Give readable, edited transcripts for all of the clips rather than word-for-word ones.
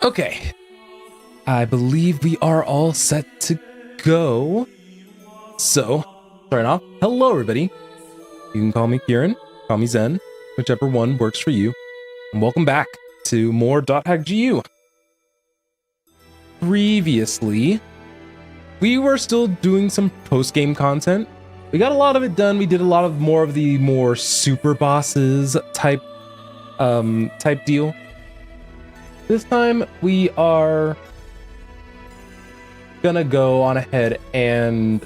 Okay, I believe we are all set to go. So, starting off, hello everybody. You can call me Kieran, call me Zen, whichever one works for you. And welcome back to more .hackgu. Previously, we were still doing some post-game content. We got a lot of it done. We did a lot of more super bosses type deal. This time we are gonna go on ahead and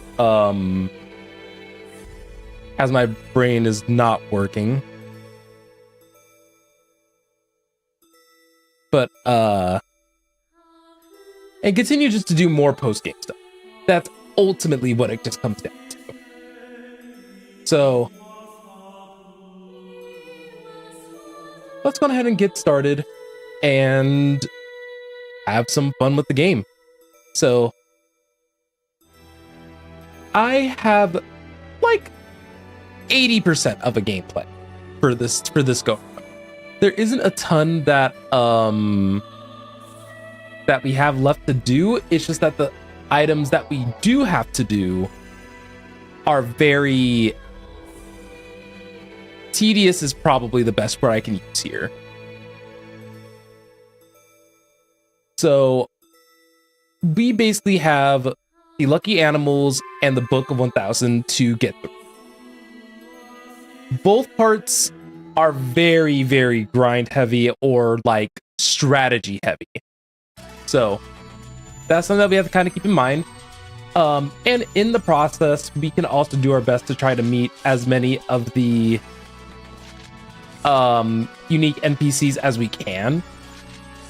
as my brain is not working, but and continue just to do more post-game stuff. That's ultimately what it just comes down to. So let's go ahead and get started and have some fun with the game. So I have like 80% of a gameplay for this go. There isn't a ton that that we have left to do. It's just that the items that we do have to do are very tedious, is probably the best word I can use here. So we basically have the lucky animals and the book of 1000 to get through. Both parts are very, very grind heavy or like strategy heavy. So that's something that we have to kind of keep in mind. And in the process, we can also do our best to try to meet as many of the unique NPCs as we can.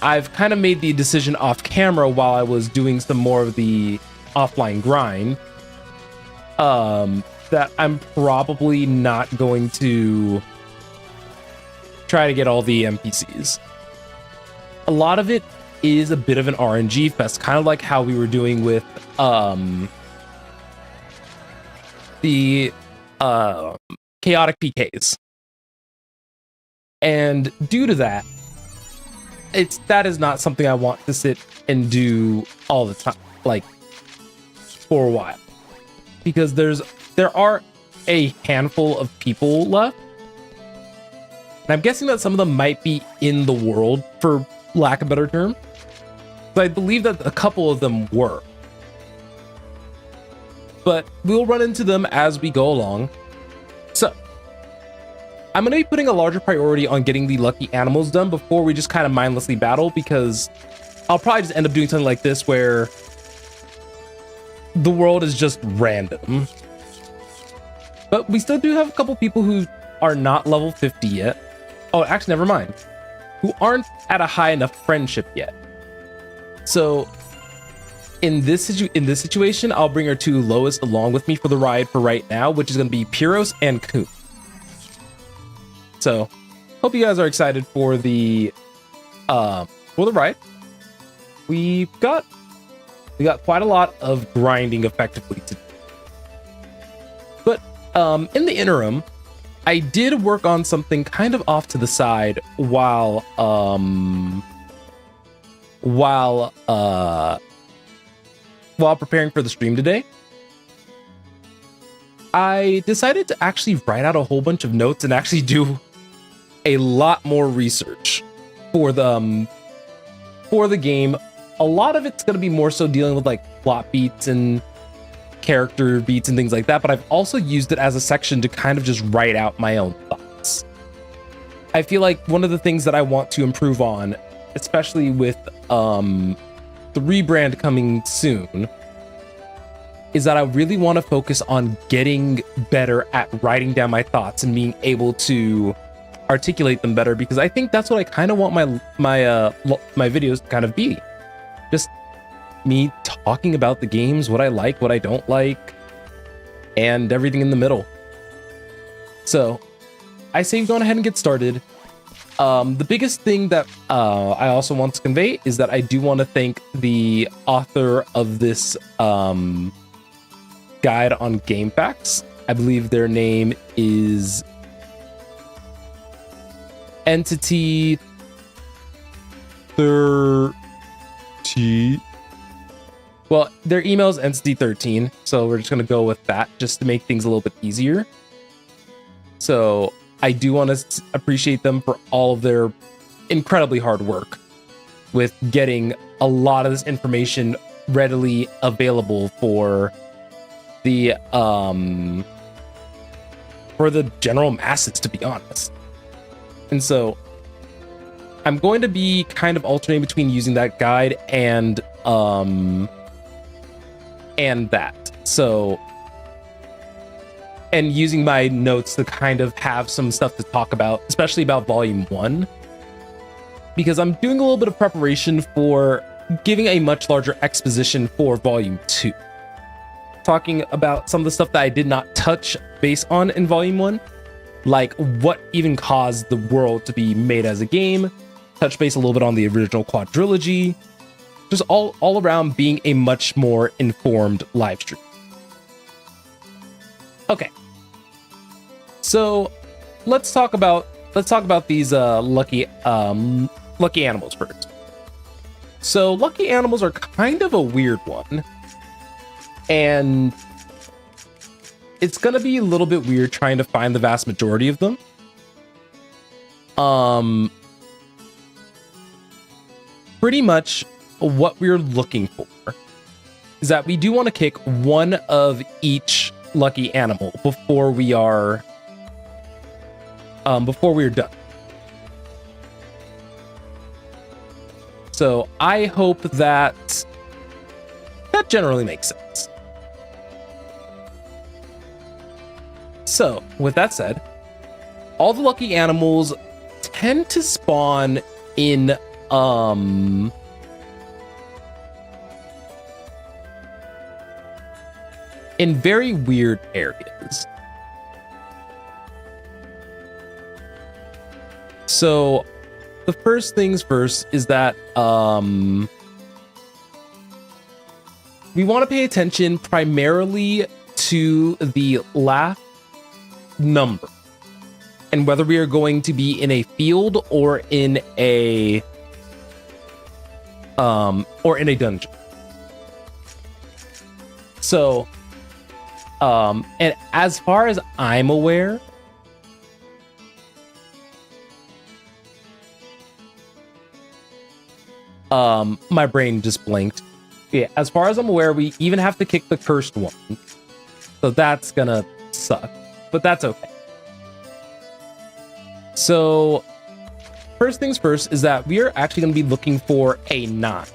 I've kind of made the decision off camera while I was doing some more of the offline grind that I'm probably not going to try to get all the NPCs. A lot of it is a bit of an RNG fest, kind of like how we were doing with the chaotic PKs. And due to that, that is not something I want to sit and do all the time, like for a while, because there are a handful of people left, and I'm guessing that some of them might be in the world, for lack of a better term. But I believe that a couple of them were, but we'll run into them as we go along. So I'm going to be putting a larger priority on getting the lucky animals done before we just kind of mindlessly battle, because I'll probably just end up doing something like this where the world is just random. But we still do have a couple people who are not level 50 yet. Oh, actually, never mind. Who aren't at a high enough friendship yet. So in this situation, I'll bring our two lowest along with me for the ride for right now, which is going to be Pyros and Coon. So, hope you guys are excited for the ride. We got quite a lot of grinding effectively to do. But in the interim, I did work on something kind of off to the side while preparing for the stream today. I decided to actually write out a whole bunch of notes and actually do a lot more research for the game. A lot of it's going to be more so dealing with like plot beats and character beats and things like that, but I've also used it as a section to kind of just write out my own thoughts. I feel like one of the things that I want to improve on, especially with the rebrand coming soon, is that I really want to focus on getting better at writing down my thoughts and being able to articulate them better, because I think that's what I kind of want my videos to kind of be. Just me talking about the games, what I like, what I don't like, and everything in the middle. So I say go ahead and get started. The biggest thing that I also want to convey is that I do want to thank the author of this guide on Game Facts. I believe their name is Entity cheat. Well, their email is entity13, so we're just going to go with that just to make things a little bit easier. So I do want to appreciate them for all of their incredibly hard work with getting a lot of this information readily available for the general masses, to be honest. And so I'm going to be kind of alternating between using that guide and that. So, and using my notes to kind of have some stuff to talk about, especially about volume 1, because I'm doing a little bit of preparation for giving a much larger exposition for volume 2. Talking about some of the stuff that I did not touch base on in volume 1, like what even caused the world to be made as a game, touch base a little bit on the original quadrilogy, just all around being a much more informed live stream. Okay, so let's talk about these lucky animals first. So lucky animals are kind of a weird one, and it's gonna be a little bit weird trying to find the vast majority of them. Pretty much what we're looking for is that we do want to kick one of each lucky animal before we are done. So I hope that generally makes sense. So with that said, all the lucky animals tend to spawn in very weird areas. So the first things first is that we want to pay attention primarily to the last number and whether we are going to be in a field or in a dungeon. So and as far as I'm aware, my brain just blinked. Yeah, as far as I'm aware, we even have to kick the cursed one. So that's gonna suck, but that's okay. So first things first is that we are actually gonna be looking for a 9.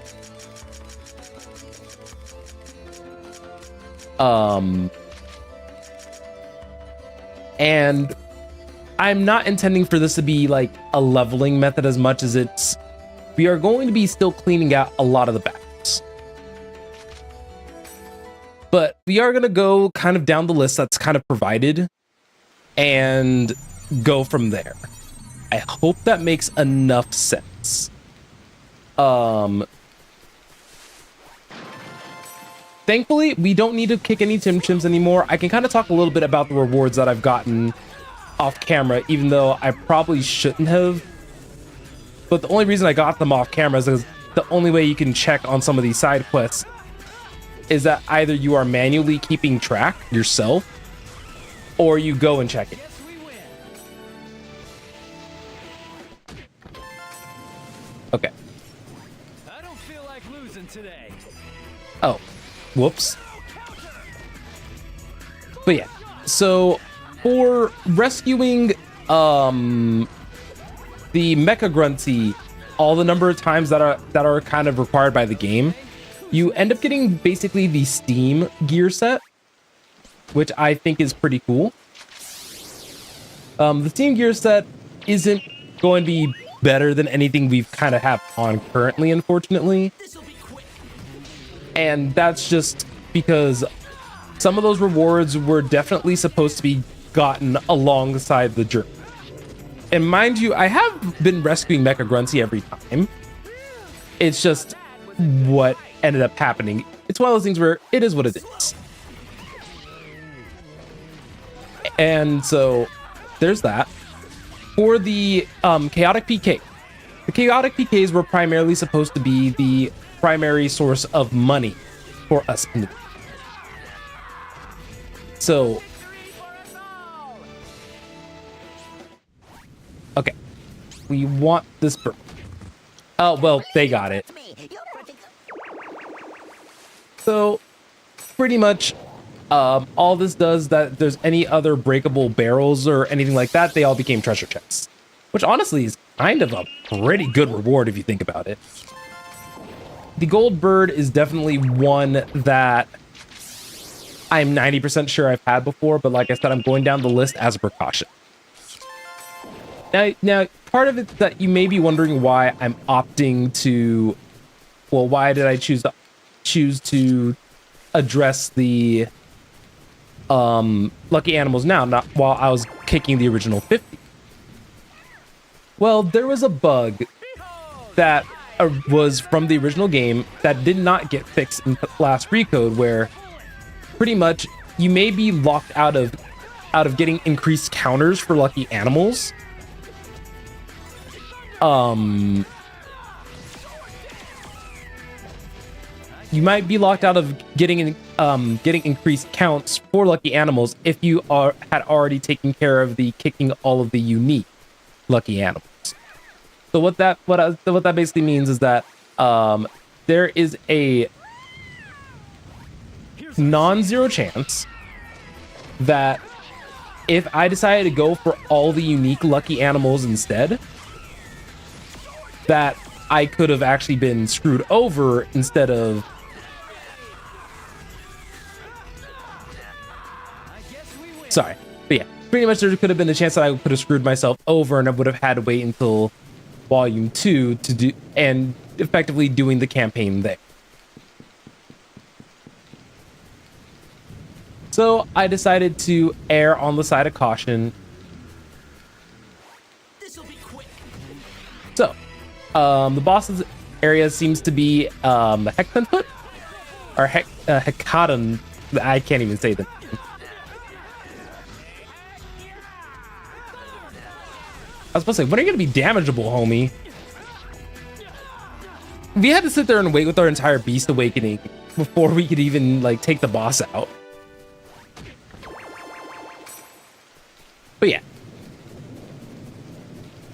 And I'm not intending for this to be like a leveling method as much as we are going to be still cleaning out a lot of the battles. But we are going to go kind of down the list that's kind of provided and go from there. I hope that makes enough sense. Thankfully, we don't need to kick any Tim Chims anymore. I can kind of talk a little bit about the rewards that I've gotten off camera, even though I probably shouldn't have. But the only reason I got them off camera is because the only way you can check on some of these side quests is that either you are manually keeping track yourself or you go and check it. Okay. I don't feel like losing today. Oh, whoops. But yeah, so for rescuing the Mecha Grunty, all the number of times that are kind of required by the game, you end up getting basically the Steam gear set, which I think is pretty cool. The Steam gear set isn't going to be better than anything we've kind of have on currently, unfortunately. And that's just because some of those rewards were definitely supposed to be gotten alongside the journey. And mind you, I have been rescuing Mecha Grunty every time. It's just what ended up happening. It's one of those things where it is what it is. And so there's that. For the chaotic PK, the chaotic PKs were primarily supposed to be the primary source of money for us in the game. So, okay, we want this bird. Oh, well, they got it. So, pretty much, all this does that if there's any other breakable barrels or anything like that, they all became treasure chests. Which honestly is kind of a pretty good reward if you think about it. The gold bird is definitely one that I'm 90% sure I've had before, but like I said, I'm going down the list as a precaution. Now, part of it that you may be wondering why I'm opting to, well, why did I choose to address the lucky animals now, not while I was kicking the original 50? Well, there was a bug that was from the original game that did not get fixed in last Recode, where pretty much you may be locked out of getting increased counters for lucky animals. You might be locked out of getting increased counts for lucky animals if you had already taken care of the kicking all of the unique lucky animals. So what that basically means is that there is a non-zero chance that if I decided to go for all the unique lucky animals instead, that I could have actually been screwed over instead of sorry. But yeah, pretty much there could have been a chance that I could have screwed myself over and I would have had to wait until Volume 2 to do and effectively doing the campaign there. So I decided to err on the side of caution. This'll be quick. So, the boss's area seems to be Hectonfoot or Hecadon. I can't even say them. I was supposed to say, when are you gonna be damageable, homie? We had to sit there and wait with our entire beast awakening before we could even like take the boss out. But yeah,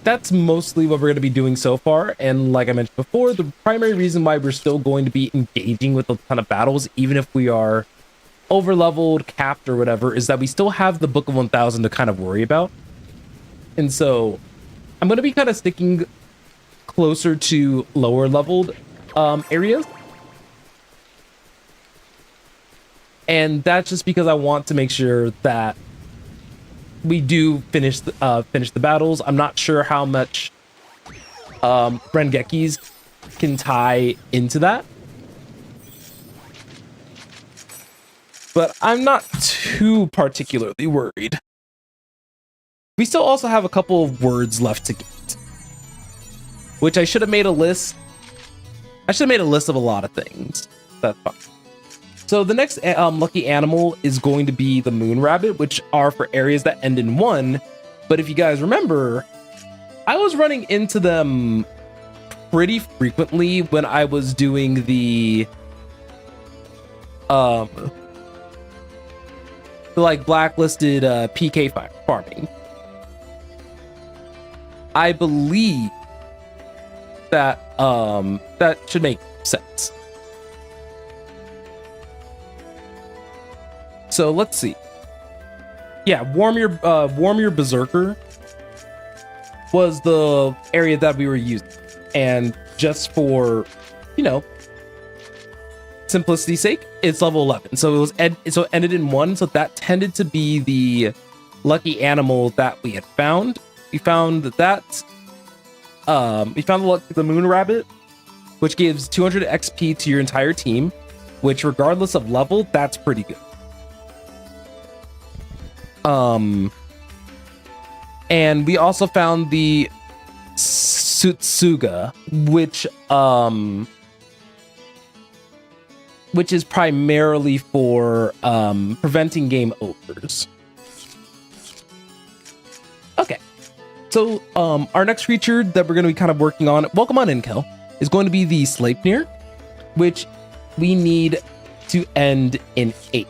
that's mostly what we're going to be doing so far. And like I mentioned before, the primary reason why we're still going to be engaging with a ton of battles, even if we are over leveled, capped, or whatever, is that we still have the Book of 1000 to kind of worry about. And so I'm going to be kind of sticking closer to lower leveled areas. And that's just because I want to make sure that we do finish the battles. I'm not sure how much Rengekis can tie into that, but I'm not too particularly worried. We still also have a couple of words left to get, which I should have made a list. I should have made a list of a lot of things. That's fine. So the next lucky animal is going to be the moon rabbit, which are for areas that end in 1. But if you guys remember, I was running into them pretty frequently when I was doing the like blacklisted PK farming. I believe that that should make sense. So let's see. Yeah, warm your berserker was the area that we were using, and just for, you know, simplicity's sake, it's level 11. So it was so it ended in 1. So that tended to be the lucky animal that we had found. We found that we found the moon rabbit, which gives 200 XP to your entire team, which regardless of level, that's pretty good. And we also found the Sutsuga, which is primarily for preventing game overs. Okay, so our next creature that we're going to be kind of working on, welcome on in, Kel, is going to be the Sleipnir. which we need to end in 8.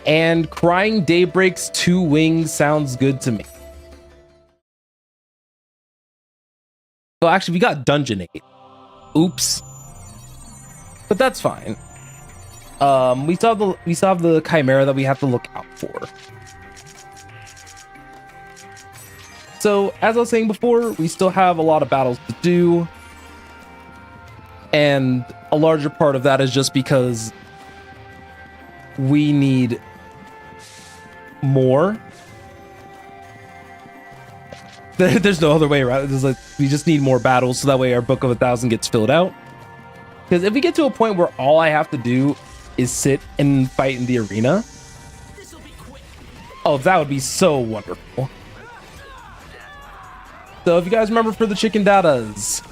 And Crying Daybreak's 2 wings sounds good to me. Well, actually, we got Dungeon 8. Oops. But that's fine. We still have the Chimera that we have to look out for. So, as I was saying before, we still have a lot of battles to do. And a larger part of that is just because we need more. There's no other way around it. It's like we just need more battles so that way our Book of 1,000 gets filled out. Because if we get to a point where all I have to do is sit and fight in the arena, oh, that would be so wonderful. So if you guys remember for the chicken datas,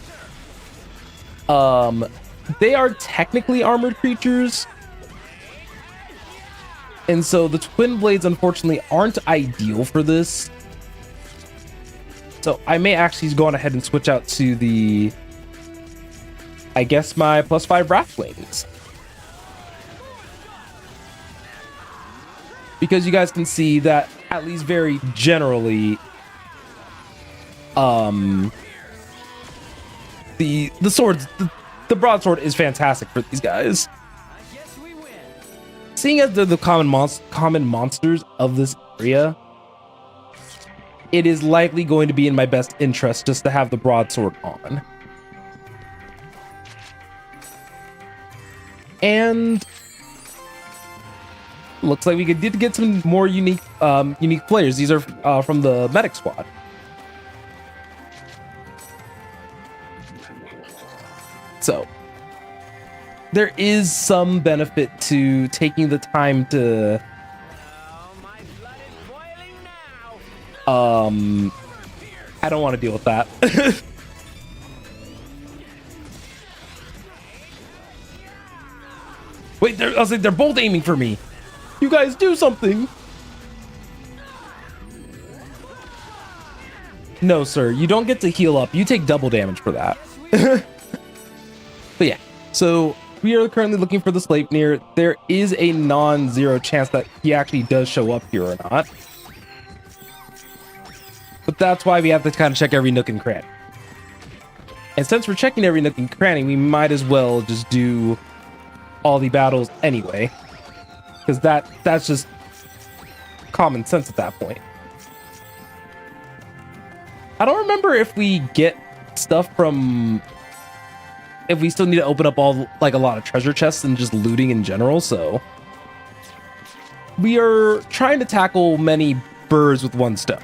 they are technically armored creatures. And so the twin blades unfortunately aren't ideal for this. So I may actually go on ahead and switch out to the, I guess, my +5 Wrath Wings. Because you guys can see that, at least very generally, the swords, the broadsword is fantastic for these guys. I guess we win. Seeing as they're the common monsters of this area, it is likely going to be in my best interest just to have the broadsword on. And looks like we did get some more unique players. These are from the medic squad. So there is some benefit to taking the time to My blood is boiling now. I don't want to deal with that. Wait, I was like, they're both aiming for me. You guys do something. No, sir, you don't get to heal up. You take double damage for that. But yeah, so we are currently looking for the Sleipnir. There is a non-zero chance that he actually does show up here or not. But that's why we have to kind of check every nook and cranny. And since we're checking every nook and cranny, we might as well just do all the battles anyway. Because that's just common sense at that point. I don't remember if we get stuff from... if we still need to open up all, like, a lot of treasure chests and just looting in general, so... we are trying to tackle many birds with one stone.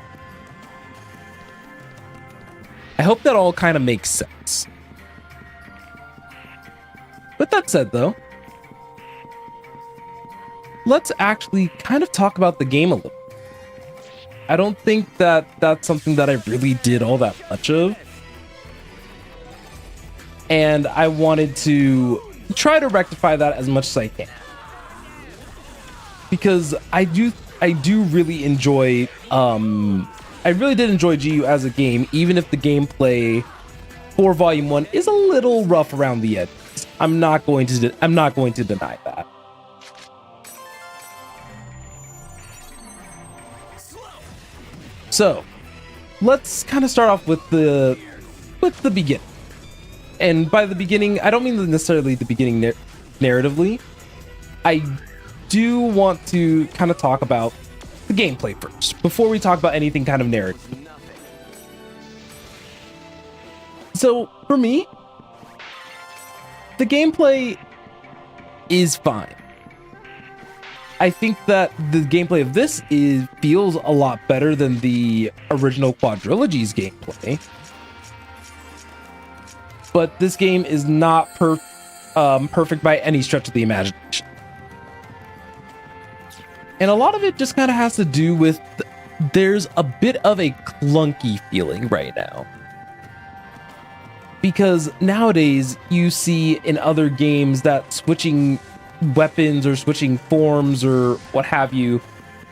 I hope that all kind of makes sense. With that said, though, let's actually kind of talk about the game a little. I don't think that that's something that I really did all that much of. And I wanted to try to rectify that as much as I can. Because I do really enjoy, I really did enjoy GU as a game, even if the gameplay for Volume 1 is a little rough around the edges. I'm not going to deny that. So, let's kind of start off with the beginning. And by the beginning, I don't mean necessarily the beginning narratively. I do want to kind of talk about the gameplay first, before we talk about anything kind of narrative. So, for me, the gameplay is fine. I think that the gameplay of this feels a lot better than the original Quadrilogy's gameplay. But this game is not perfect by any stretch of the imagination. And a lot of it just kind of has to do with there's a bit of a clunky feeling right now. Because nowadays you see in other games that switching weapons or switching forms or what have you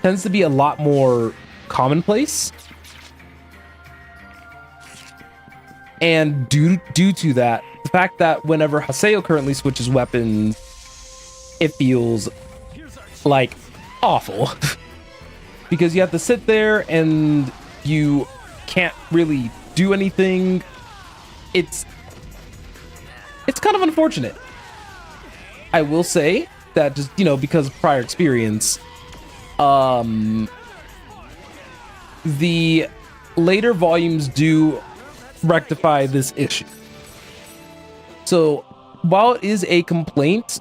tends to be a lot more commonplace. And due to that, the fact that whenever Haseo currently switches weapons, it feels like awful. Because you have to sit there and you can't really do anything. It's kind of unfortunate. I will say that, just, you know, because of prior experience, the later volumes do rectify this issue. So while it is a complaint,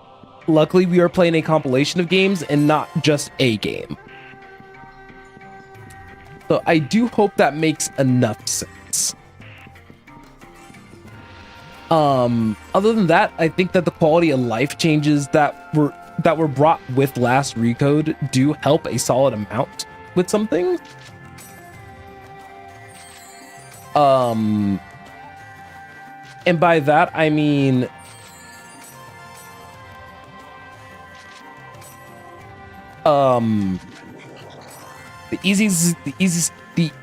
luckily we are playing a compilation of games and not just a game. So I do hope that makes enough sense. Other than that, I think that the quality of life changes that were brought with last Recode do help a solid amount with some things. And by that I mean the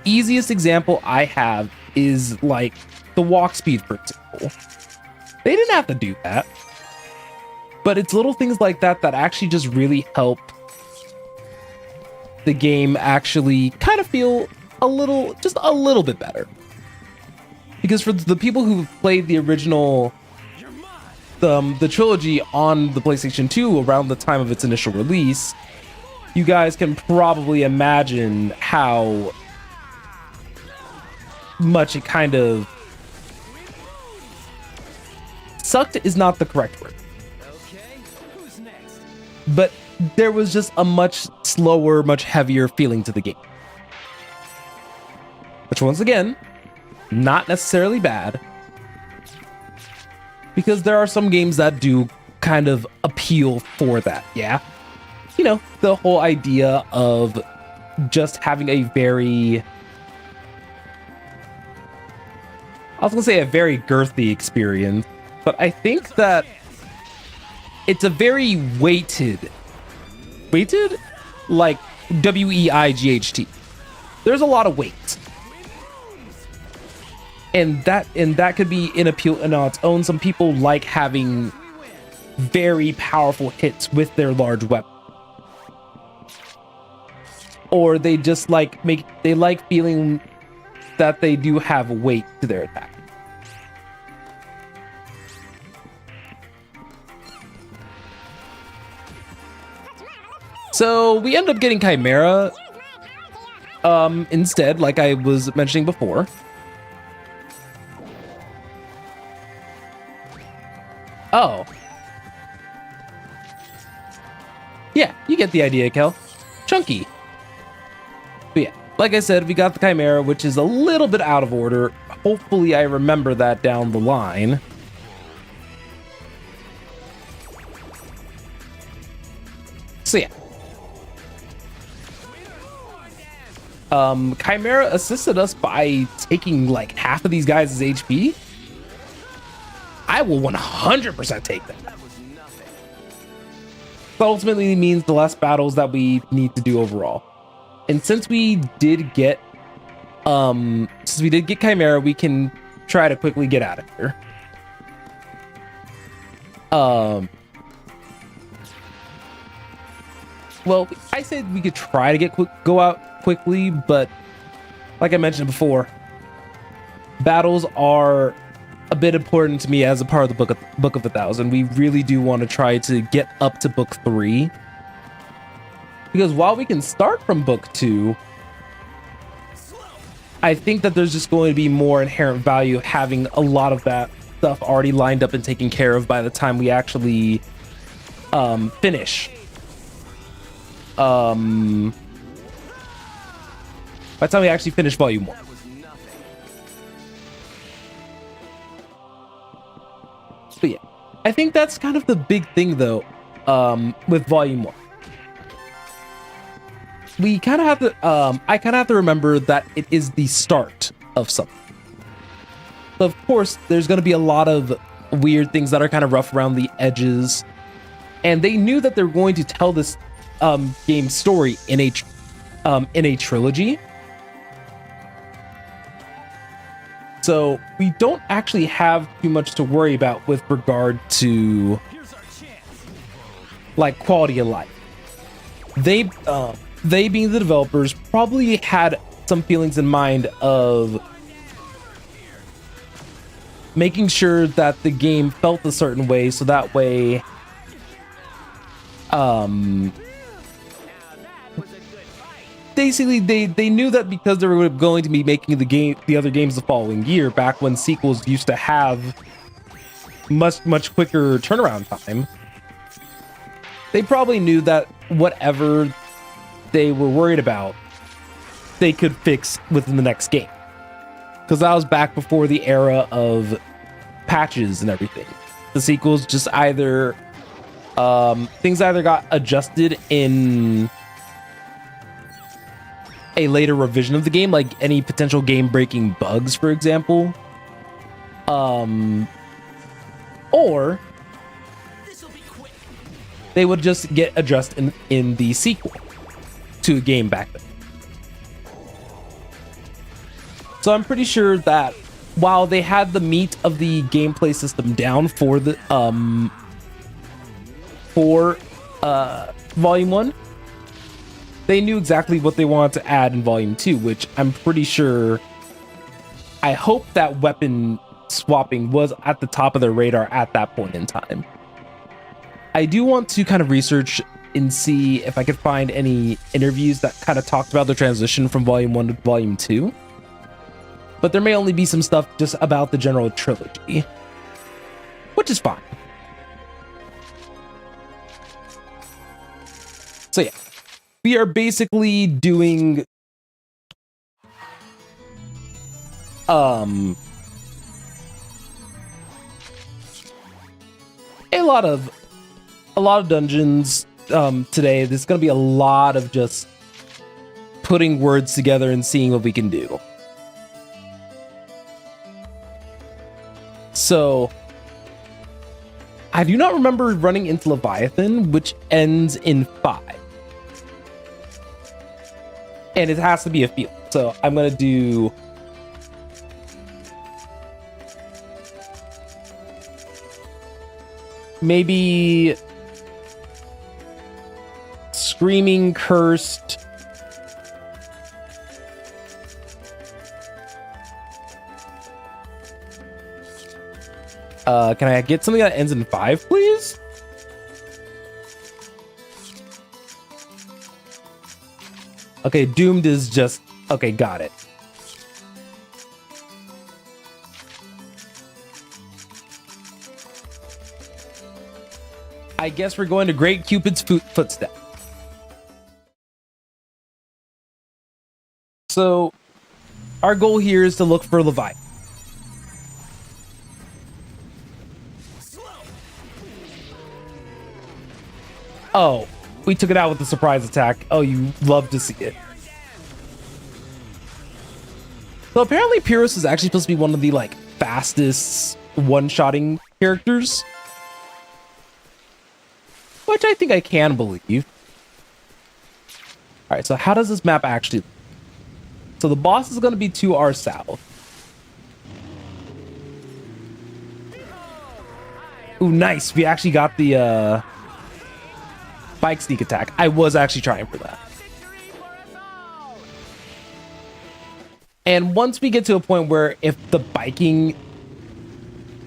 easiest example I have is like the walk speed, for example. They didn't have to do that, but it's little things like that that actually just really help the game actually kind of feel just a little bit better. Because for the people who played the original, the trilogy on the PlayStation 2 around the time of its initial release, you guys can probably imagine how much it kind of sucked is not the correct word. Okay, who's next? But there was just a much slower, much heavier feeling to the game. Which, once again, not necessarily bad, because there are some games that do kind of appeal for that. Yeah, you know, the whole idea of just having a very, I was gonna say a very girthy experience, but I think that it's a very weighted like WEIGHT. There's a lot of weight. And that could be an appeal on its own. Some people like having very powerful hits with their large weapon, or they just like feeling that they do have weight to their attack. So we end up getting Chimera instead, like I was mentioning before. Oh. Yeah, you get the idea, Kel. Chunky. But yeah, like I said, we got the Chimera, which is a little bit out of order. Hopefully I remember that down the line. So yeah. Chimera assisted us by taking like half of these guys' HP. I will 100% take that. But ultimately means the less battles that we need to do overall. And since we did get Chimera, we can try to quickly get out of here. Well, I said we could try to go out quickly, but like I mentioned before, battles are a bit important to me as a part of the Book of 1000. We really do want to try to get up to book 3, because while we can start from book 2, I think that there's just going to be more inherent value having a lot of that stuff already lined up and taken care of by the time we actually finish. By the time we actually finish volume 1. But yeah, I think that's kind of the big thing though, with volume 1. We kind of have to, I kind of have to remember that it is the start of something. So of course, there's going to be a lot of weird things that are kind of rough around the edges. And they knew that they're going to tell this game story in a trilogy. So we don't actually have too much to worry about with regard to Here's our chance. like quality of life. They being the developers probably had some feelings in mind of making sure that the game felt a certain way, so that way Now that was a good fight. basically they knew that because they were going to be making the other games the following year, back when sequels used to have much quicker turnaround time, they probably knew that whatever they were worried about they could fix within the next game, because that was back before the era of patches and everything. The sequels just either things either got adjusted in a later revision of the game, like any potential game breaking bugs, for example, or This'll be quick. they would just get addressed in the sequel to a game back then. So I'm pretty sure that while they had the meat of the gameplay system down for the volume 1, they knew exactly what they wanted to add in volume 2, which I'm pretty sure, I hope that weapon swapping was at the top of their radar at that point in time. I do want to kind of research and see if I could find any interviews that kind of talked about the transition from volume 1 to volume 2. But there may only be some stuff just about the general trilogy, which is fine. So yeah, we are basically doing a lot of dungeons today. There's gonna be a lot of just putting words together and seeing what we can do. So I do not remember running into Leviathan, which ends in 5. And it has to be a field. So I'm going to do maybe Screaming Cursed. Can I get something that ends in 5, please? Okay, Doomed is just... Okay, got it. I guess we're going to Great Cupid's footstep. So, our goal here is to look for Leviathan. Oh, we took it out with the surprise attack. Oh, you love to see it. So apparently Pyrrhus is actually supposed to be one of the like fastest one-shotting characters, which I think I can believe. All right, so how does this map actually look? So the boss is going to be to our south. Ooh, nice. We actually got the bike sneak attack. I was actually trying for that. And once we get to a point where if the biking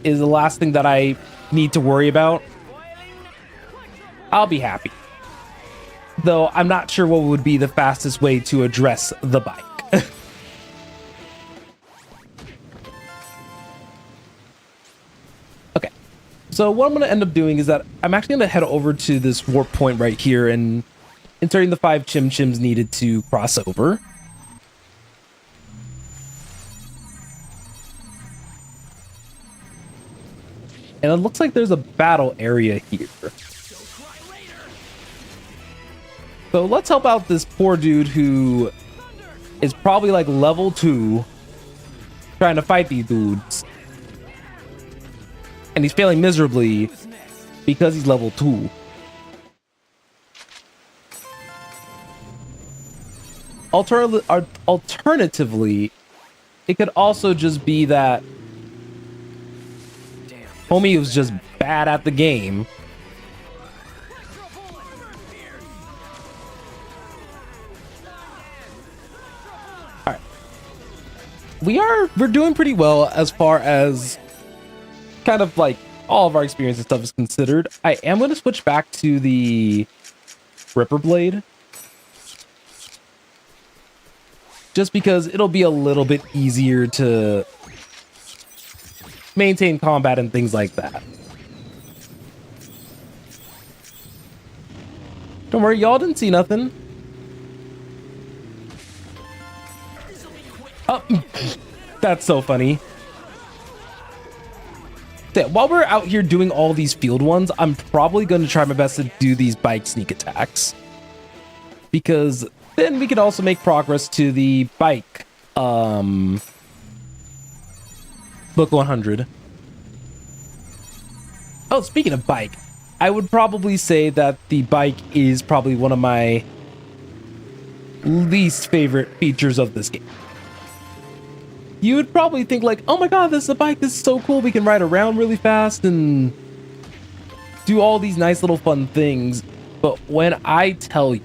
is the last thing that I need to worry about, I'll be happy. Though I'm not sure what would be the fastest way to address the bike. Okay. So what I'm going to end up doing is that I'm actually going to head over to this warp point right here and inserting the 5 Chim Chims needed to cross over. And it looks like there's a battle area here. So let's help out this poor dude who is probably like level 2 trying to fight these dudes. And he's failing miserably because he's level 2. Alternatively, it could also just be that homie was just bad at the game. All right, we're doing pretty well as far as kind of like all of our experience and stuff is considered. I am going to switch back to the Ripper Blade, just because it'll be a little bit easier to maintain combat and things like that. Don't worry, y'all didn't see nothing. Oh, that's so funny. Yeah, while we're out here doing all these field ones, I'm probably going to try my best to do these bike sneak attacks, because then we could also make progress to the bike book 100. Oh, speaking of bike, I would probably say that the bike is probably one of my least favorite features of this game. You would probably think like, oh my god, this is a bike, this is so cool, we can ride around really fast and do all these nice little fun things. But when I tell you,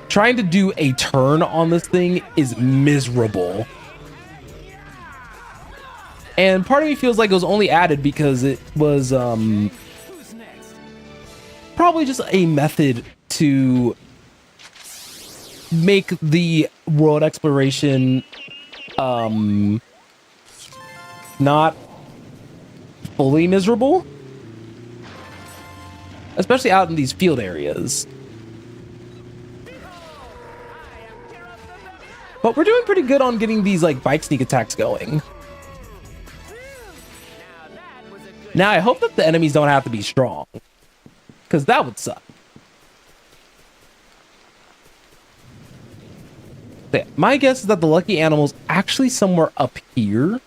trying to do a turn on this thing is miserable. And part of me feels like it was only added because it was probably just a method to make the world exploration not fully miserable, especially out in these field areas. But we're doing pretty good on getting these like bike sneak attacks going. Now I hope that the enemies don't have to be strong, because that would suck. Yeah, my guess is that the lucky animal's actually somewhere up here.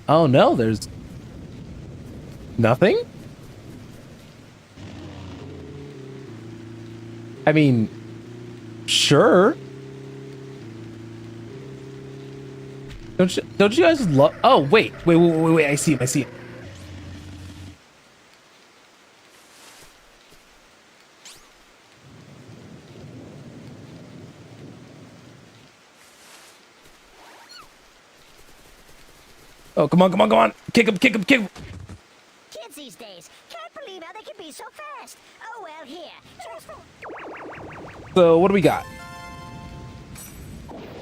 Oh no, there's nothing? I mean, sure. Don't you guys love... Oh, wait, I see him. Oh, come on. Kick him. Kids these days can't believe how they can be so fast. Oh, well, here. So, what do we got?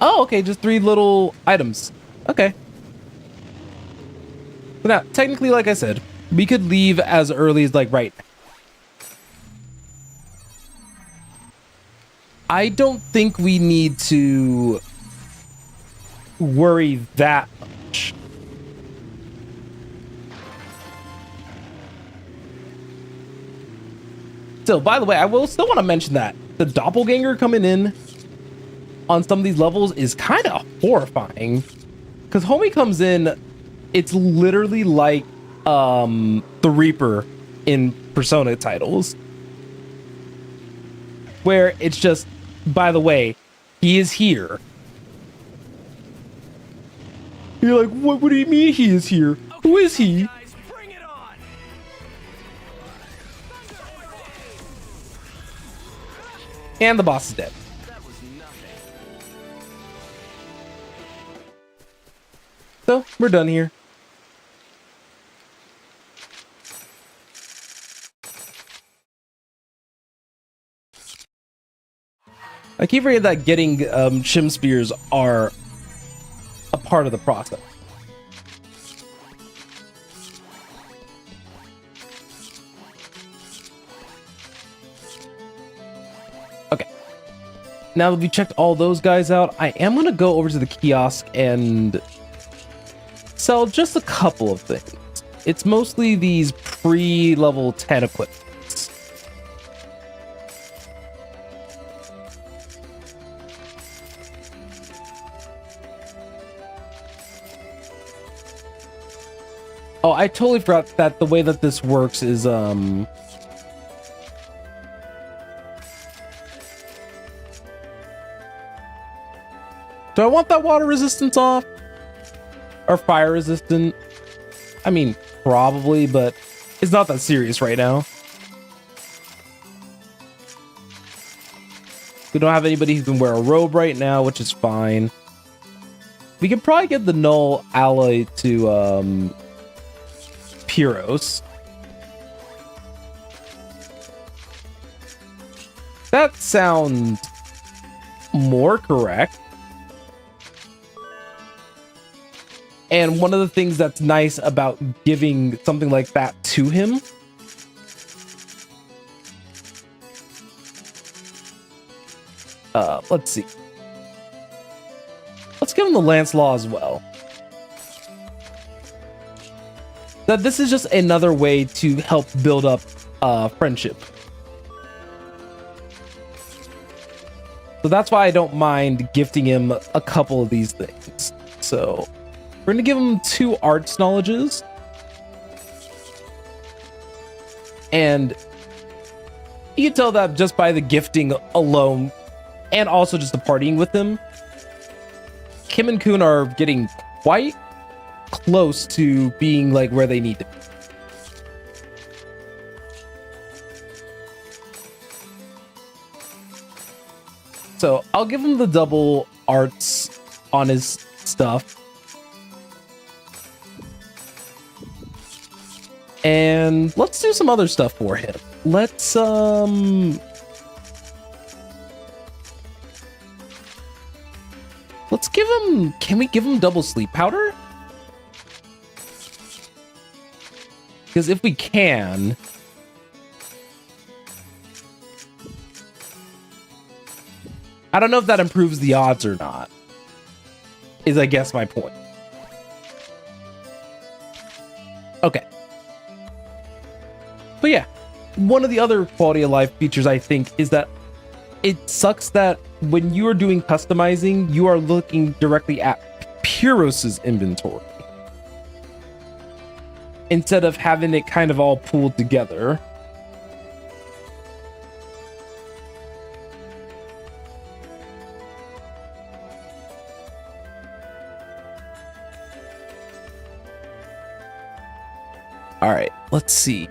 Oh, okay, just 3 little items. Okay. So now, technically, like I said, we could leave as early as, like, right now. I don't think we need to worry that much. Still, by the way, I will still want to mention that the doppelganger coming in on some of these levels is kind of horrifying, because homie comes in, it's literally like the Reaper in Persona titles, where it's just, by the way, he is here. You're like, what do you mean he is here? Okay, who is he? Guys, bring it on. And the boss is dead. That was nothing. So, we're done here. I keep forgetting that getting shim spears are a part of the process. Okay. Now that we checked all those guys out, I am going to go over to the kiosk and sell just a couple of things. It's mostly these pre-level 10 equipments. Oh, I totally forgot that the way that this works is, Do I want that water resistance off? Or fire resistant? I mean, probably, but it's not that serious right now. We don't have anybody who can wear a robe right now, which is fine. We can probably get the null ally to Pyros. That sounds more correct. And one of the things that's nice about giving something like that to him let's see. Let's give him the Lance Law as well. That this is just another way to help build up friendship. So that's why I don't mind gifting him a couple of these things. So we're gonna give him 2 arts knowledges. And you can tell that just by the gifting alone, and also just the partying with him, Kim and Kun are getting quite close to being like where they need to be. So I'll give him the double arts on his stuff. And let's do some other stuff for him. Let's give him, can we give him double sleep powder? Because if we can, I don't know if that improves the odds or not, is I guess my point. Okay. But yeah, one of the other quality of life features I think is that it sucks that when you are doing customizing, you are looking directly at Pyros's inventory instead of having it kind of all pooled together. All right, let's see.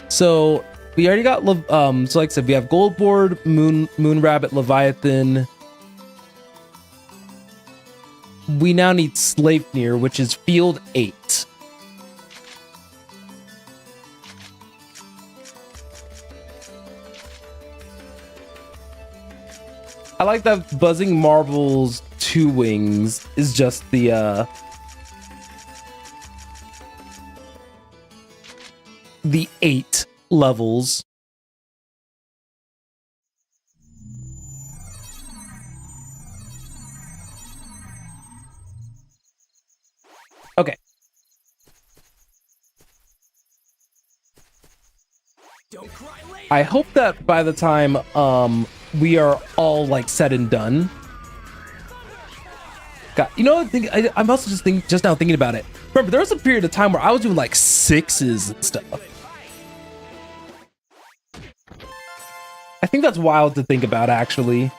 So we already got, so like I said, we have Gold Board, Moon Rabbit, Leviathan. We now need Sleipnir, which is Field 8. I like that Buzzing Marble's 2 wings is just the 8 levels. Okay. I hope that by the time we are all like said and done. God, you know, I'm also just now thinking about it. Remember, there was a period of time where I was doing like 6s and stuff. I think that's wild to think about, actually.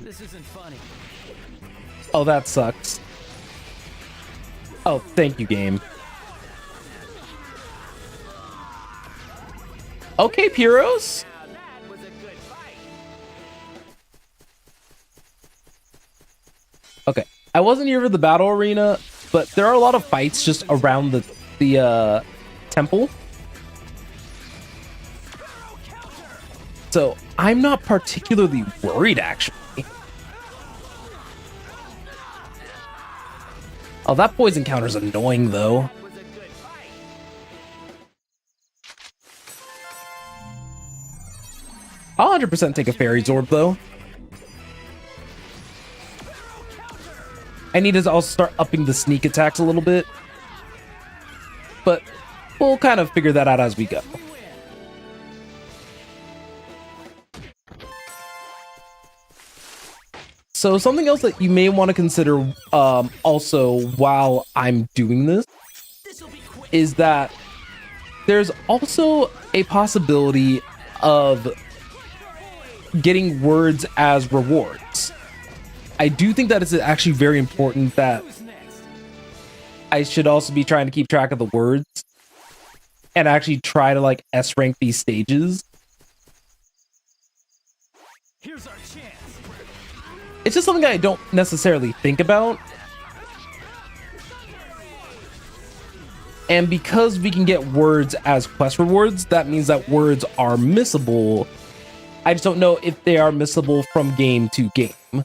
This isn't funny. Oh, that sucks. Oh, thank you, game. Okay, Pyros. Now that was a good fight. Okay, I wasn't here for the battle arena, but there are a lot of fights just around the temple. So I'm not particularly worried, actually. Oh, that poison counter's annoying, though. Was a good fight. I'll 100% take a Fairy's Orb, though. I need to also start upping the sneak attacks a little bit. But we'll kind of figure that out as we go. So something else that you may want to consider also while I'm doing this is that there's also a possibility of getting words as rewards. I do think that it's actually very important that I should also be trying to keep track of the words and actually try to like S rank these stages. Here's our chance. It's just something I don't necessarily think about. And because we can get words as quest rewards, that means that words are missable. I just don't know if they are missable from game to game.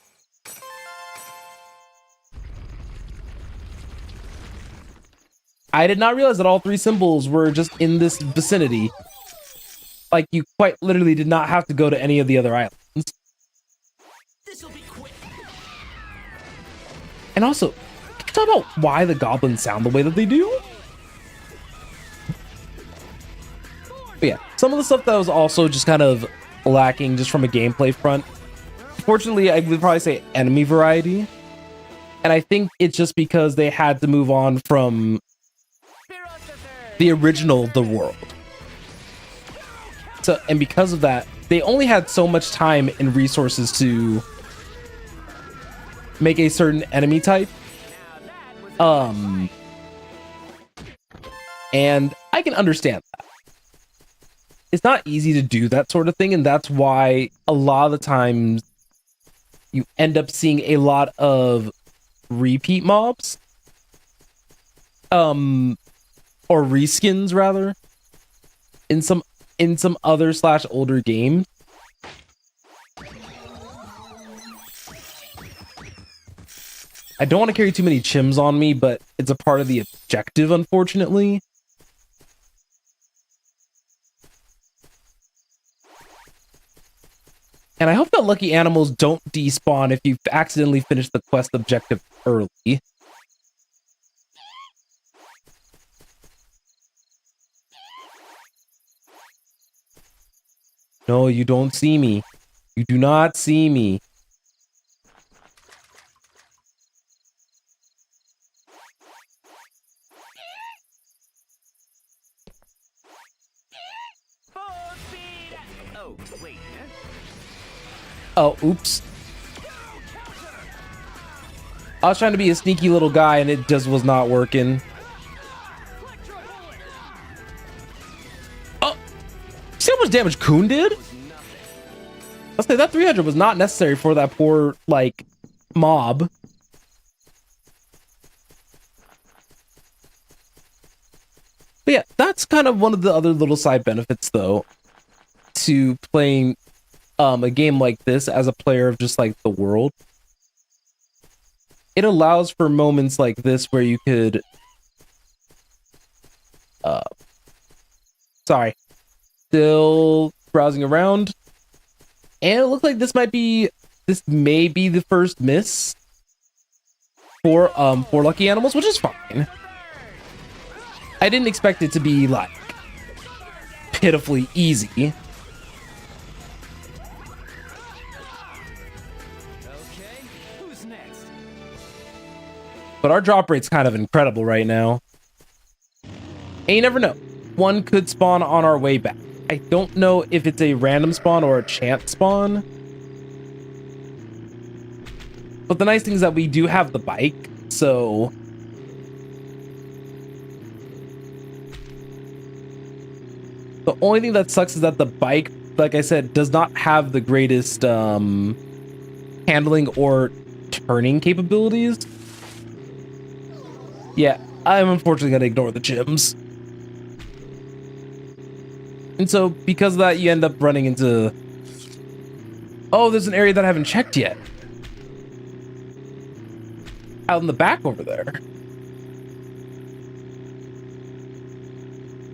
I did not realize that all three symbols were just in this vicinity. Like, you quite literally did not have to go to any of the other islands. This'll be quick. And also, can you talk about why the goblins sound the way that they do? But yeah, some of the stuff that was also just kind of lacking just from a gameplay front. Fortunately, I would probably say enemy variety. And I think it's just because they had to move on from the original The World. So, and because of that, they only had so much time and resources to make a certain enemy type. And I can understand that. It's not easy to do that sort of thing, and that's why a lot of the times you end up seeing a lot of repeat mobs. Or reskins rather. In some other / older games. I don't want to carry too many chims on me, but it's a part of the objective, unfortunately. And I hope that lucky animals don't despawn if you've accidentally finished the quest objective early. No, you don't see me. You do not see me. Full speed. Oh, wait. Oh, oops. I was trying to be a sneaky little guy and it just was not working. Oh, see how much damage Kun did? Let's say that 300 was not necessary for that poor, like, mob. But yeah, that's kind of one of the other little side benefits, though, to playing a game like this as a player of just, like, the world. It allows for moments like this where you could... Sorry. Still browsing around. And it looks like this may be the first miss for lucky animals, which is fine. I didn't expect it to be like pitifully easy. Okay, who's next? But our drop rate's kind of incredible right now. And you never know. One could spawn on our way back. I don't know if it's a random spawn or a chance spawn. But the nice thing is that we do have the bike, so... The only thing that sucks is that the bike, like I said, does not have the greatest handling or turning capabilities. Yeah, I'm unfortunately going to ignore the gyms. And so, because of that, you end up running into... Oh, there's an area that I haven't checked yet. Out in the back over there.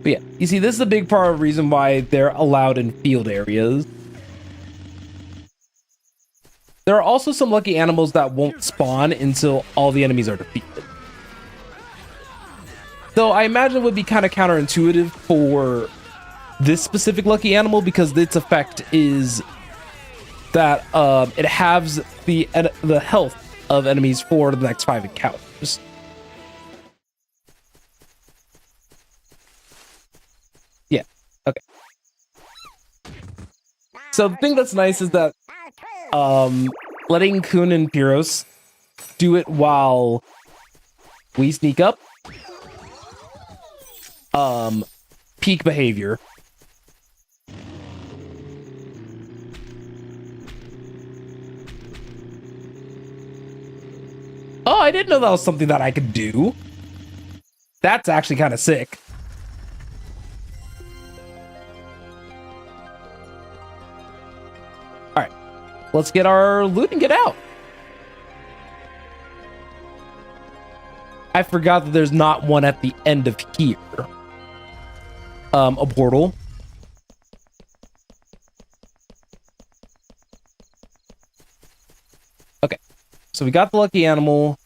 But yeah, you see, this is a big part of the reason why they're allowed in field areas. There are also some lucky animals that won't spawn until all the enemies are defeated. Though I imagine it would be kind of counterintuitive for this specific lucky animal, because its effect is that it halves the health of enemies for the next 5 encounters. Yeah, okay. So the thing that's nice is that letting Kun and Pyros do it while we sneak up. Peak behavior. Oh, I didn't know that was something that I could do. That's actually kind of sick. All right, let's get our loot and get out. I forgot that there's not one at the end of here. A portal. Okay, so we got the lucky animal.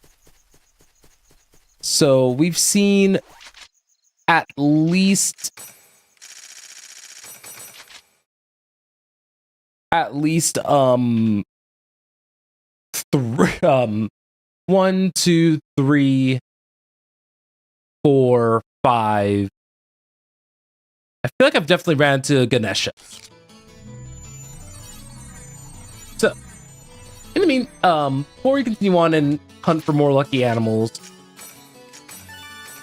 So we've seen at least 1, 2, 3, 4, 5. I feel like I've definitely ran into Ganesha. So, in the mean, before we continue on and hunt for more lucky animals,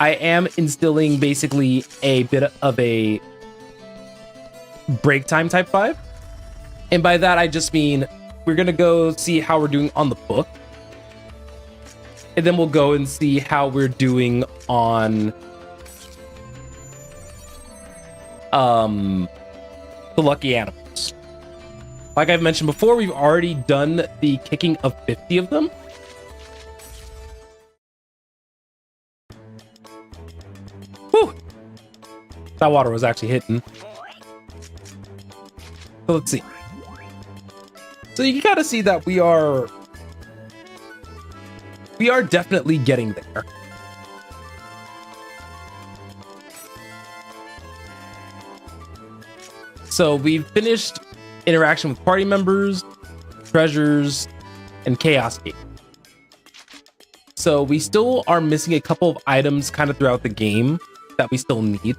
I am instilling basically a bit of a break time type vibe. And by that, I just mean we're going to go see how we're doing on the book. And then we'll go and see how we're doing on the lucky animals. Like I've mentioned before, we've already done the kicking of 50 of them. Whew. That water was actually hitting. So let's see. So you gotta see that we are definitely getting there. So we've finished interaction with party members, treasures, and Chaos Gate. So we still are missing a couple of items kind of throughout the game that we still need.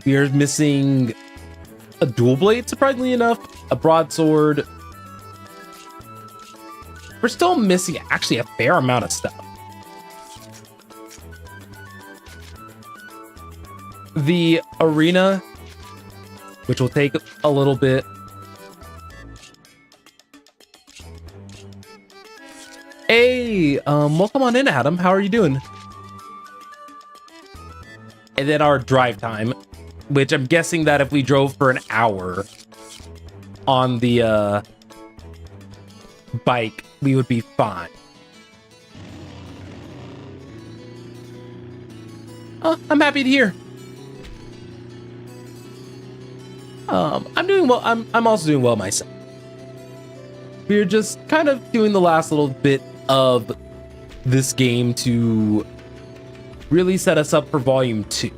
We are missing a dual blade, surprisingly enough, a broadsword. We're still missing actually a fair amount of stuff. The arena, which will take a little bit. Hey, welcome on in, Adam. How are you doing? And then our drive time, which I'm guessing that if we drove for an hour on the bike, we would be fine. I'm happy to hear. I'm doing well. I'm also doing well myself. We're just kind of doing the last little bit of this game to really set us up for volume 2.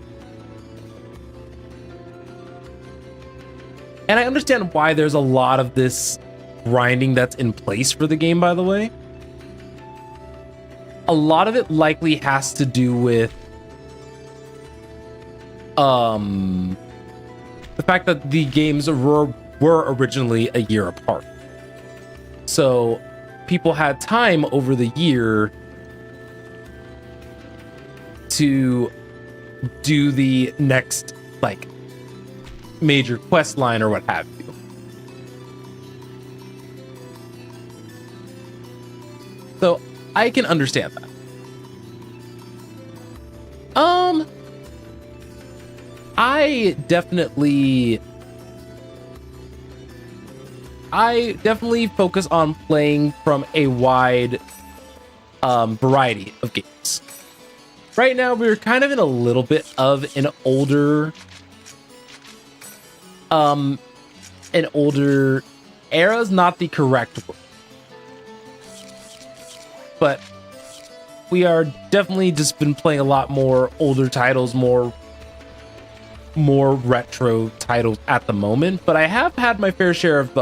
And I understand why there's a lot of this grinding that's in place for the game, by the way. A lot of it likely has to do with the fact that the games were originally a year apart. So people had time over the year to do the next like major quest line or what have you. So I can understand that. I definitely focus on playing from a wide variety of games. Right now, we're kind of in a little bit of an older era is not the correct word, but we are definitely just been playing a lot more older titles, more retro titles at the moment, but I have had my fair share of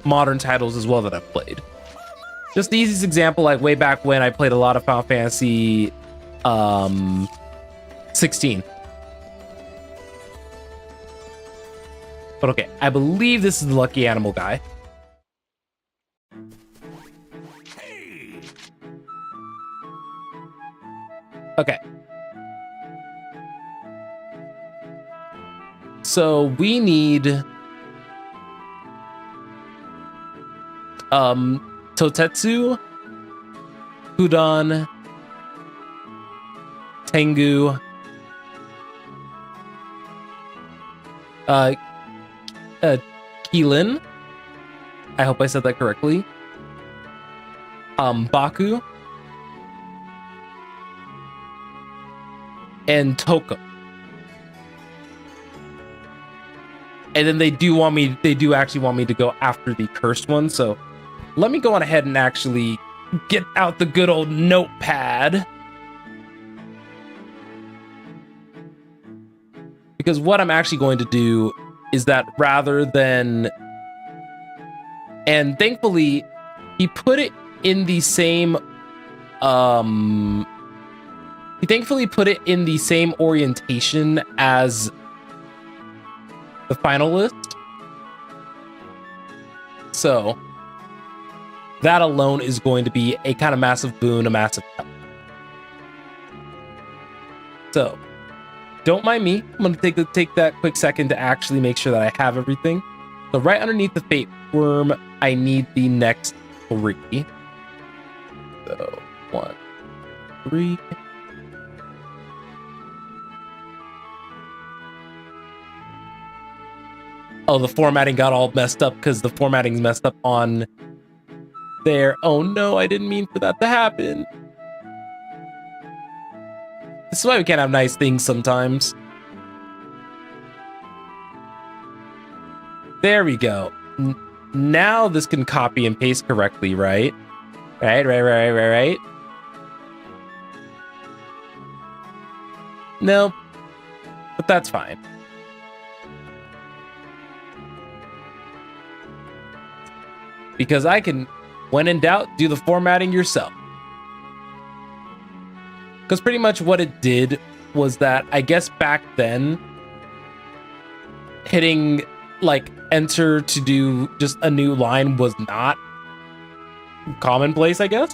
modern titles as well that I've played. Just the easiest example, like way back when I played a lot of Final Fantasy 16. But okay, I believe this is the lucky animal guy. Okay. So we need Totetsu, Hudan, Tengu, Keelan. I hope I said that correctly. Baku, and Toko. And then they do actually want me to go after the cursed one. So let me go on ahead and actually get out the good old notepad. Because what I'm actually going to do is that rather than, and thankfully he put it in the same, he thankfully put it in the same orientation as the final list. So that alone is going to be a kind of massive boon, a massive help. So don't mind me. I'm going to take that quick second to actually make sure that I have everything. So right underneath the Fate Worm, I need the next 3. So 1, 3. Oh, the formatting got all messed up because the formatting's messed up on there. Oh no, I didn't mean for that to happen. This is why we can't have nice things sometimes. There we go. Now this can copy and paste correctly, right? Right. Nope. But that's fine. Because I can, when in doubt, do the formatting yourself. Because pretty much what it did was that, I guess back then, hitting like enter to do just a new line was not commonplace, I guess.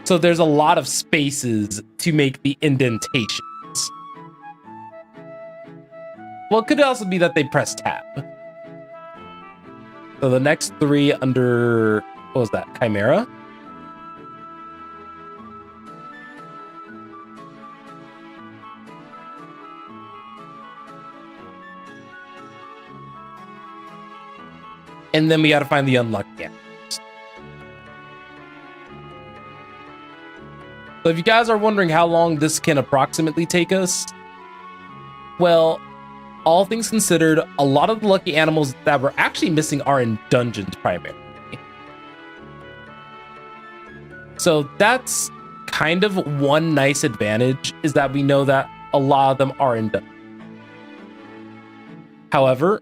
So there's a lot of spaces to make the indentations. Well, it could also be that they press tab. So the next 3 under, what was that, Chimera? And then we got to find the unlucky animals. So if you guys are wondering how long this can approximately take us, well, all things considered, a lot of the lucky animals that we're actually missing are in dungeons primarily. So that's kind of one nice advantage, is that we know that a lot of them are in dungeons. However,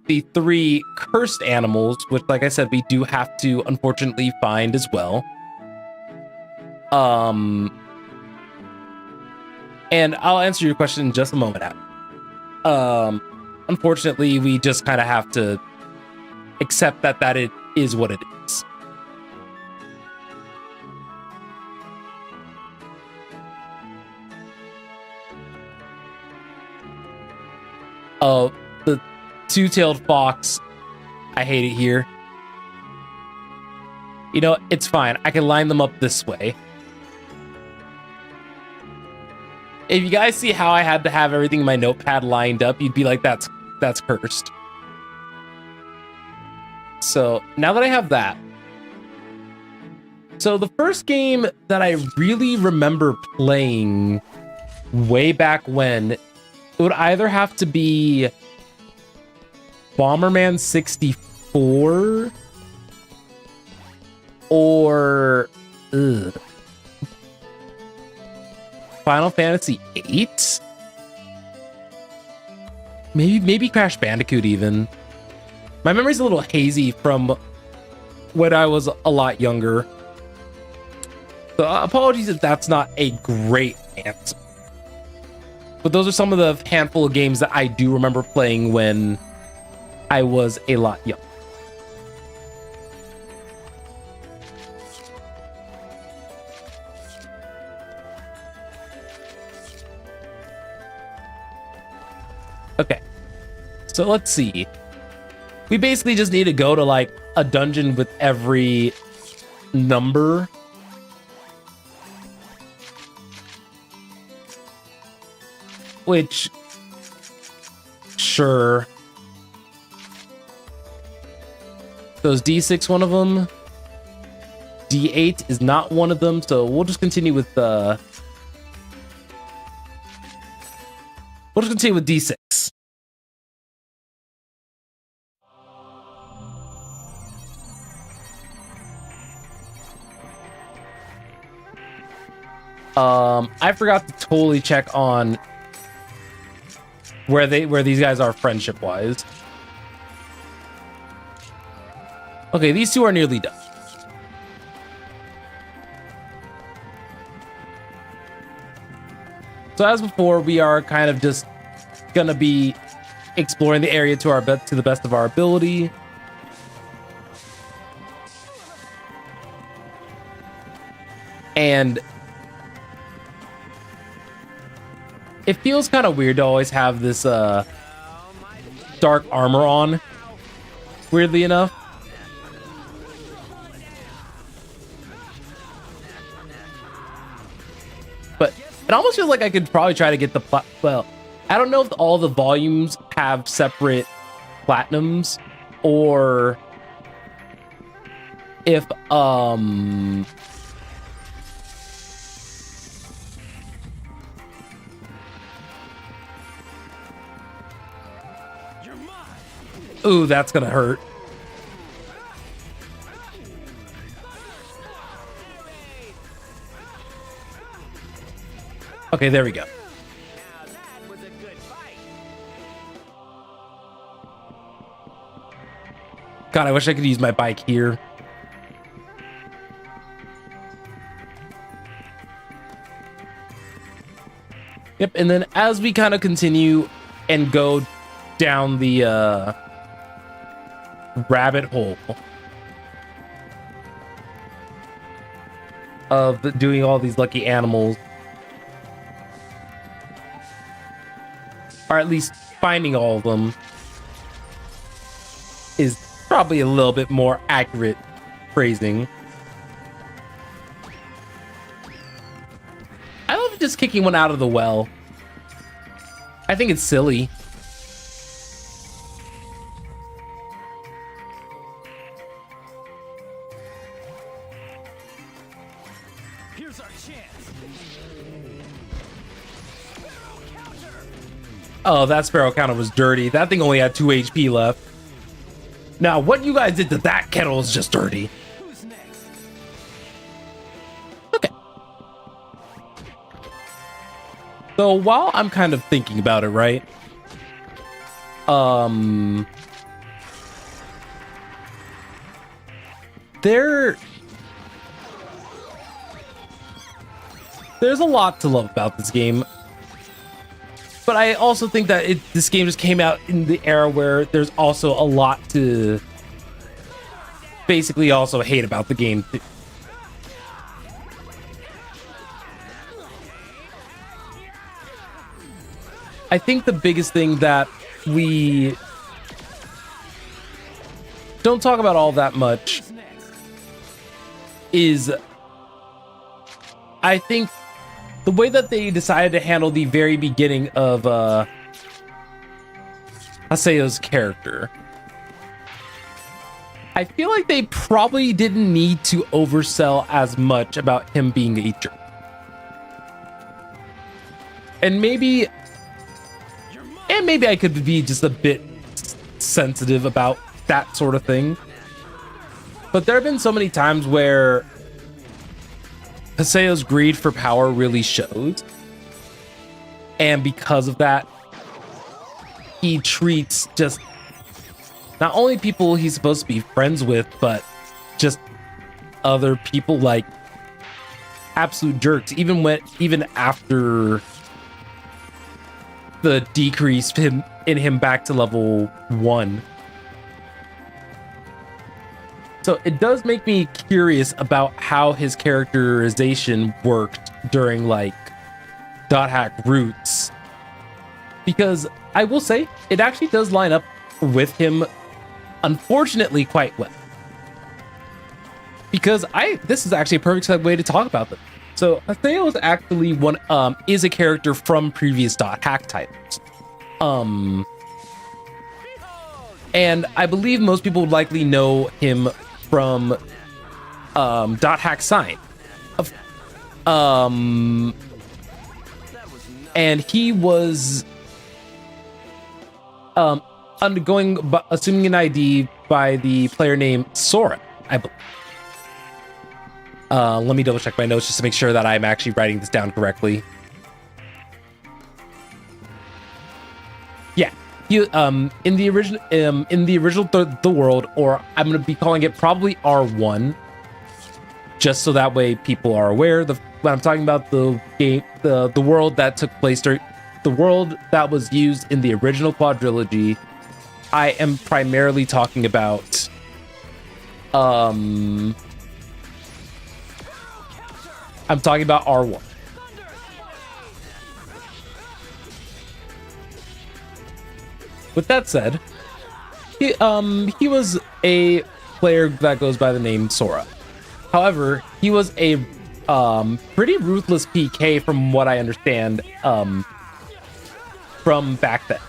the 3 cursed animals, which like I said, we do have to unfortunately find as well. And I'll answer your question in just a moment, Adam. Unfortunately, we just kind of have to accept that it is what it is. Oh, the 2-tailed fox. I hate it here. You know, it's fine. I can line them up this way. If you guys see how I had to have everything in my notepad lined up, you'd be like, that's cursed. So now that I have that. So the first game that I really remember playing way back when, it would either have to be Bomberman 64 or Final Fantasy 8? Maybe Crash Bandicoot even. My memory's a little hazy from when I was a lot younger. So apologies if that's not a great answer. But those are some of the handful of games that I do remember playing when I was a lot young. Okay, so let's see. We basically just need to go to like a dungeon with every number. Which, sure. So is D6 one of them? D8 is not one of them, so we'll just continue with the... We'll just continue with D6. I forgot to totally check on where these guys are friendship wise. Okay, these two are nearly done. So as before, we are kind of just gonna be exploring the area to the best of our ability. And it feels kind of weird to always have this dark armor on, weirdly enough. But it almost feels like I could probably try to get the well, I don't know if all the volumes have separate platinums or if ooh, that's gonna hurt. Okay, there we go. Now that was a good fight. God, I wish I could use my bike here. Yep, and then as we kind of continue and go down the rabbit hole of doing all these lucky animals, or at least finding all of them, is probably a little bit more accurate phrasing. I love just kicking one out of the well. I think it's silly. Here's our chance. Oh, that sparrow counter was dirty. That thing only had 2 HP left. Now, what you guys did to that kettle is just dirty. Who's next? Okay. So while I'm kind of thinking about it, right? There's a lot to love about this game. But I also think that this game just came out in the era where there's also a lot to basically also hate about the game. I think the biggest thing that we don't talk about all that much is, I think, the way that they decided to handle the very beginning of Haseo's character. I feel like they probably didn't need to oversell as much about him being a jerk. And maybe I could be just a bit sensitive about that sort of thing. But there have been so many times where Haseo's greed for power really shows. And because of that, he treats just not only people he's supposed to be friends with, but just other people like absolute jerks, even after the decrease in him back to level 1. So it does make me curious about how his characterization worked during like Dot Hack Roots, because I will say it actually does line up with him, unfortunately, quite well. Because this is actually a perfect segue to talk about them. So Haseo is actually is a character from previous .hack titles. And I believe most people would likely know him from .hack Sign. And he was assuming an ID by the player named Sora, I believe. Let me double check my notes just to make sure that I'm actually writing this down correctly. Yeah, he in the original the world, or I'm gonna be calling it probably R1, just so that way people are aware. When I'm talking about the game, the world that took place during the world that was used in the original quadrilogy, I am primarily talking about I'm talking about R1. With that said, he was a player that goes by the name Sora. However, he was a pretty ruthless PK from what I understand from back then.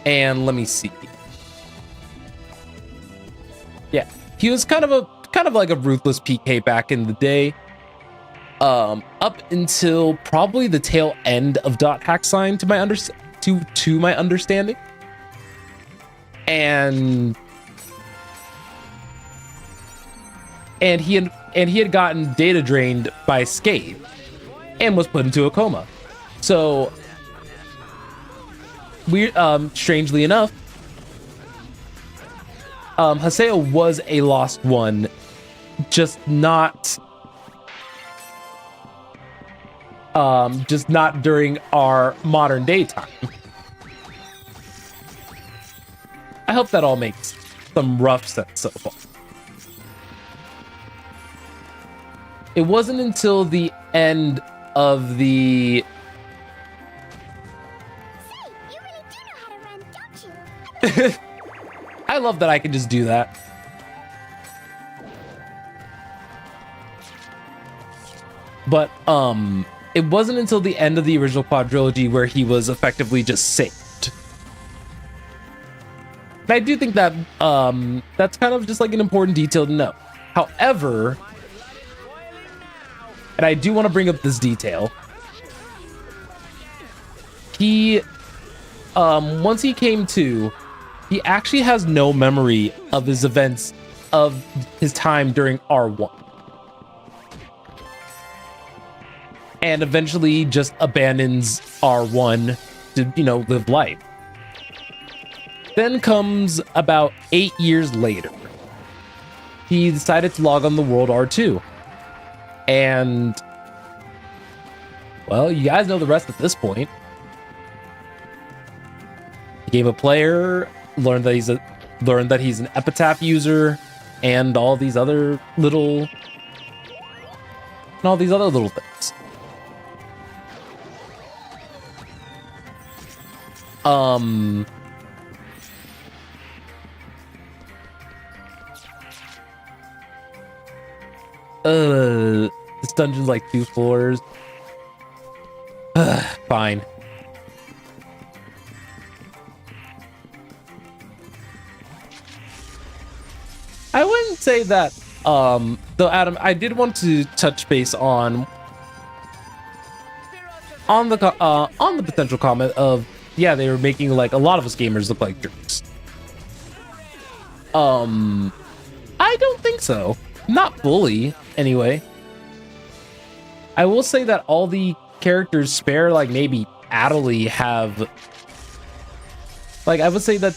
And let me see. Yeah, he was kind of like a ruthless PK back in the day. Up until probably the tail end of .hack Sign to my understanding. And he had gotten data drained by Scathe and was put into a coma. So strangely enough, Haseo was a lost one, just not during our modern day time. I hope that all makes some rough sense so far. It wasn't until the end of the... Say, you really do know how to run, don't you? I love that I can just do that. But it wasn't until the end of the original quadrilogy where he was effectively just saved. And I do think that that's kind of just like an important detail to know. However, and I do want to bring up this detail, he once he came to, he actually has no memory of his events of his time during R1. And eventually just abandons R1 to, live life. Then comes about 8 years later. He decided to log on the world R2. And, well, you guys know the rest at this point. He became a player, learned that he's an epitaph user, and all these other little things. This dungeon's like 2 floors. Fine. I wouldn't say that, though, Adam, I did want to touch base on the potential comment of, yeah, they were making like a lot of us gamers look like jerks. I don't think so. Not fully, anyway. I will say that all the characters spare, like maybe Adelie, have, like, I would say that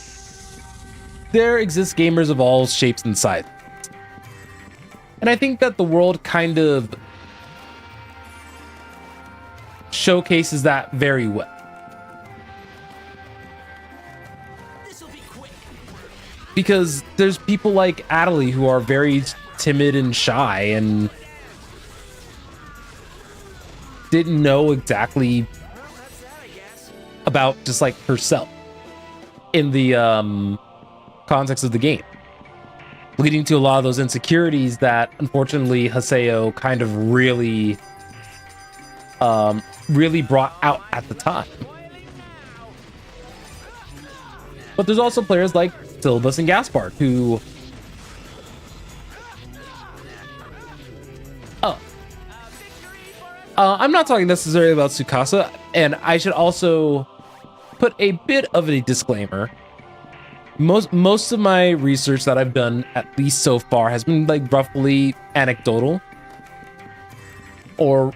there exist gamers of all shapes and sizes. And I think that the world kind of showcases that very well. Because there's people like Adelie who are very timid and shy, and didn't know exactly That's that, I guess. about just like herself in the context of the game, leading to a lot of those insecurities that unfortunately Haseo kind of really brought out at the time. But there's also players like Syllabus and Gaspard who I'm not talking necessarily about Tsukasa, and I should also put a bit of a disclaimer. Most of my research that I've done, at least so far, has been like roughly anecdotal, or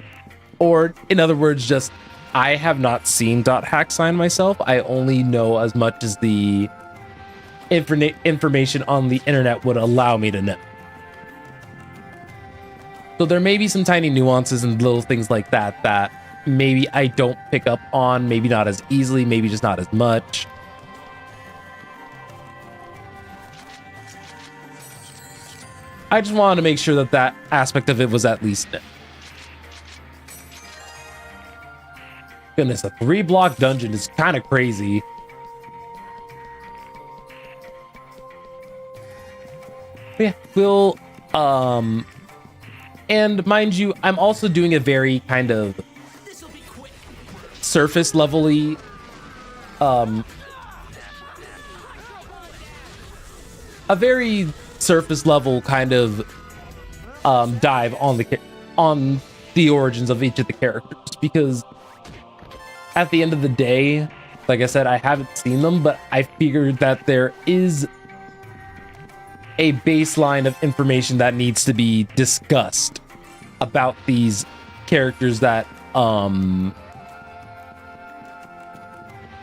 in other words, just I have not seen .hack sign myself. I only know as much as the information on the internet would allow me to know. So there may be some tiny nuances and little things like that that maybe I don't pick up on, maybe not as easily, maybe just not as much. I just wanted to make sure that that aspect of it was at least known. Goodness, a 3-block dungeon is kind of crazy. But yeah, we'll and mind you, I'm also doing a very kind of surface level-y a very surface level kind of dive on the origins of each of the characters, because at the end of the day, like I said, I haven't seen them, but I figured that there is a baseline of information that needs to be discussed about these characters that and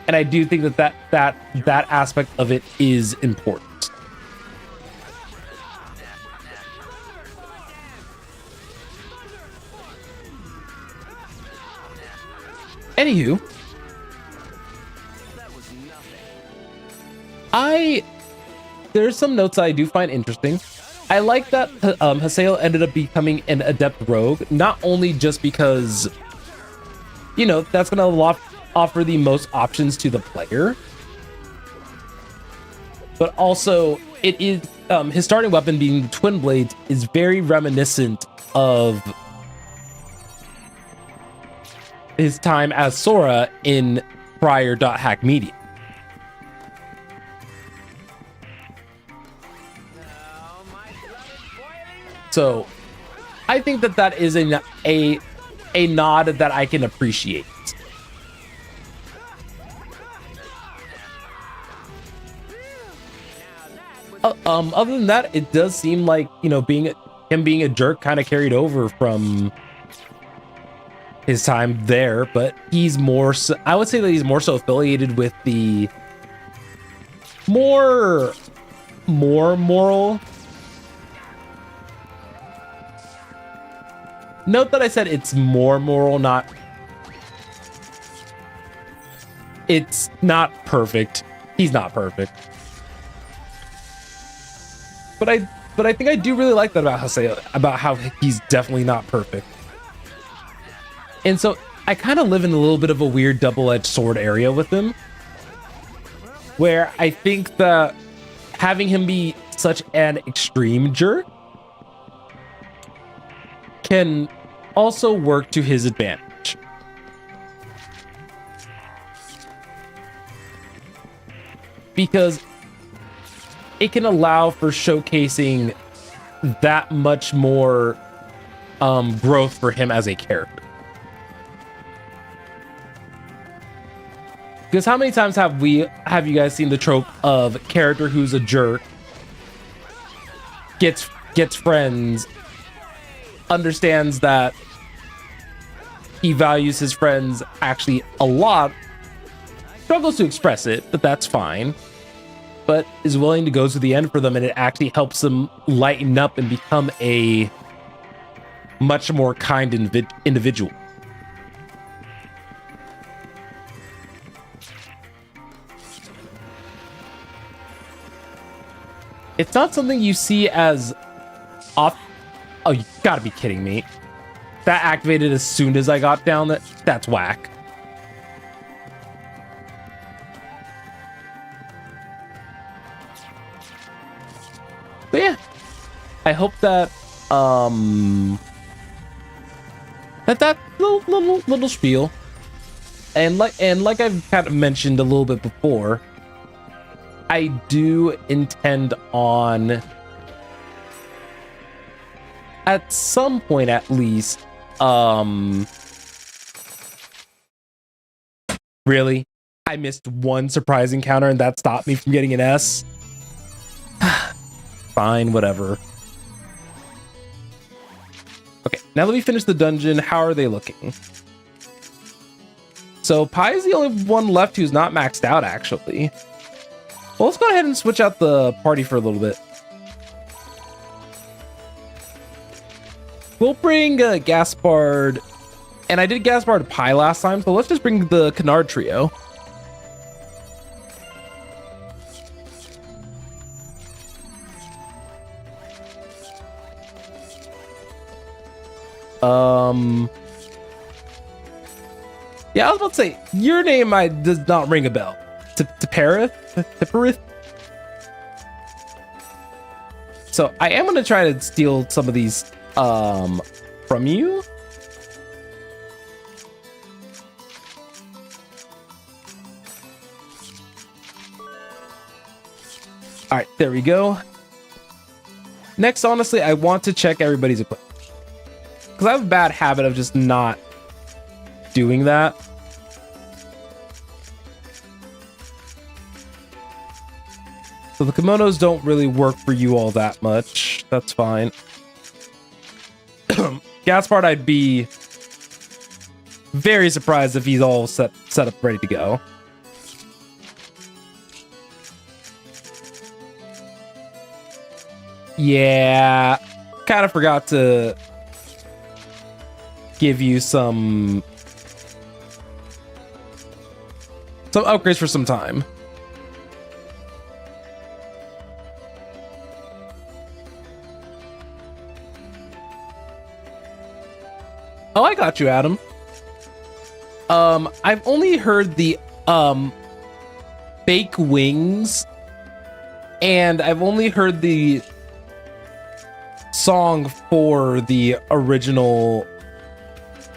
I do think that aspect of it is important. Anywho, there's some notes I do find interesting. I like that Haseo ended up becoming an adept rogue, not only just because, you know, that's going to offer the most options to the player, but also it is his starting weapon being the twin blades is very reminiscent of his time as Sora in prior .hack media. So I think that is a nod that I can appreciate. Other than that, it does seem like, you know, him being a jerk kind of carried over from his time there, but he's more so, I would say that he's more so affiliated with the more moral. Note that I said it's more moral, it's not perfect. He's not perfect. But I think I do really like that about Haseo, about how he's definitely not perfect. And so I kind of live in a little bit of a weird double-edged sword area with him, where I think that having him be such an extreme jerk can also work to his advantage. Because it can allow for showcasing that much more growth for him as a character. Because how many times have you guys seen the trope of character who's a jerk gets friends, understands that he values his friends actually a lot, struggles to express it, but that's fine, but is willing to go to the end for them, and it actually helps them lighten up and become a much more kind individual. It's not something you see as off. Oh, you gotta be kidding me. That activated as soon as I got down. That's whack. But yeah, I hope that that little spiel, and like I've kind of mentioned a little bit before, I do intend on, at some point at least, really, I missed one surprise encounter and that stopped me from getting an S. Fine, whatever. Okay, now that we finish the dungeon, how are they looking? So Pi is the only one left who's not maxed out, actually. Well, let's go ahead and switch out the party for a little bit. We'll bring Gaspard, and I did Gaspard Pi last time, so let's just bring the Canard trio. Yeah, I was about to say, your name does not ring a bell. Tipperith? So I am gonna try to steal some of these from you. All right, there we go. Next, honestly, I want to check everybody's equipment, because I have a bad habit of just not doing that. So the kimonos don't really work for you all that much. That's fine. Gaspard, I'd be very surprised if he's all set up, ready to go. Yeah, kind of forgot to give you some upgrades for some time. Oh, I got you, Adam. I've only heard the fake wings, and I've only heard the song for the original,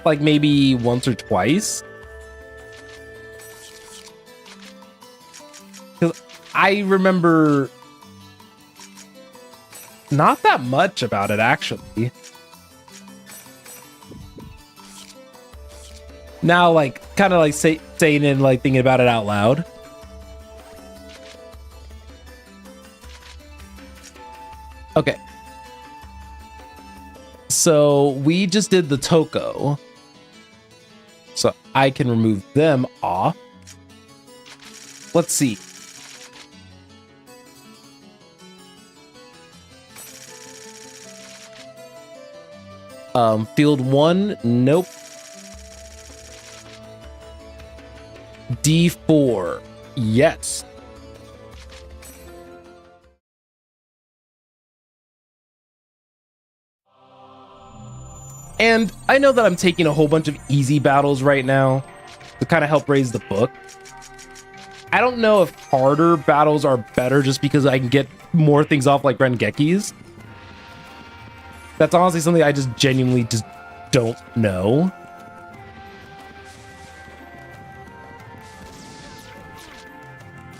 like maybe once or twice. 'Cause I remember not that much about it, actually. Now, like, kind of like saying it and like thinking about it out loud. Okay. So we just did the Toko. So I can remove them off. Let's see. Field 1, nope. D4, yes. And I know that I'm taking a whole bunch of easy battles right now to kind of help raise the book. I don't know if harder battles are better just because I can get more things off like Rengeki's. That's honestly something I just genuinely just don't know.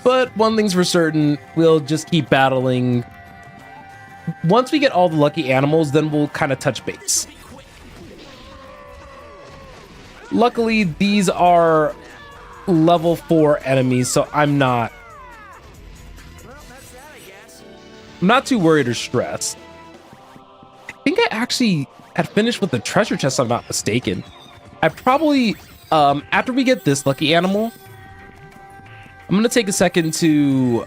But one thing's for certain, we'll just keep battling. Once we get all the lucky animals, then we'll kind of touch base. Luckily, these are level 4 enemies, so I'm not too worried or stressed. I think I actually had finished with the treasure chest, if I'm not mistaken. I probably, after we get this lucky animal, I'm gonna take a second to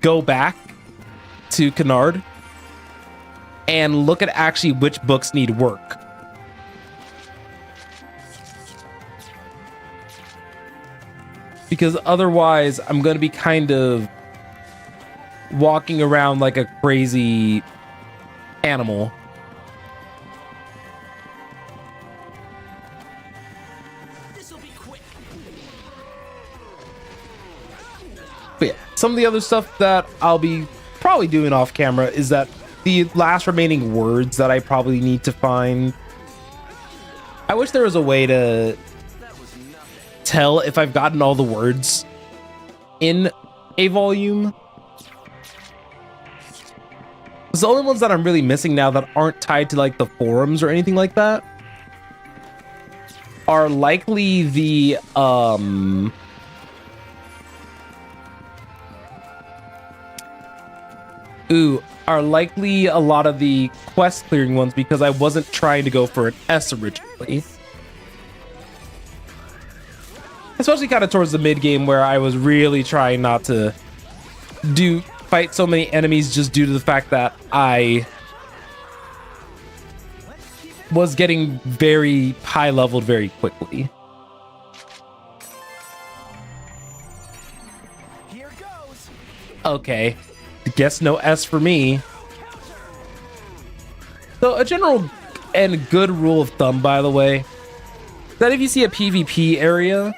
go back to Canard and look at actually which books need work. Because otherwise, I'm gonna be kind of walking around like a crazy animal. But yeah, some of the other stuff that I'll be probably doing off camera is that the last remaining words that I probably need to find. I wish there was a way to tell if I've gotten all the words in a volume. The only ones that I'm really missing now that aren't tied to like the forums or anything like that are likely the are likely a lot of the quest clearing ones, because I wasn't trying to go for an S originally. Especially kind of towards the mid game, where I was really trying not to fight so many enemies, just due to the fact that I was getting very high leveled very quickly. Here goes. Okay, guess no S for me. So a general and good rule of thumb, by the way, that if you see a PvP area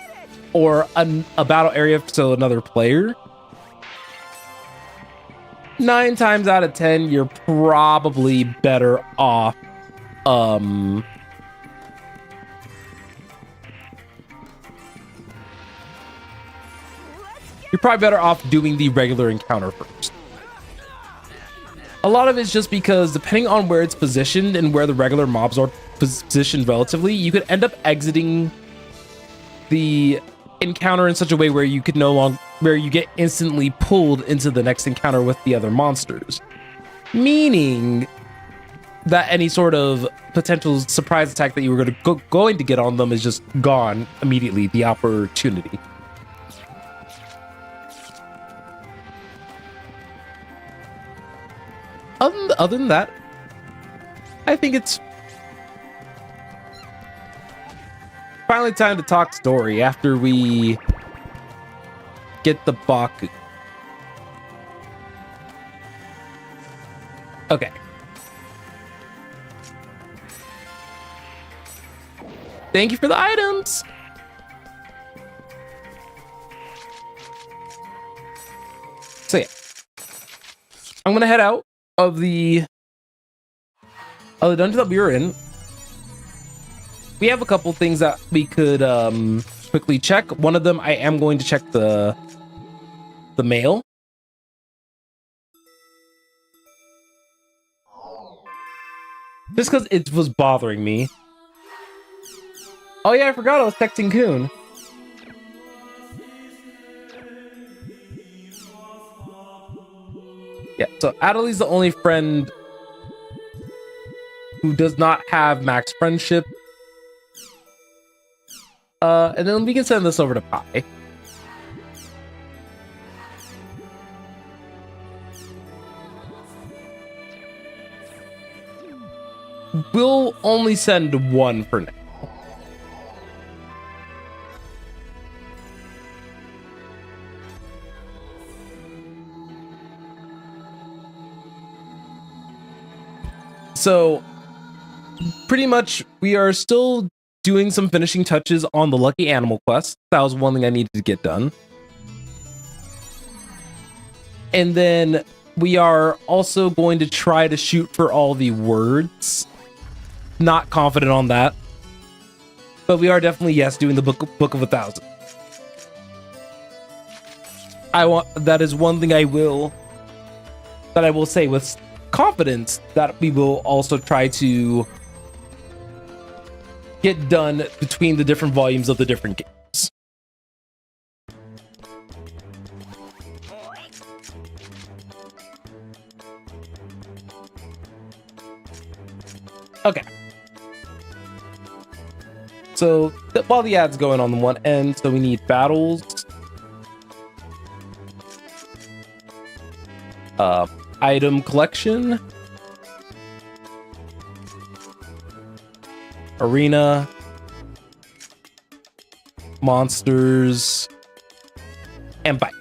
or a battle area, so another player, 9 times out of 10, you're probably better off you're probably better off doing the regular encounter first. A lot of it's just because depending on where it's positioned and where the regular mobs are positioned relatively, you could end up exiting the encounter in such a way where you could where you get instantly pulled into the next encounter with the other monsters, meaning that any sort of potential surprise attack that you were going to get on them is just gone immediately, the opportunity. Other than that, I think it's finally time to talk story after we get the Baku. Okay. Thank you for the items. So yeah, I'm gonna head out of the dungeon that we were in. We have a couple things that we could quickly check. One of them, I am going to check the mail. Just because it was bothering me. Oh yeah, I forgot I was texting Kun. Yeah, so Adelie's the only friend who does not have max friendship. And then we can send this over to Pi. We'll only send one for now. So pretty much we are still doing some finishing touches on the Lucky Animal quest. That was one thing I needed to get done. And then we are also going to try to shoot for all the words. Not confident on that. But we are definitely, yes, doing the Book of 1,000. That is one thing I will say with confidence, that we will also try to get done between the different volumes of the different games. Okay. So while the ad's going on the one end, so we need battles, item collection, arena, monsters, and bike.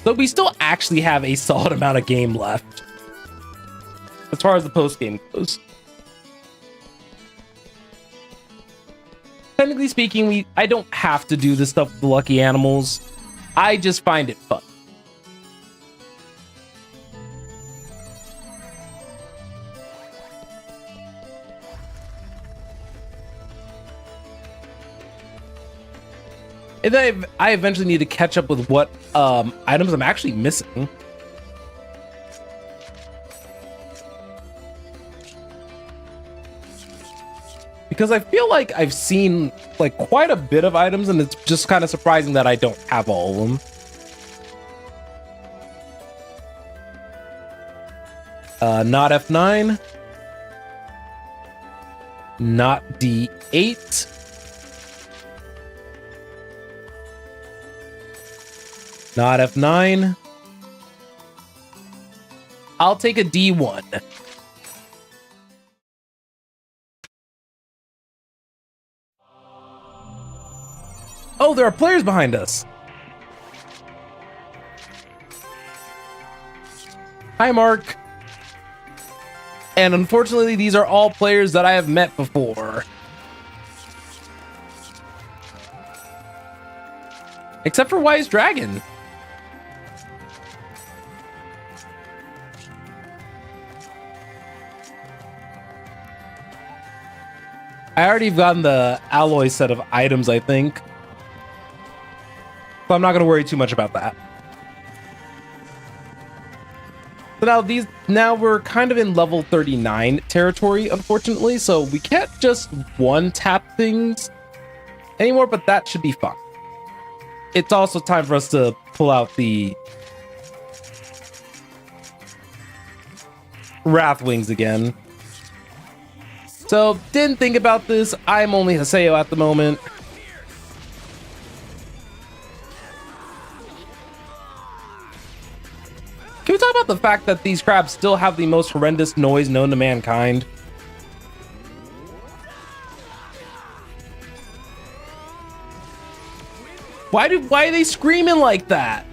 So we still actually have a solid amount of game left as far as the post game goes. 10 technically speaking, I don't have to do this stuff with the lucky animals. I just find it fun. And then I eventually need to catch up with what items I'm actually missing. Because I feel like I've seen like quite a bit of items, and it's just kind of surprising that I don't have all of them. Not F9. Not D8. Not F9. I'll take a D1. Oh, there are players behind us. Hi, Mark. And unfortunately, these are all players that I have met before. Except for Wise Dragon. I already have gotten the alloy set of items, I think. So I'm not going to worry too much about that. So now we're kind of in level 39 territory, unfortunately. So we can't just one-tap things anymore, but that should be fun. It's also time for us to pull out the Wrath Wings again. So, didn't think about this. I'm only Haseo at the moment. Can we talk about the fact that these crabs still have the most horrendous noise known to mankind? Why are they screaming like that?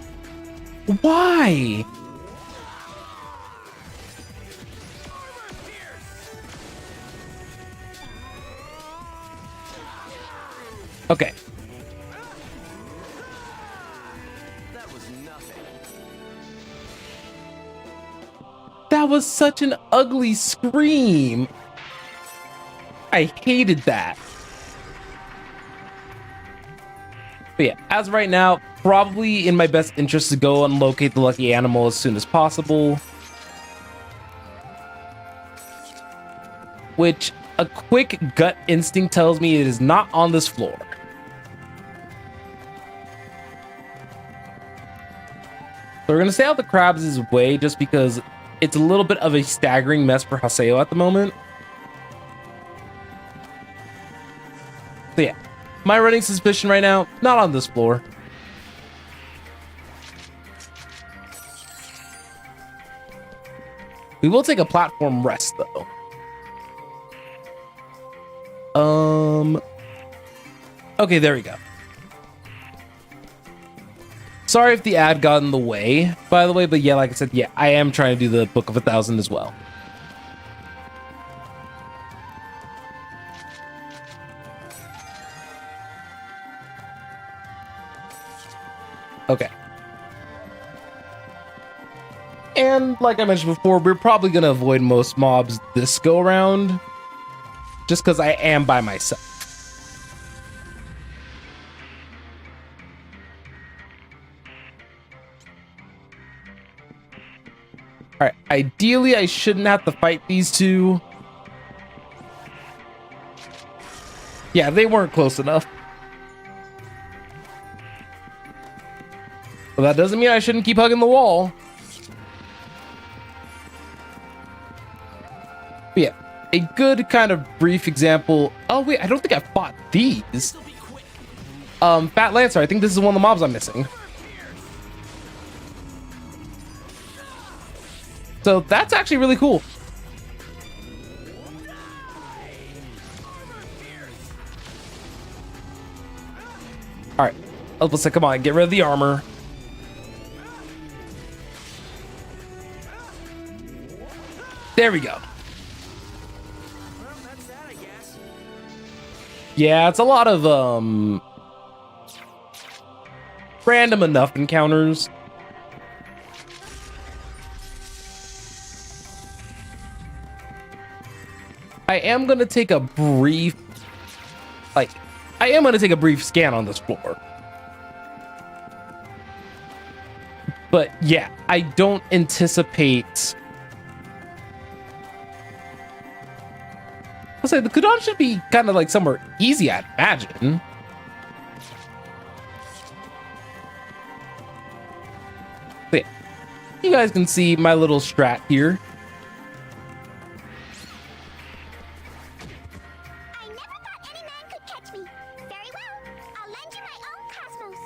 Why? Okay. That was nothing. That was such an ugly scream. I hated that. But yeah, as of right now, probably in my best interest to go and locate the lucky animal as soon as possible. Which a quick gut instinct tells me it is not on this floor. So we're gonna stay out the crabs' way just because it's a little bit of a staggering mess for Haseo at the moment. So yeah, my running suspicion right now, not on this floor. We will take a platform rest though. Okay, there we go. Sorry if the ad got in the way, by the way, but yeah, like I said, yeah, I am trying to do the Book of 1,000 as well. Okay. And like I mentioned before, we're probably going to avoid most mobs this go around, just because I am by myself. All right, ideally, I shouldn't have to fight these two. Yeah, they weren't close enough. But that doesn't mean I shouldn't keep hugging the wall. But yeah, a good kind of brief example. Oh, wait, I don't think I fought these. Fat Lancer, I think this is one of the mobs I'm missing. So that's actually really cool. All right, let's say, come on, get rid of the armor. There we go. Well, that's that, I guess. Yeah, it's a lot of random enough encounters. I am gonna take a brief scan on this floor. But yeah, I don't anticipate. I'll say the Kudan should be kind of like somewhere easy, I'd imagine. So yeah, you guys can see my little strat here. I never thought any man could catch me. Very well. I'll lend you my own cosmos.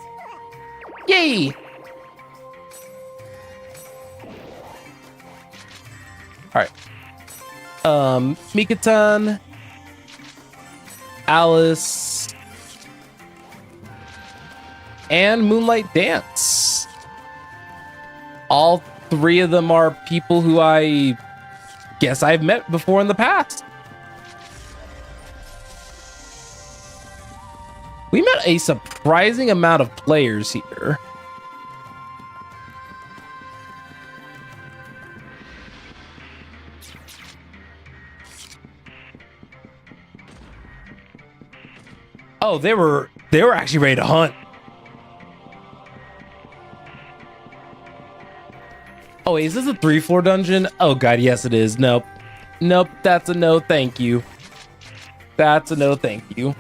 Yay! All right. Mikatan, Alice, and Moonlight Dance. All three of them are people who I guess I've met before in the past. We met a surprising amount of players here. Oh, they were actually ready to hunt. Oh, wait, is this a 3-floor dungeon? Oh god, yes it is. Nope. Nope, that's a no thank you. That's a no thank you.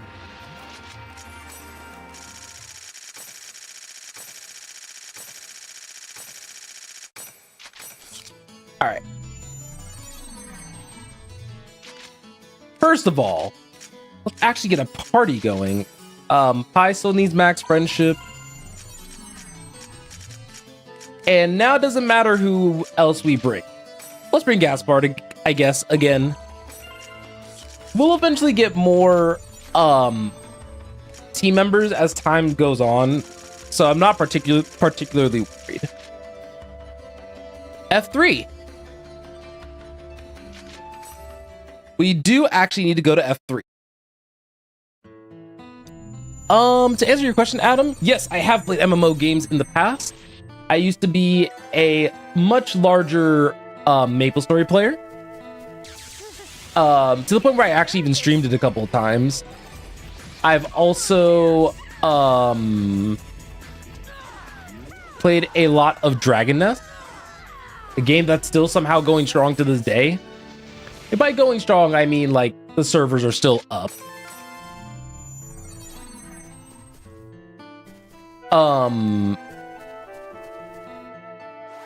All right. First of all, let's actually get a party going. Pi still needs max friendship. And now it doesn't matter who else we bring. Let's bring Gaspar, I guess, again. We'll eventually get more team members as time goes on, so I'm not particularly worried. F3. We do actually need to go to F3. To answer your question, Adam, yes, I have played MMO games in the past. I used to be a much larger MapleStory player. To the point where I actually even streamed it a couple of times. I've also played a lot of Dragon Nest, a game that's still somehow going strong to this day. And by going strong, I mean like the servers are still up.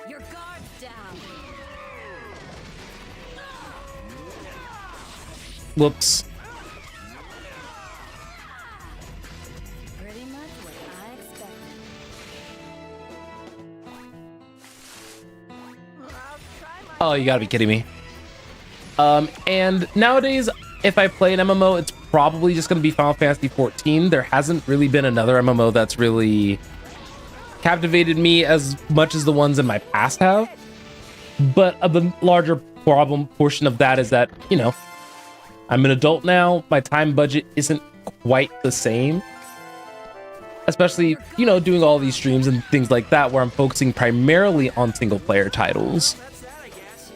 Your guard's down. Whoops. Pretty much what I expected. Oh, you gotta be kidding me. And nowadays, if I play an MMO, it's probably just gonna be Final Fantasy 14. There hasn't really been another MMO that's really captivated me as much as the ones in my past have. But the larger portion of that is that, you know, I'm an adult now. My time budget isn't quite the same. Especially, you know, doing all these streams and things like that where I'm focusing primarily on single player titles. That's that, I guess.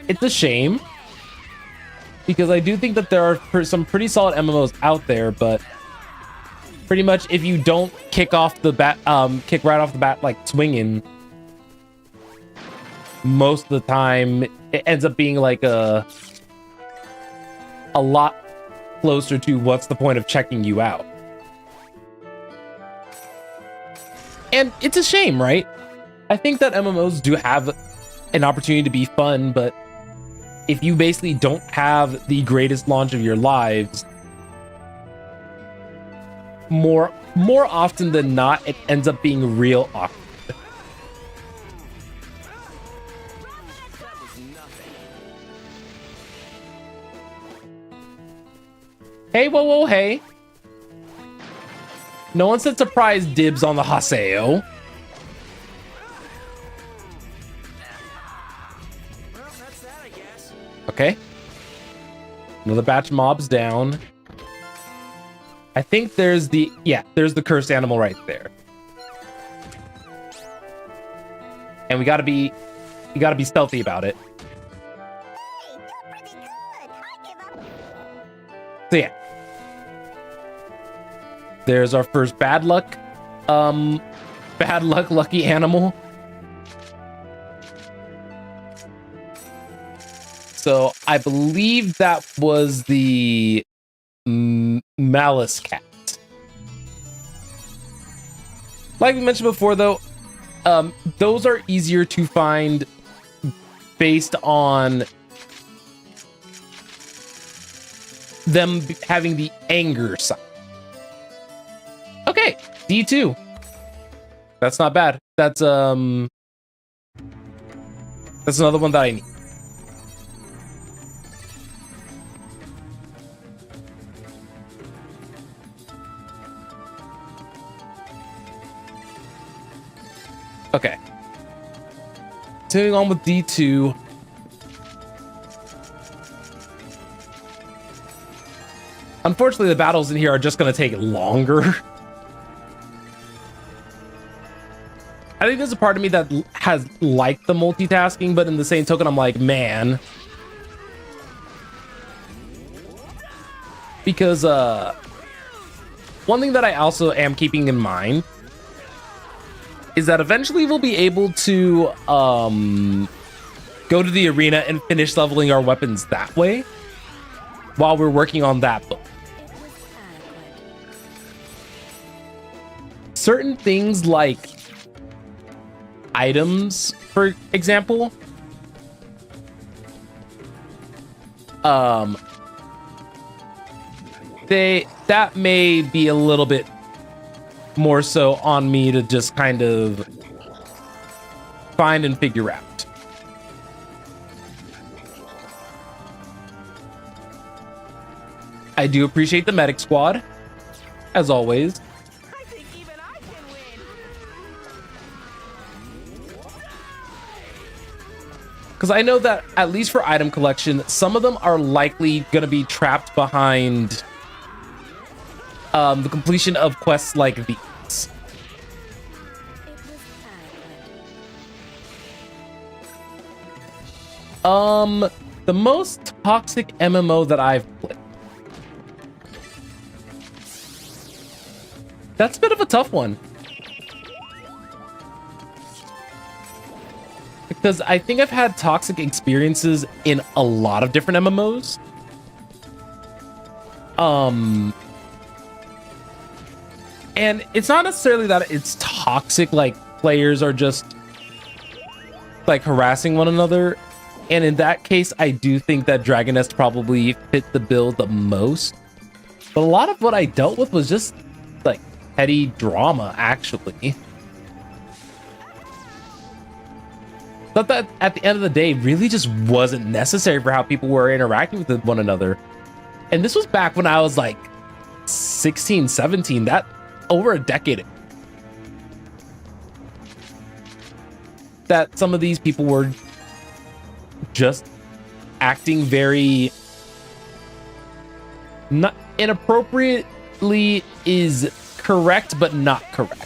It's a shame, because I do think that there are some pretty solid MMOs out there, but pretty much if you don't kick right off the bat like swinging, most of the time it ends up being like a lot closer to what's the point of checking you out. And it's a shame, right? I think that MMOs do have an opportunity to be fun, but if you basically don't have the greatest launch of your lives, more often than not, it ends up being real awkward. That was nothing. Hey, whoa, hey. No one said surprise dibs on the Haseo. Okay. Another batch of mobs down. I think there's the cursed animal right there. And we gotta be stealthy about it. Hey, you're pretty good. I give up. So yeah. There's our first bad luck lucky animal. So I believe that was the Malice Cat. Like we mentioned before, though, those are easier to find based on them having the anger sign. Okay, D2. That's not bad. That's another one that I need. Okay. Continuing on with D2. Unfortunately, the battles in here are just going to take longer. I think there's a part of me that has liked the multitasking, but in the same token, I'm like, man. Because one thing that I also am keeping in mind is that eventually we'll be able to go to the arena and finish leveling our weapons that way while we're working on that book. Certain things like items, for example, that may be a little bit more so on me to just kind of find and figure out. I do appreciate the medic squad, as always. I think even I can win. Because I know that, at least for item collection, some of them are likely going to be trapped behind the completion of quests like these. The most toxic MMO that I've played. That's a bit of a tough one. Because I think I've had toxic experiences in a lot of different MMOs. And it's not necessarily that it's toxic, like players are just like harassing one another. And in that case, I do think that Dragon Nest probably fit the bill the most. But a lot of what I dealt with was just like petty drama, actually. But that at the end of the day really just wasn't necessary for how people were interacting with one another. And this was back when I was like 16, 17, that over a decade ago. That some of these people were just acting very not inappropriately is correct, but not correct.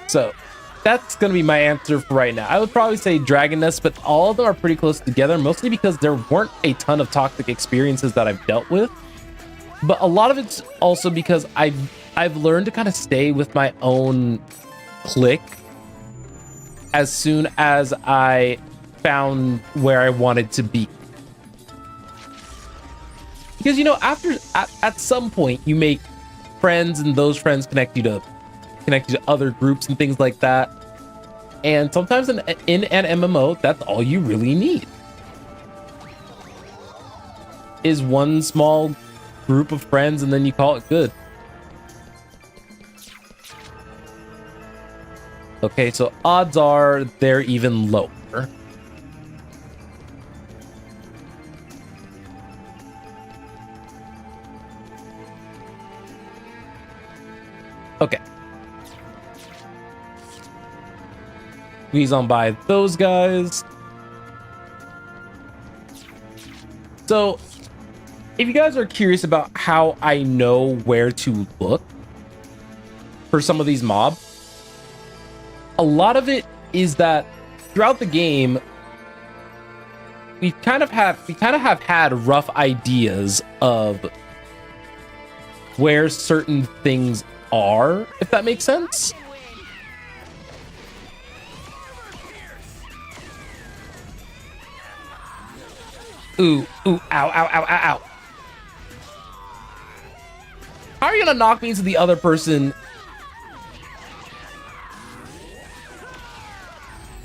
So that's going to be my answer for right now. I would probably say Dragon Nest, but all of them are pretty close together, mostly because there weren't a ton of toxic experiences that I've dealt with. But a lot of it's also because I've learned to kind of stay with my own clique as soon as I found where I wanted to be. Because, you know, at some point you make friends and those friends connect you to other groups and things like that. And sometimes in an MMO, that's all you really need. Is one small group of friends and then you call it good. Okay, so odds are they're even lower. Okay. Squeeze on by those guys. So, if you guys are curious about how I know where to look for some of these mobs, a lot of it is that throughout the game, we kind of have had rough ideas of where certain things are, if that makes sense. Ooh, ow, ow, ow, ow, ow. How are you gonna knock me into the other person?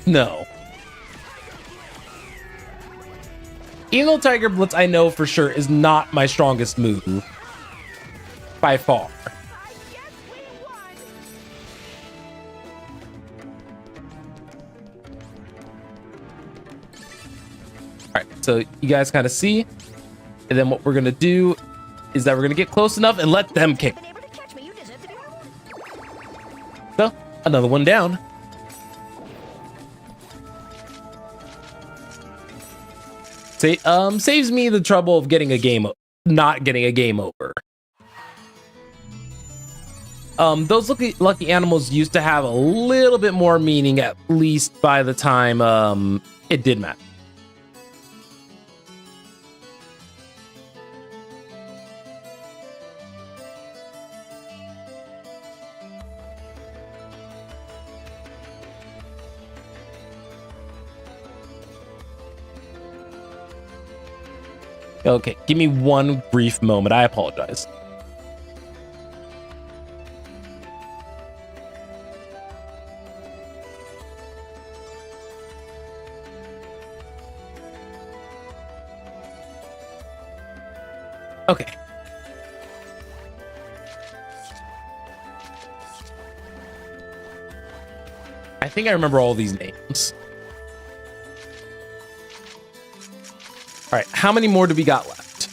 No. Even though Tiger Blitz, I know for sure, is not my strongest move. By far. Alright, so you guys kind of see. And then what we're going to do is that we're going to get close enough and let them kick. So, another one down. Saves me the trouble of getting a game, not getting a game over. Those lucky animals used to have a little bit more meaning, at least by the time it did matter. Okay, give me one brief moment. I apologize. Okay. I think I remember all these names. All right, how many more do we got left?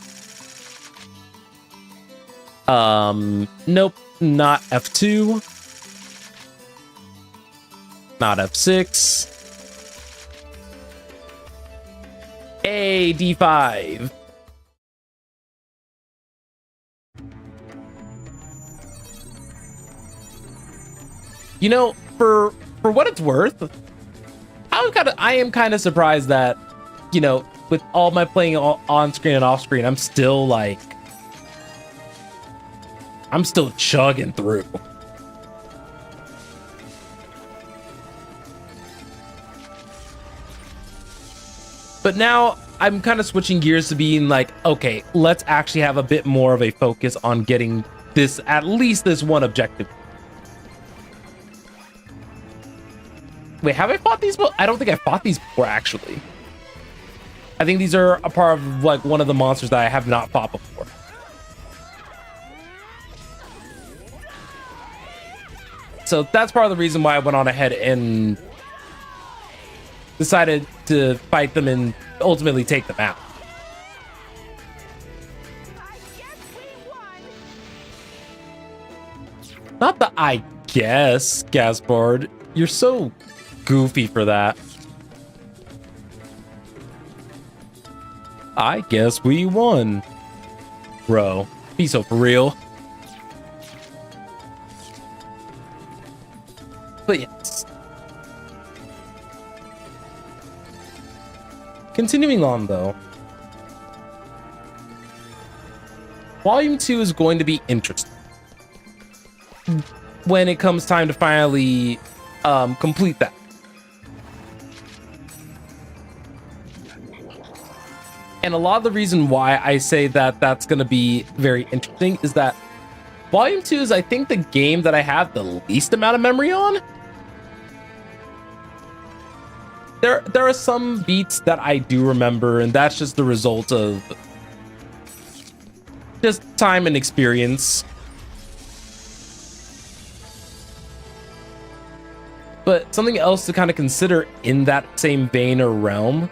Nope, not F2. Not F6. A, D5. You know, for what it's worth, I am kind of surprised that, you know, with all my playing on screen and off screen, I'm still chugging through. But now I'm kind of switching gears to being like, okay, let's actually have a bit more of a focus on getting this, at least this one objective. Wait, have I fought these? I don't think I fought these before, actually. I think these are a part of like one of the monsters that I have not fought before. So that's part of the reason why I went on ahead and decided to fight them and ultimately take them out. Not the I guess, Gaspard. You're so goofy for that. I guess we won. Bro, be so for real. But yes. Continuing on though. Volume 2 is going to be interesting. When it comes time to finally complete that. And a lot of the reason why I say that that's going to be very interesting is that Volume 2 is, I think, the game that I have the least amount of memory on. There are some beats that I do remember, and that's just the result of just time and experience. But something else to kind of consider in that same vein or realm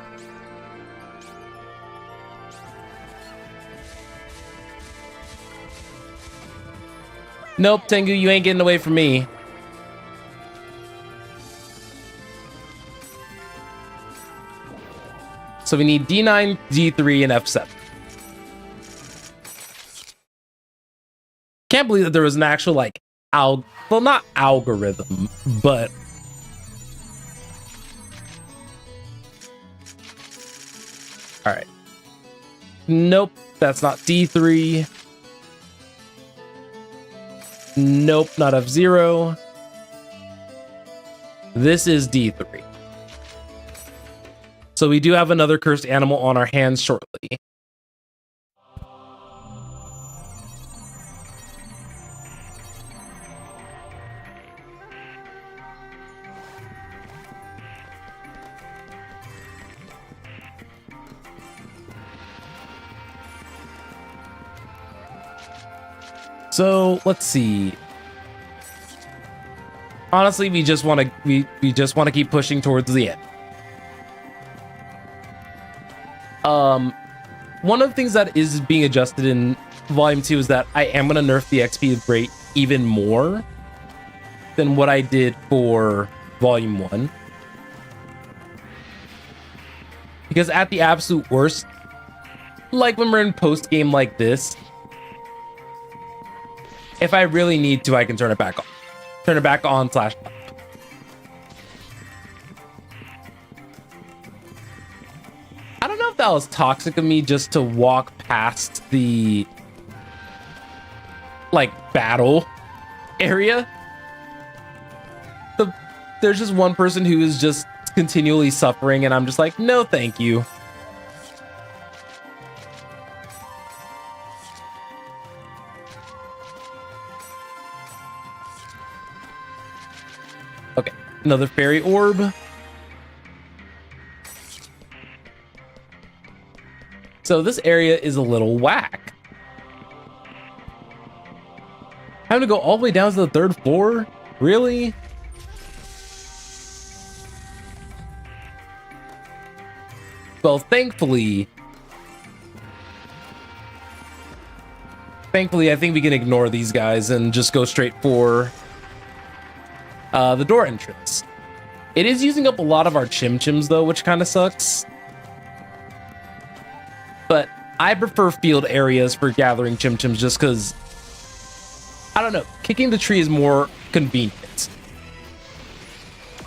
Nope, Tengu, you ain't getting away from me. So we need D9, D3, and F7. Can't believe that there was an actual, like, well, not algorithm, but... Alright. Nope, that's not D3. Nope, not F0. This is D3. So we do have another cursed animal on our hands shortly. So let's see. Honestly, we just want to keep pushing towards the end. One of the things that is being adjusted in Volume 2 is that I am going to nerf the XP rate even more than what I did for Volume 1. Because at the absolute worst, like when we're in post-game like this, if I really need to, I can turn it back on. Turn it back on / off. I don't know if that was toxic of me just to walk past the, like, battle area. There's just one person who is just continually suffering, and I'm just like, no, thank you. Okay, another fairy orb. So this area is a little whack. Having to go all the way down to the 3rd floor? Really? Well, thankfully, I think we can ignore these guys and just go straight for the door entrance. It is using up a lot of our chim-chims though, which kind of sucks. But I prefer field areas for gathering chim-chims just because, I don't know, kicking the tree is more convenient.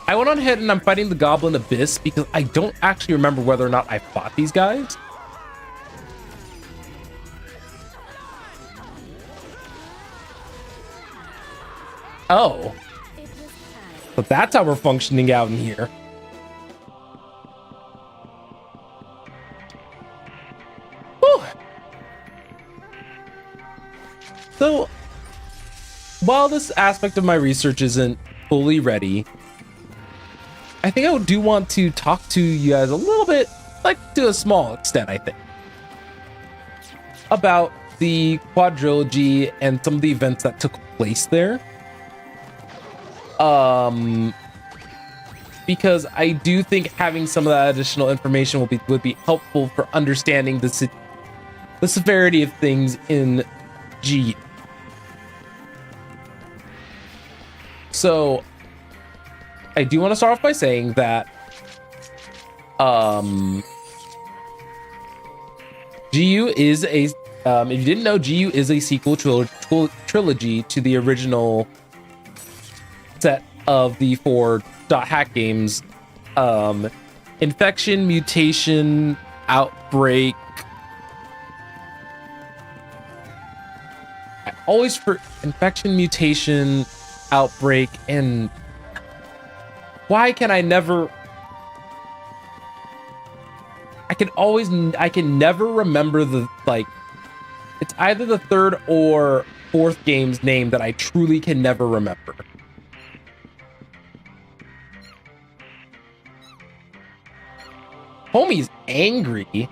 I went on ahead and I'm fighting the Goblin Abyss because I don't actually remember whether or not I fought these guys. Oh. But that's how we're functioning out in here. Whew. So, while this aspect of my research isn't fully ready, I think I do want to talk to you guys a little bit, like to a small extent, I think, about the quadrilogy and some of the events that took place there. Because I do think having some of that additional information would be helpful for understanding the severity of things in G. So I do want to start off by saying that GU is a if you didn't know, GU is a sequel trilogy to the original set of the 4 .hack games. Infection, Mutation, Outbreak. I always for Infection, Mutation, Outbreak, and why can I never? I can never remember the, like, it's either the 3rd or 4th game's name that I truly can never remember. Homie's angry.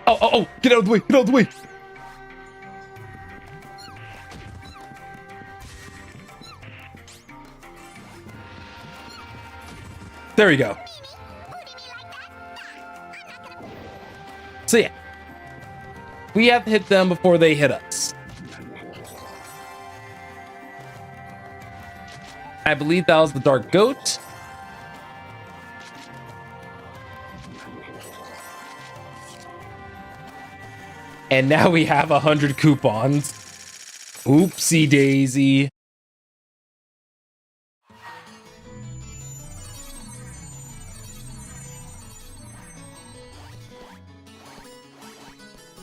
Oh, get out of the way, get out of the way. There we go. So yeah, we have to hit them before they hit us. I believe that was the Dark Goat. And now we have 100 coupons. Oopsie daisy.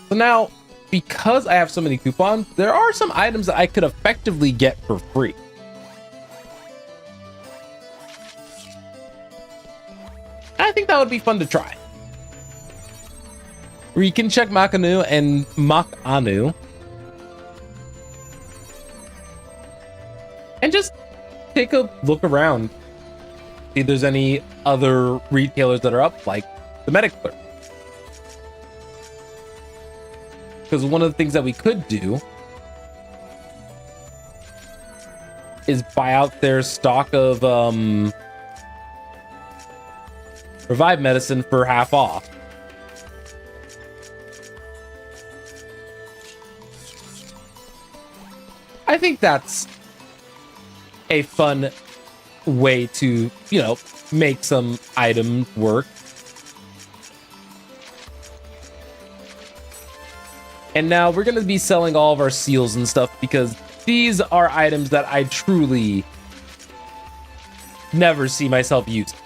So now, because I have so many coupons, there are some items that I could effectively get for free. I think that would be fun to try. Where you can check Makanu and Makanu. And just take a look around. See if there's any other retailers that are up, like the Medic Clerk. Because one of the things that we could do is buy out their stock of revive medicine for half off. I think that's a fun way to, you know, make some items work. And now we're going to be selling all of our seals and stuff because these are items that I truly never see myself using.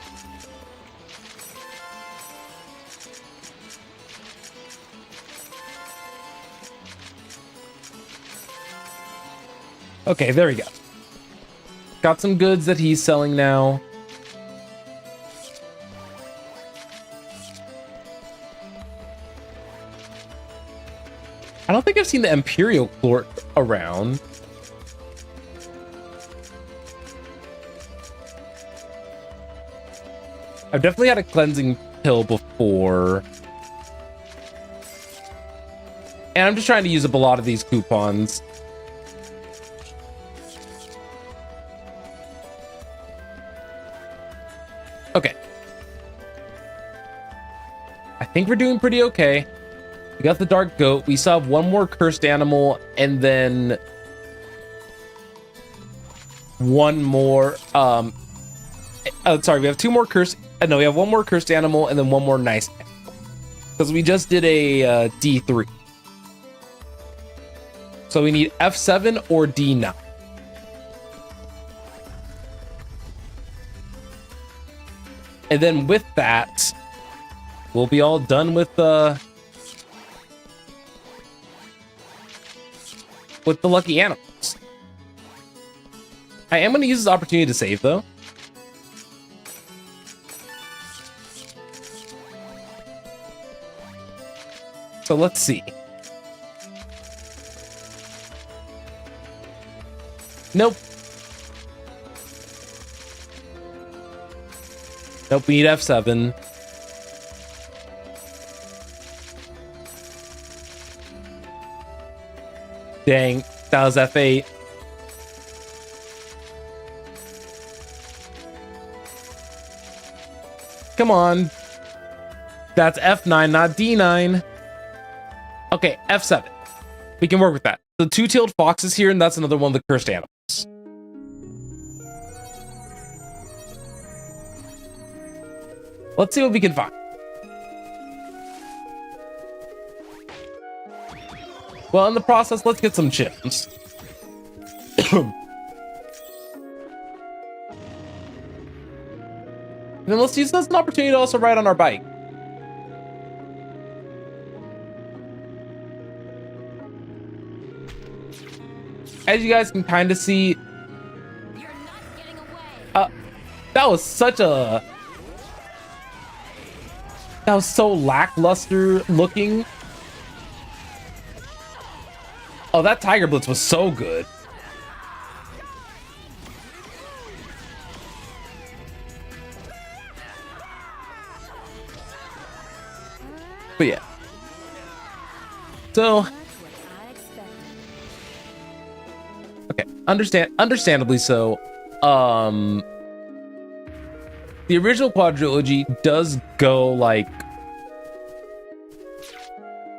Okay, there we go. Got some goods that he's selling now. I don't think I've seen the Imperial Clerk around. I've definitely had a cleansing pill before. And I'm just trying to use up a lot of these coupons. Okay. I think we're doing pretty okay. We got the Dark Goat. We still have one more cursed animal and then one more sorry, we have two more cursed no, we have one more cursed animal and then one more nice animal. Because we just did a D3. So we need F7 or D9. And then with that, we'll be all done with the lucky animals. I am going to use this opportunity to save, though. So let's see. Nope. Nope, we need F7. Dang, that was F8. Come on. That's F9, not D9. Okay, F7. We can work with that. The two-tailed fox is here, and that's another one of the cursed animals. Let's see what we can find. Well, in the process, let's get some gems. And then let's use this as an opportunity to also ride on our bike. As you guys can kind of see, that was such a... That was so lackluster looking. Oh, that Tiger Blitz was so good. But yeah. So, okay, understandably so. The original quadrilogy does go like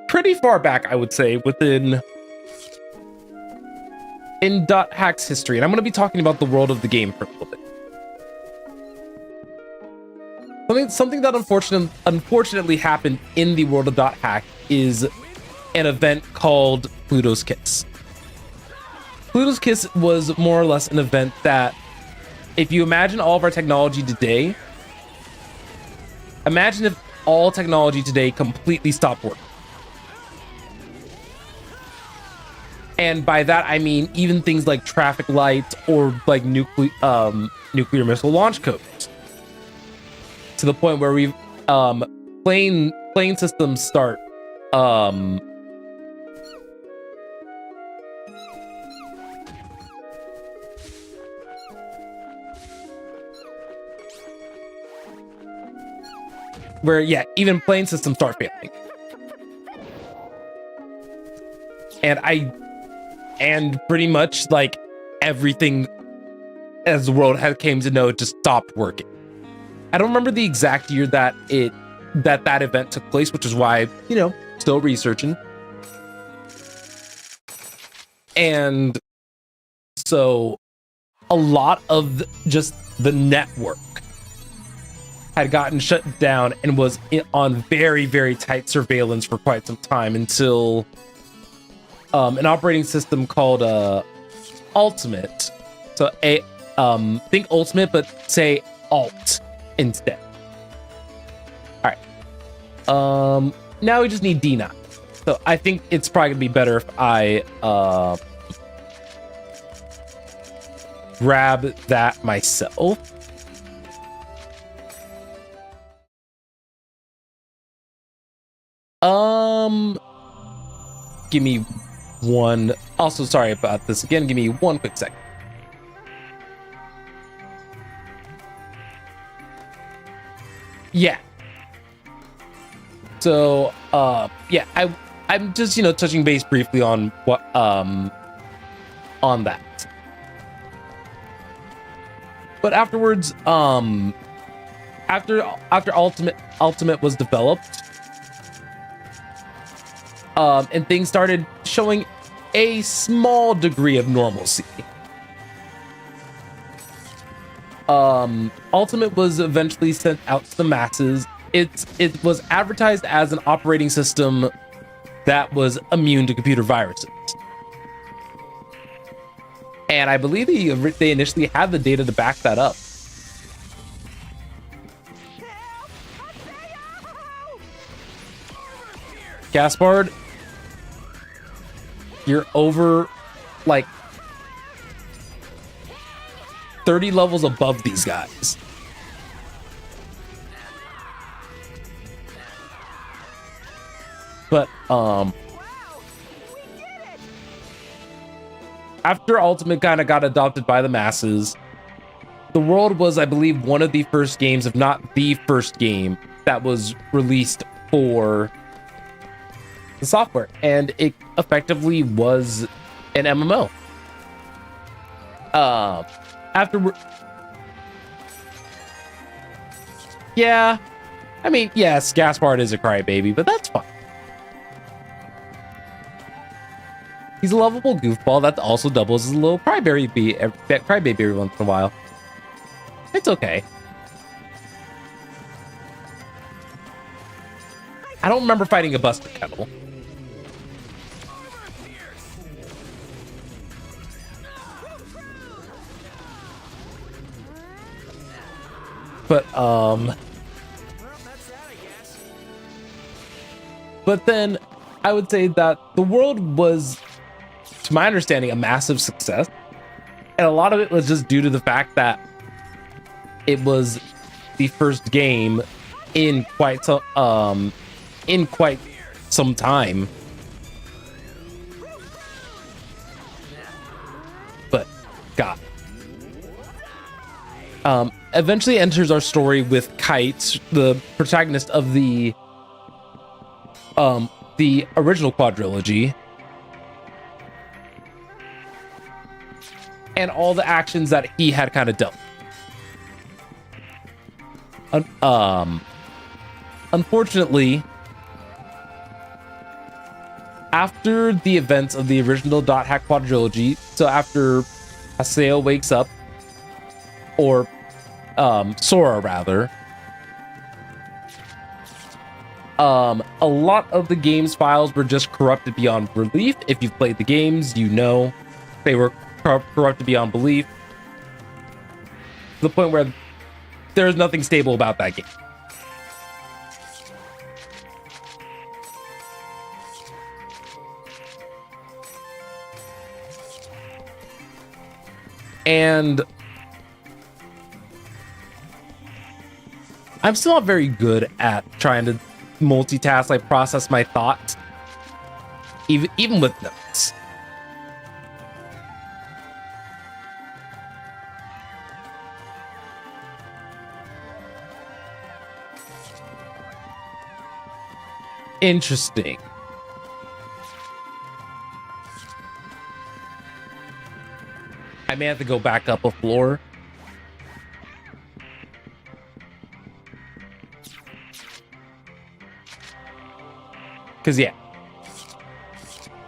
pretty far back, I would say, in Hack's history, and I'm going to be talking about the world of the game for a little bit. Something that unfortunately happened in the world of Dot Hack is an event called Pluto's Kiss. Pluto's Kiss was more or less an event that, if you imagine all of our technology today, imagine if all technology today completely stopped working. And by that, I mean even things like traffic lights or like nuclear missile launch codes. To the point where we've plane systems start where even plane systems start failing. And pretty much like everything as the world came to know just stopped working. I don't remember the exact year that that event took place, which is why, still researching. And so a lot of just the network had gotten shut down and was on very, very tight surveillance for quite some time until an operating system called Ultimate. So think Ultimate, but say Alt instead. All right. Now we just need D9. So I think it's probably gonna be better if I grab that myself. Give me one. Also, sorry about this again. Give me one quick second. Yeah. So, I'm just, touching base briefly on what, on that. But afterwards, after Ultimate was developed, and things started showing a small degree of normalcy. Ultimate was eventually sent out to the masses. It was advertised as an operating system that was immune to computer viruses. And I believe they initially had the data to back that up. Gaspard, you're over like 30 levels above these guys. But after Ultimate kind of got adopted by the masses, the world was, I believe, one of the first games, if not the first game, that was released for the software, and it effectively was an MMO. Yeah, I mean, yes, Gaspard is a crybaby, but that's fine. He's a lovable goofball that also doubles as a little crybaby every once in a while. It's okay. I don't remember fighting a Buster Kettle. But then I would say that the world was, to my understanding, a massive success, and a lot of it was just due to the fact that it was the first game in quite some time. But God. Eventually enters our story with Kite, the protagonist of the original quadrilogy, and all the actions that he had kind of dealt. Unfortunately, after the events of the original Dot Hack quadrilogy, so after Haseo wakes up, or Sora rather, A lot of the game's files were just corrupted beyond belief. If you've played the games, you know they were corrupted beyond belief. To the point where there's nothing stable about that game. And I'm still not very good at trying to multitask, like process my thoughts, even with notes. Interesting. I may have to go back up a floor. Because, yeah.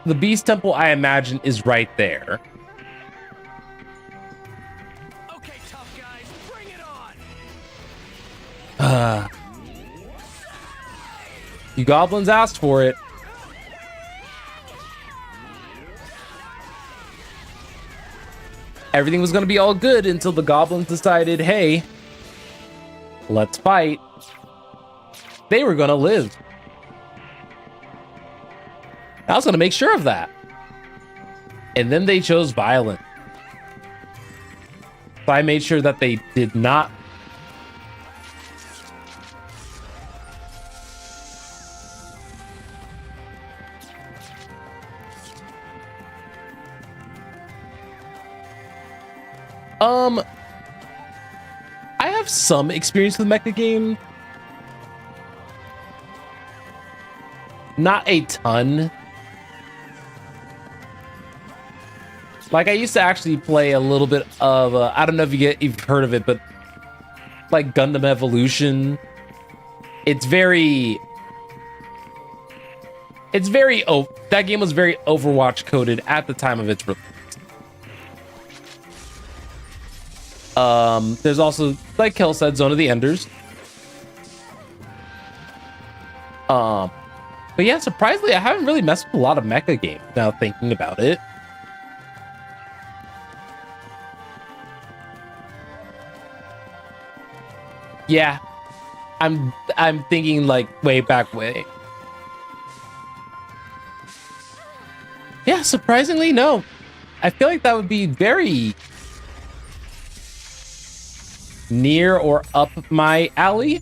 The Beast Temple, I imagine, is right there. Okay, tough guys, bring it on. You goblins asked for it. Everything was going to be all good until the goblins decided, hey, let's fight. They were going to live. I was going to make sure of that. And then they chose violence. So I made sure that they did not. I have some experience with mecha game. Not a ton. Like, I used to actually play a little bit of, I don't know if you've heard of it, but like Gundam Evolution. That game was very Overwatch coded at the time of its release. There's also, like Kel said, Zone of the Enders. But yeah, surprisingly, I haven't really messed with a lot of mecha games now thinking about it. Yeah, I'm thinking like way. Yeah, surprisingly, no. I feel like that would be very near or up my alley.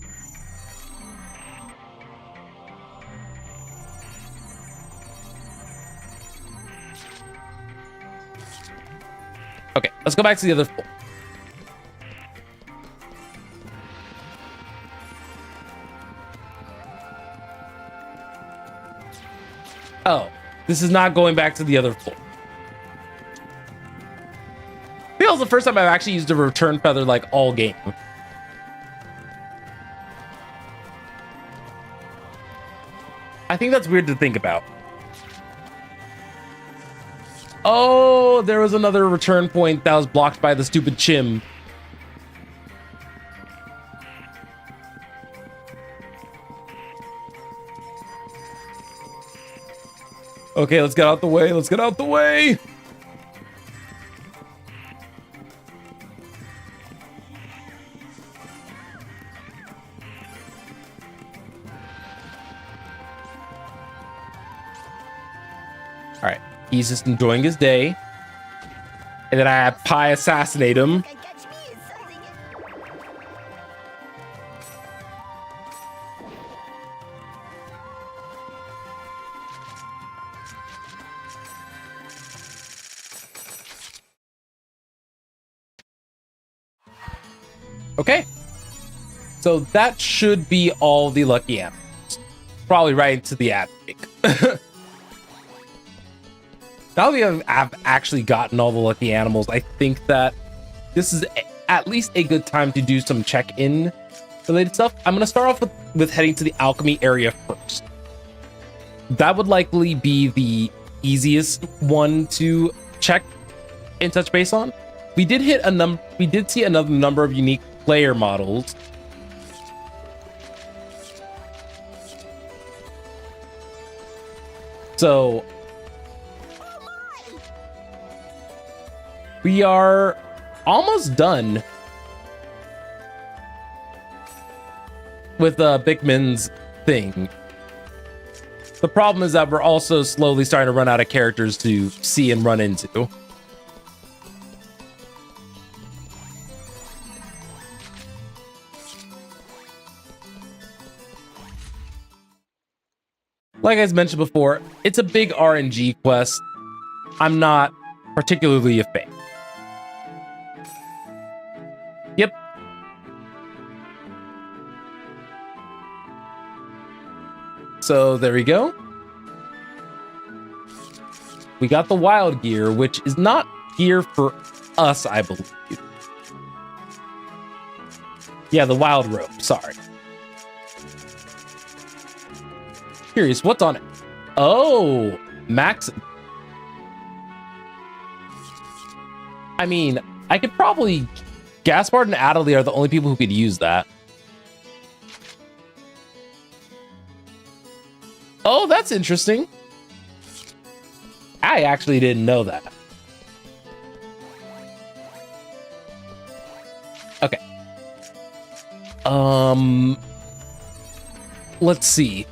Okay, let's go back to the other floor. Oh, this is not going back to the other floor. Feels the first time I've actually used a return feather like all game. I think that's weird to think about. Oh, there was another return point that was blocked by the stupid chim. Okay, let's get out the way. Let's get out the way. All right, he's just enjoying his day. And then I have Pi assassinate him. Catch me is something. Okay. So that should be all the lucky animals. Probably right into the attic. Now that I've actually gotten all the lucky animals, I think that this is at least a good time to do some check-in related stuff. I'm going to start off with heading to the alchemy area first. That would likely be the easiest one to check and touch base on. We did see another number of unique player models. So we are almost done with Bickman's thing. The problem is that we're also slowly starting to run out of characters to see and run into. Like I mentioned before, it's a big RNG quest. I'm not particularly a fan. Yep. So there we go. We got the wild gear, which is not gear for us, I believe. Yeah, the wild rope, sorry. Curious, what's on it? Oh, max. I mean, I could probably... Gaspard and Adelie are the only people who could use that. Oh, that's interesting. I actually didn't know that. Okay. Let's see.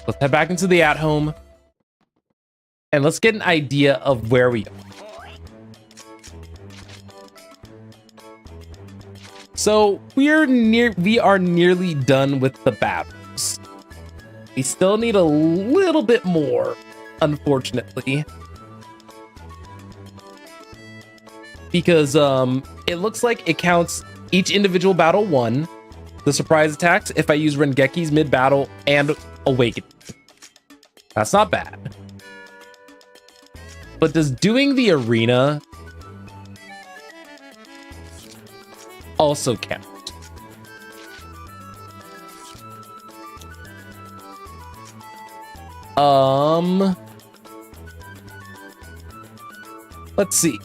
Let's head back into the at-home. And let's get an idea of where we are. So we are nearly done with the battles. We still need a little bit more, unfortunately. Because it looks like it counts each individual battle 1, the surprise attacks if I use Rengeki's mid-battle, and Awakening. That's not bad. But does doing the arena also count? Let's see.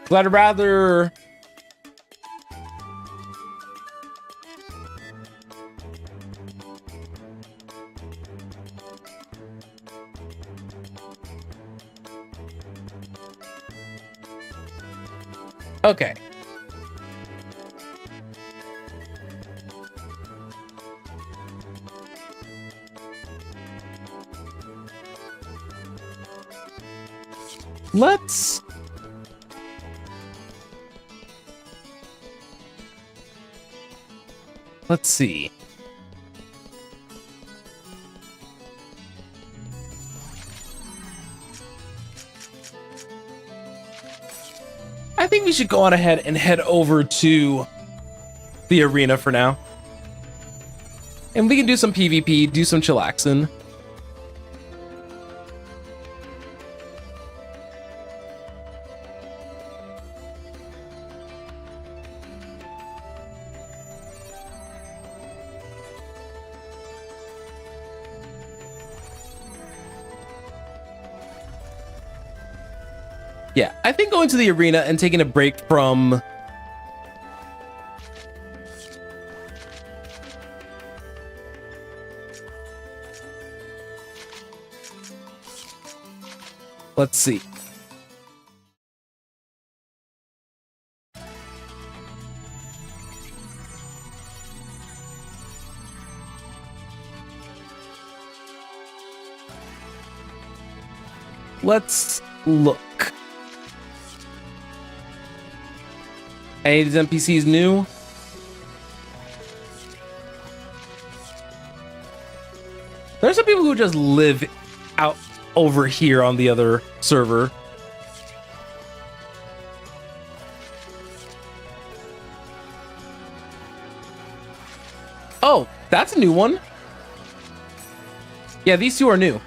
But I'd rather... Okay. Let's see. I think we should go on ahead and head over to the arena for now. And we can do some PvP, do some chillaxing. Yeah, I think going to the arena and taking a break from let's see. Let's look. Any of these NPCs new? There's some people who just live out over here on the other server. Oh, that's a new one. Yeah, these two are new.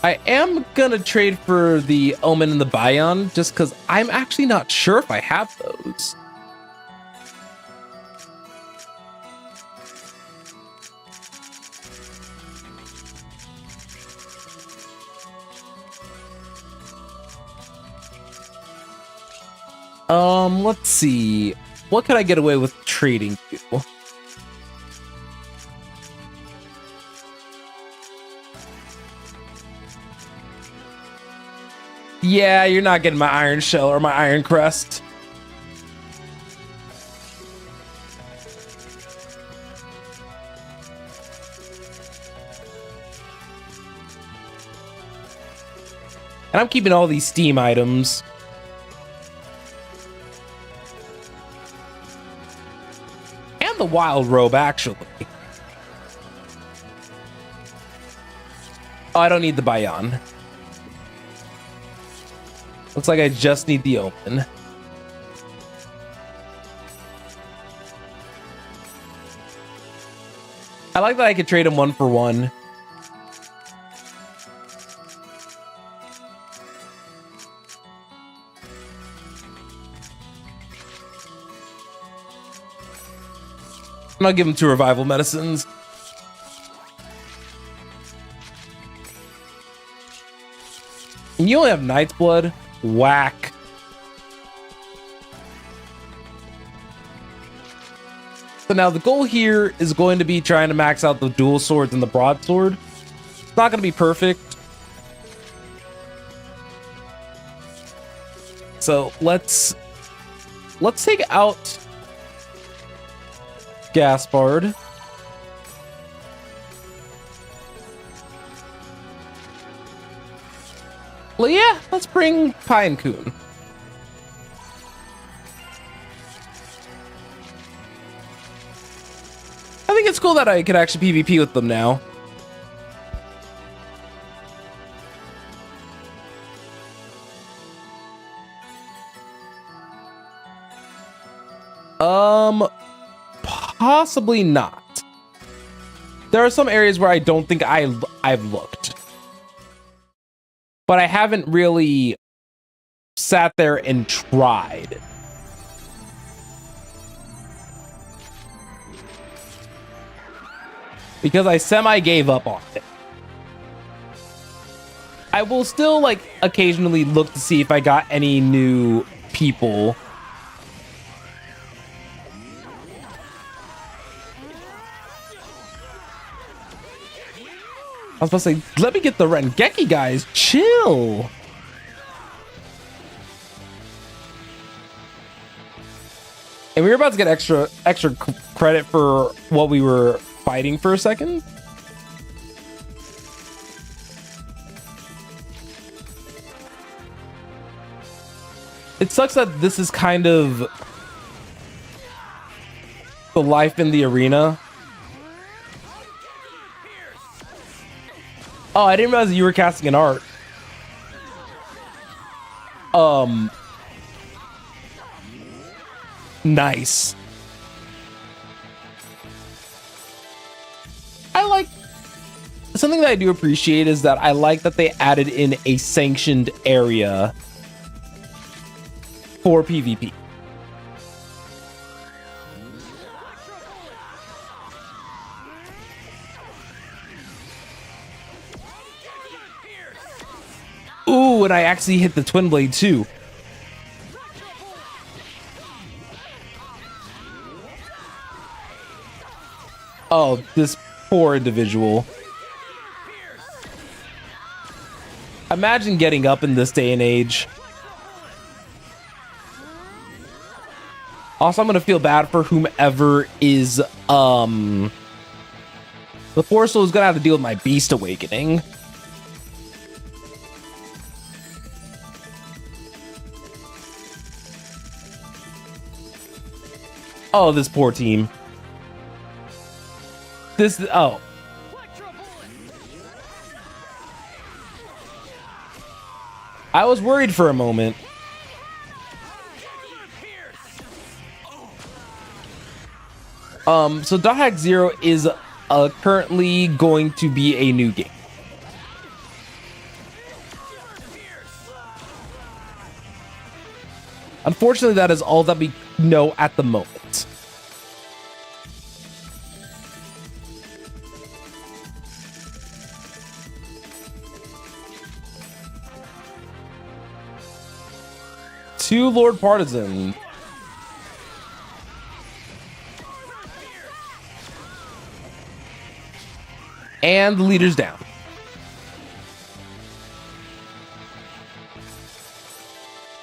I am gonna trade for the Omen and the Bion just because I'm actually not sure if I have those. Let's see. What could I get away with trading to? Yeah, you're not getting my iron shell or my iron crest. And I'm keeping all these Steam items. And the wild robe, actually. Oh, I don't need the Bayon. Looks like I just need the open. I like that I could trade him 1 for 1. And I'll give him 2 revival medicines. And you only have Knight's Blood? Whack. So now the goal here is going to be trying to max out the dual swords and the broadsword. It's not going to be perfect. So let's take out Gaspard. Well, yeah, let's bring Pine Coon. I think it's cool that I could actually PvP with them now. Possibly not. There are some areas where I don't think I've looked. But I haven't really sat there and tried. Because I semi gave up on it. I will still like occasionally look to see if I got any new people. I was supposed to say, let me get the Rengeki guys. Chill. And we were about to get extra credit for what we were fighting for a second. It sucks that this is kind of the life in the arena. Oh, I didn't realize you were casting an art. Nice. I like something that I do appreciate is that I like that they added in a sanctioned area for PvP. Ooh, and I actually hit the Twin Blade too. Oh, this poor individual. Imagine getting up in this day and age. Also, I'm gonna feel bad for whomever is the Forest Soul is gonna have to deal with my Beast Awakening. Oh, this poor team. Oh. I was worried for a moment. So Dot Hack Zero is currently going to be a new game. Unfortunately, that is all that we know at the moment. to Lord Partisan. And the leader's down.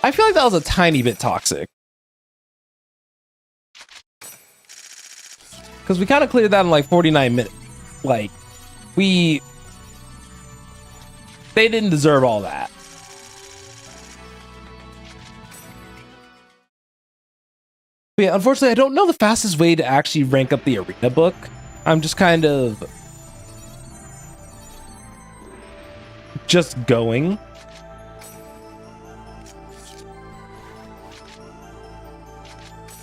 I feel like that was a tiny bit toxic. Because we kind of cleared that in like 49 minutes. Like, they didn't deserve all that. But yeah, unfortunately, I don't know the fastest way to actually rank up the arena book. I'm just kind of just going.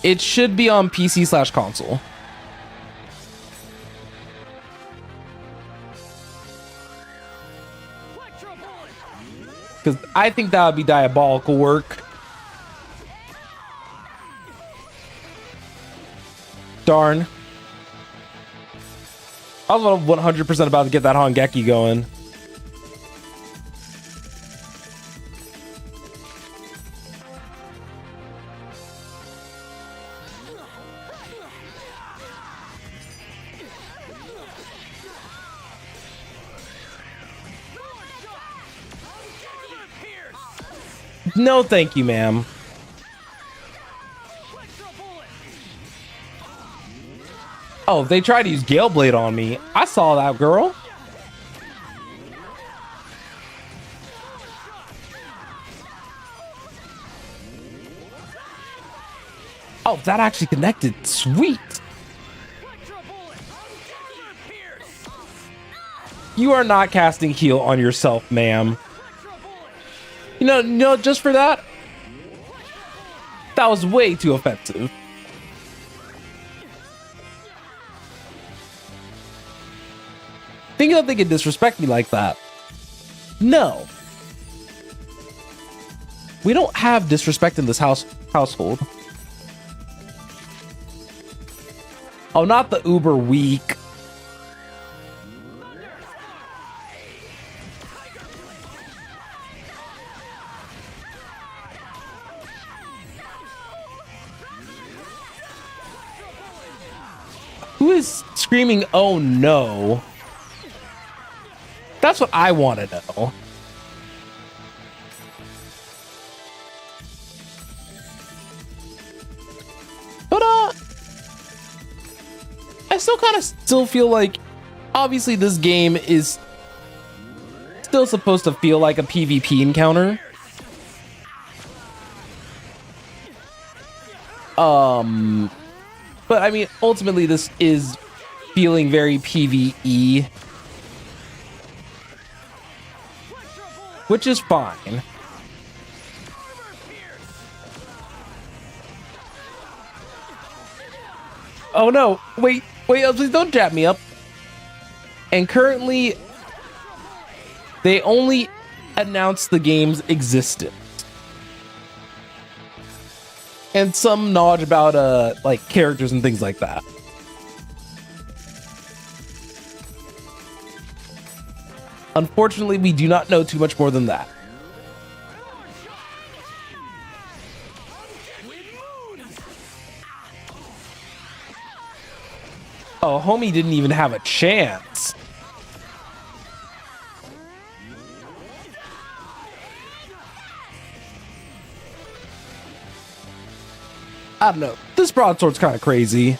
It should be on PC/console. Because I think that would be diabolical work. Darn. I was 100% about to get that Hongeki going. No, thank you, ma'am. Oh, they tried to use Gale Blade on me. I saw that, girl. Oh, that actually connected. Sweet. You are not casting heal on yourself, ma'am. You know, just for that, that was way too offensive. Thinking that they could disrespect me like that. No. We don't have disrespect in this household. Oh, not the uber weak. Who is screaming, oh no? That's what I want to know. But I still feel like, obviously this game is still supposed to feel like a PvP encounter. But I mean, ultimately this is feeling very PvE, which is fine. Oh no, wait, please don't jab me up. And currently, they only announced the game's existence. And some knowledge about like characters and things like that. Unfortunately, we do not know too much more than that. Oh, homie didn't even have a chance. I don't know. This broadsword's kind of crazy.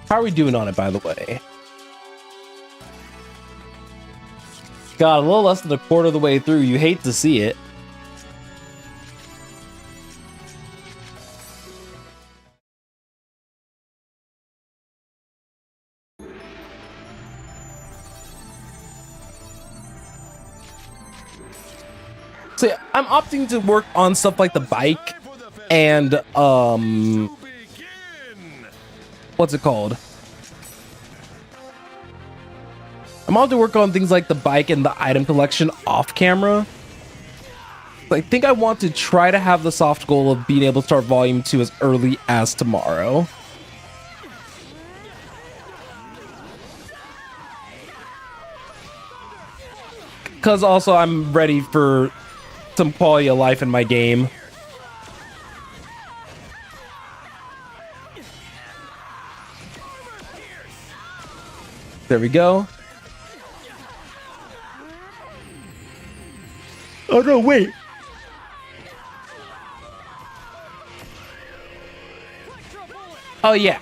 How are we doing on it, by the way? God, a little less than a quarter of the way through. You hate to see it. So yeah, I'm opting to work on stuff like the bike and what's it called? I'm opting to work on things like the bike and the item collection off camera. I think I want to try to have the soft goal of being able to start volume 2 as early as tomorrow. Because also I'm ready for some quality of life in my game. There we go. Oh no, wait. Oh yeah.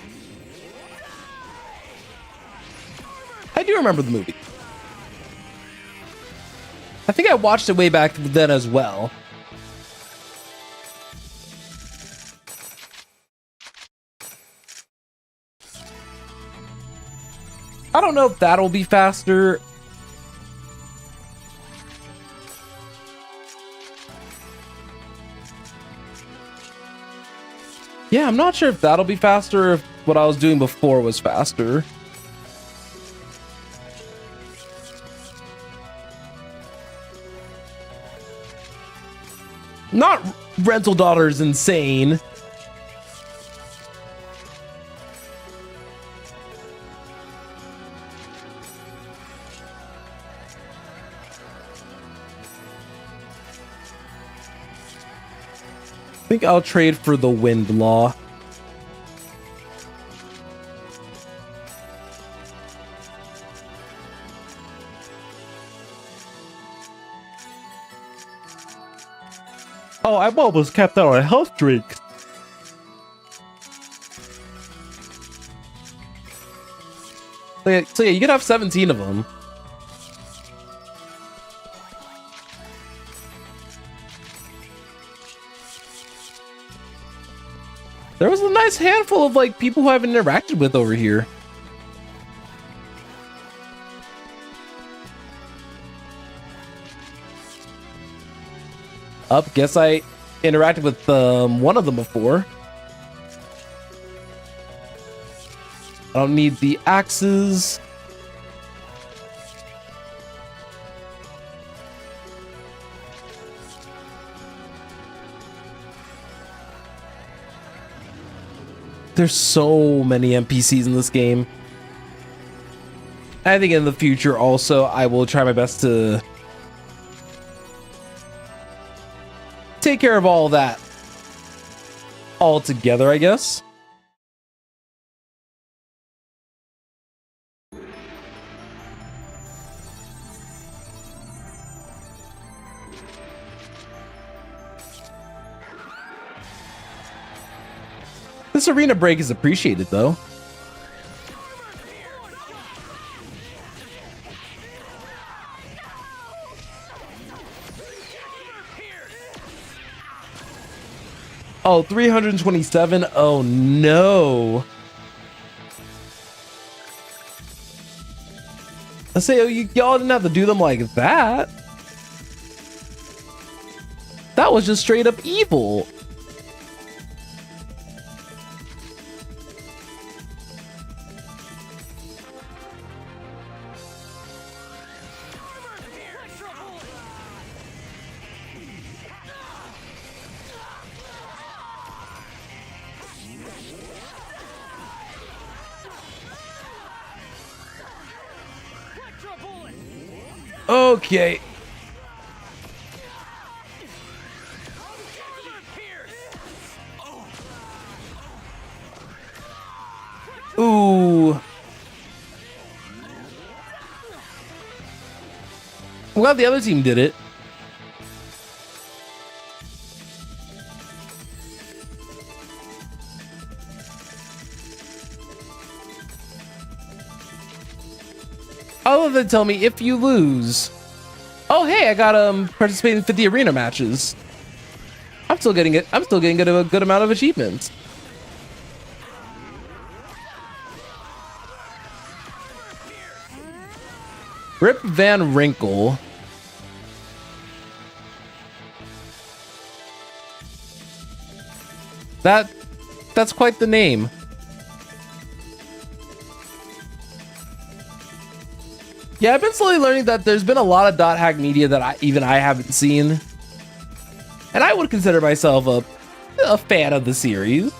I do remember the movie. I think I watched it way back then as well. I don't know if that'll be faster. Yeah, I'm not sure if that'll be faster or if what I was doing before was faster. Not rental daughter's insane. I think I'll trade for the wind law. Oh, I'm almost capped out on health drinks. So yeah, you can have 17 of them. There was a nice handful of like people who I haven't interacted with over here. Guess I interacted with one of them before. I don't need the axes. There's so many NPCs in this game. I think in the future also I will try my best to take care of all that all together, I guess. This arena break is appreciated though. Oh, 327. Oh no. Let's say y'all didn't have to do them like that. That was just straight up evil. Okay. Ooh. I'm glad the other team did it. All of them tell me if you lose. Oh hey, I got participate in 50 arena matches. I'm still getting it. I'm still getting a good amount of achievements. Rip Van Winkle. That's quite the name. Yeah, I've been slowly learning that there's been a lot of dot hack media that I haven't seen. And I would consider myself a fan of the series.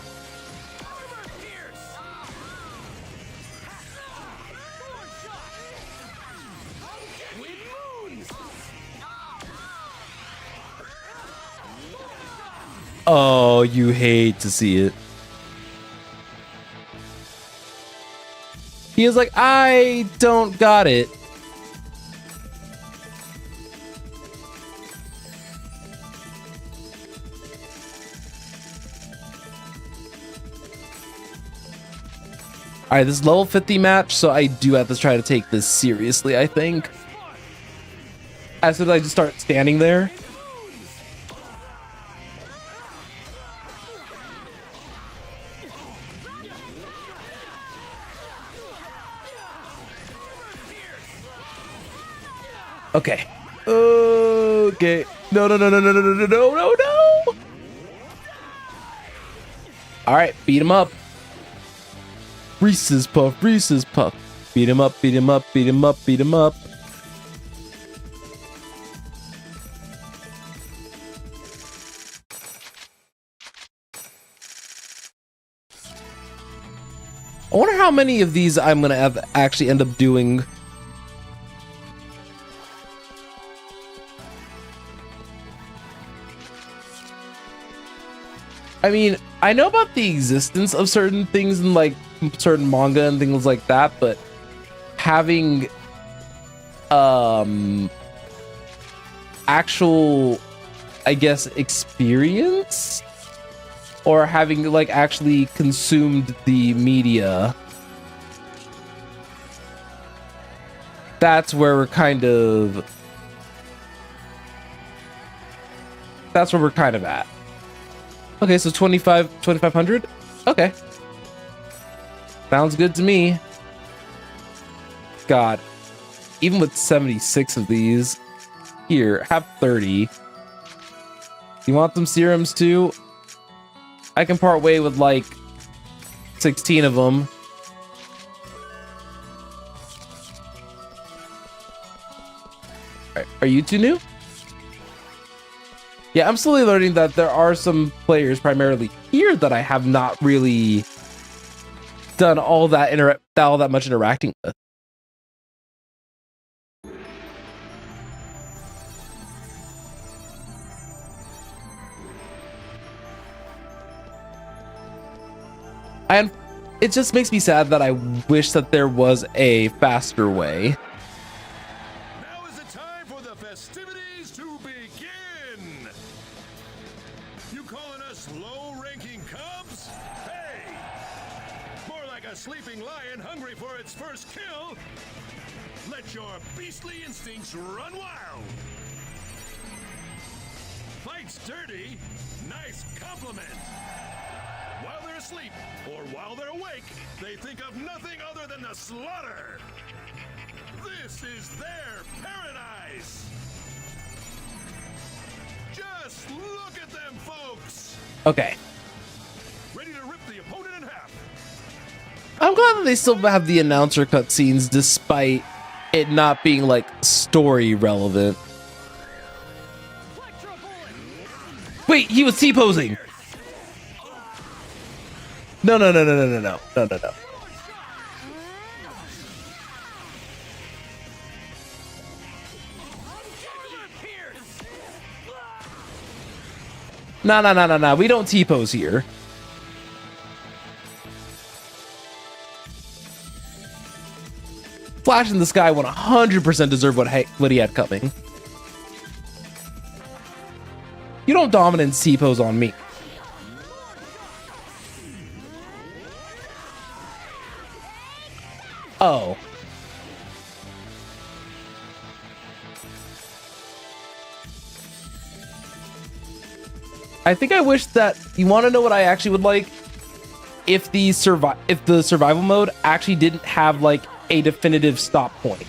Oh, you hate to see it. He is like, I don't got it. All right, this is level 50 match, so I do have to try to take this seriously, I think. As soon as I just start standing there. Okay. Okay. No, no, no, no, no, no, no, no, no, no, no. All right, beat him up. Reese's Puff, Reese's Puff. Beat him up, beat him up, beat him up, beat him up. I wonder how many of these I'm gonna have actually end up doing. I mean, I know about the existence of certain things in like certain manga and things like that, but having actual, I guess, experience or having like actually consumed the media, that's where we're kind of at. Okay, so 2500. Okay, sounds good to me. God, even with 76 of these, here, have 30. You want them serums too? I can part way with like 16 of them. Are you two new? Yeah, I'm slowly learning that there are some players primarily here that I have not really done all that much interacting with. And it just makes me sad that I wish that there was a faster way. Now is the time for the festivities to begin. You calling us low-ranking cubs? Hey! More like a sleeping lion hungry for its first kill. Let your beastly instincts run wild. Fight's dirty. Nice compliment. While they're asleep, or while they're awake, they think of nothing other than the slaughter. This is their paradise. Just look at them, folks. Okay. Ready to rip the opponent in half. I'm glad that they still have the announcer cutscenes despite it not being like story relevant. Wait, he was T-posing. No. No. We don't T-pose here. Flash in the Sky 100% deserved what he had coming. You don't dominance T-pose on me. Oh. I think I wish that, you want to know what I actually would like? If the survival mode actually didn't have like a definitive stop point.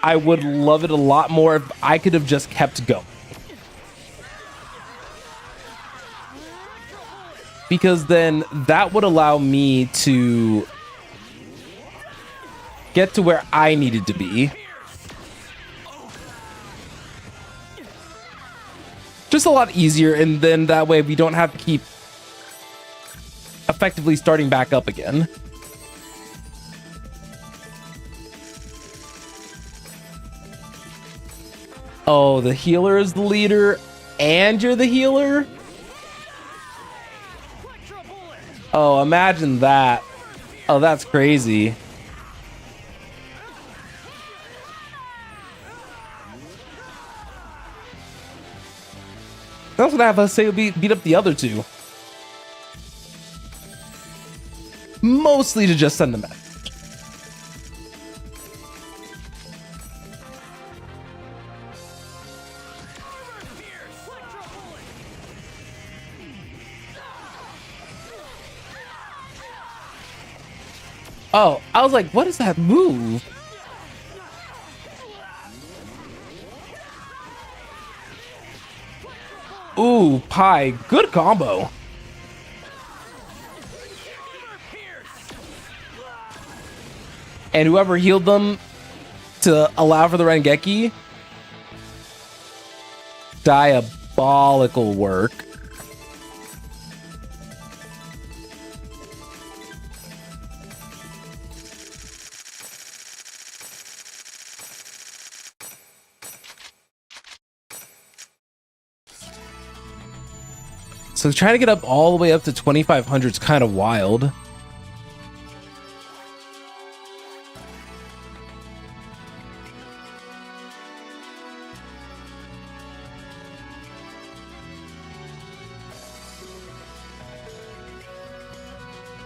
I would love it a lot more if I could have just kept going. Because then that would allow me to get to where I needed to be. Just a lot easier, and then that way we don't have to keep effectively starting back up again. Oh, the healer is the leader, and you're the healer? Oh, imagine that. Oh, that's crazy. That's what I have to say. Beat up the other two. Mostly to just send them back. Oh, I was like, what is that move? Ooh, pie. Good combo. And whoever healed them to allow for the Rengeki. Diabolical work. So trying to get up all the way up to 2,500 is kind of wild.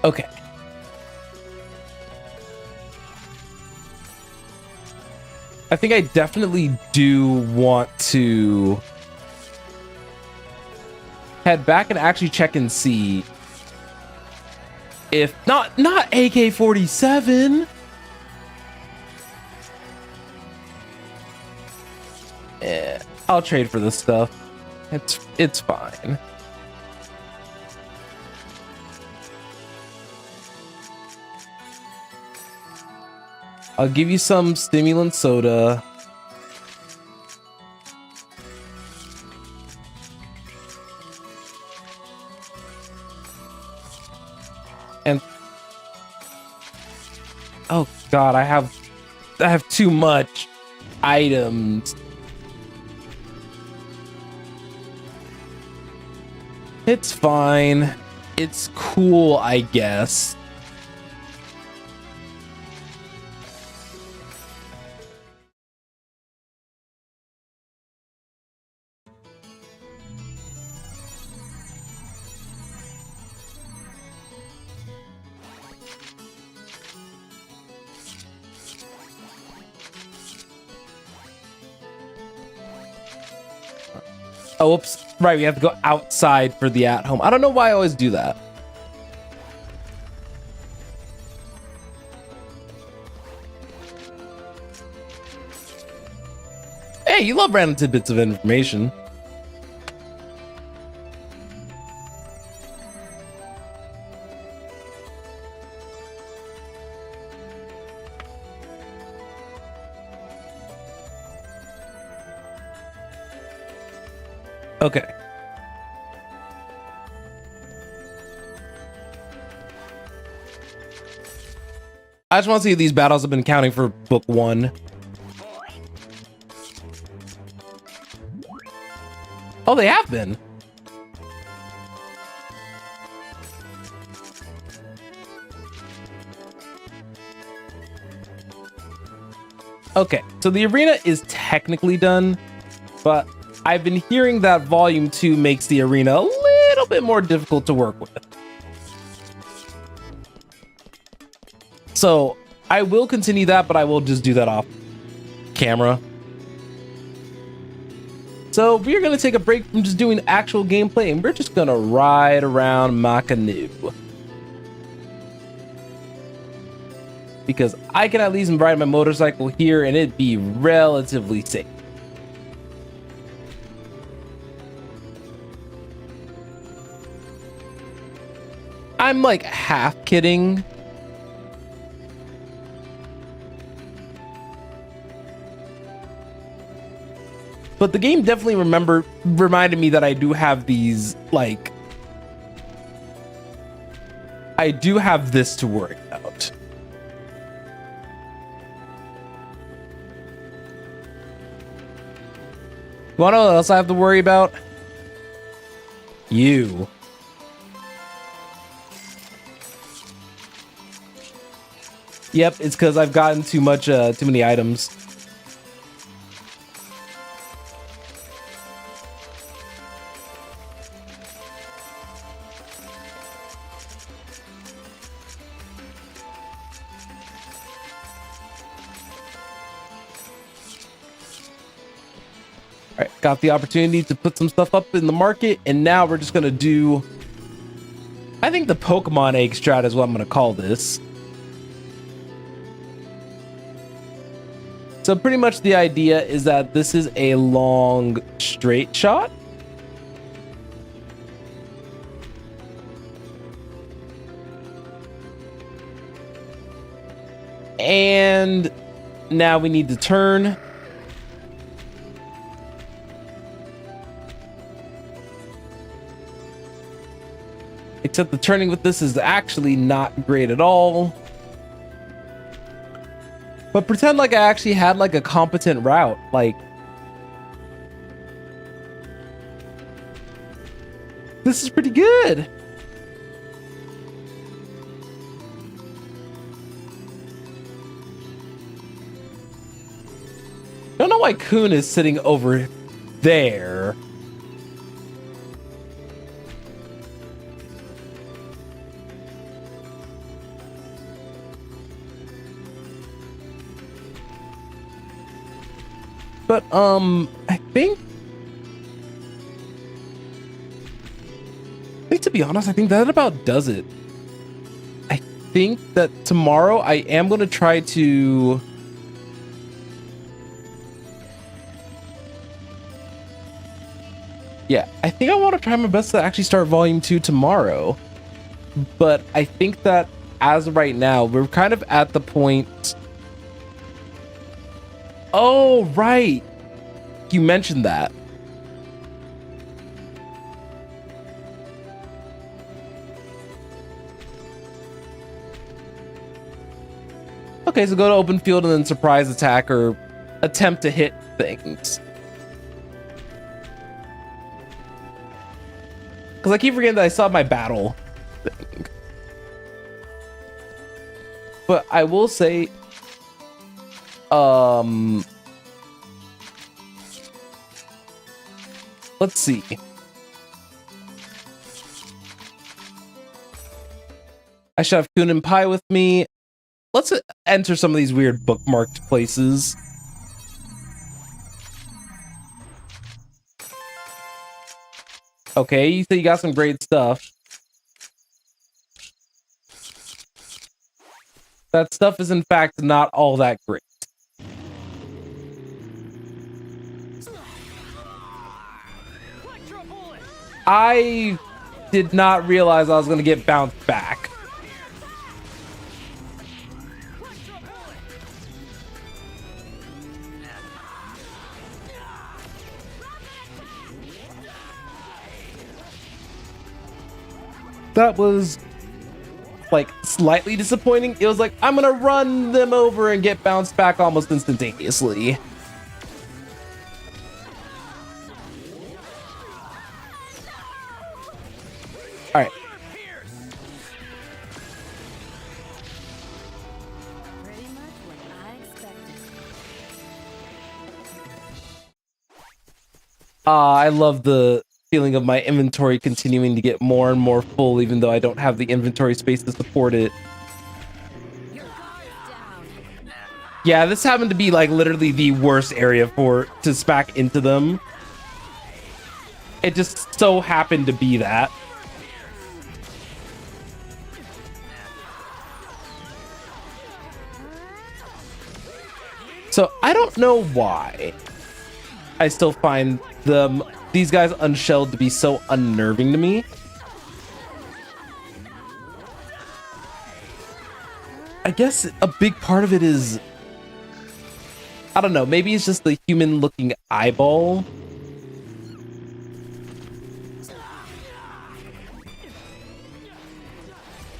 Okay. I think I definitely do want to head back and actually check and see if not AK-47. I'll trade for this stuff. It's fine. I'll give you some stimulant soda. And oh god, I have too much items. It's fine. It's cool, I guess. Oh, whoops. Right, we have to go outside for the at-home. I don't know why I always do that. Hey, you love random tidbits of information. Okay. I just want to see if these battles have been counting for book 1. Oh, they have been. Okay, so the arena is technically done, but I've been hearing that Volume 2 makes the arena a little bit more difficult to work with. So I will continue that, but I will just do that off camera. So we're going to take a break from just doing actual gameplay, and we're just going to ride around my canoe. Because I can at least ride my motorcycle here, and it'd be relatively safe. I'm like half kidding. But the game definitely reminded me that I do have these, like, I do have this to worry about. You wanna know what else I have to worry about? You. Yep, it's because I've gotten too many items. All right, got the opportunity to put some stuff up in the market, and now we're just gonna do, I think the Pokemon egg strat is what I'm gonna call this. So pretty much the idea is that this is a long straight shot. And now we need to turn. Except the turning with this is actually not great at all. But pretend like I actually had like a competent route. Like, this is pretty good. Don't know why Kun is sitting over there. But I think to be honest, I think that about does it. I think that tomorrow I am going to try to I think I want to try my best to actually start volume 2 tomorrow. But I think that as of right now, we're kind of at the point. Oh, right. You mentioned that. Okay, so go to open field and then surprise attack or attempt to hit things. Because I keep forgetting that I saw my battle thing. But I will say, let's see. I should have Kun and Pie with me. Let's enter some of these weird bookmarked places. Okay, you say you got some great stuff. That stuff is in fact not all that great. I did not realize I was going to get bounced back. That was like slightly disappointing. It was like, I'm gonna run them over and get bounced back almost instantaneously. All right. Pretty much what I expected. I love the feeling of my inventory continuing to get more and more full, even though I don't have the inventory space to support it. Your guard's down. Yeah, this happened to be like literally the worst area to smack into them. It just so happened to be that. So I don't know why I still find these guys unshelled to be so unnerving to me. I guess a big part of it is, I don't know, maybe it's just the human looking eyeball.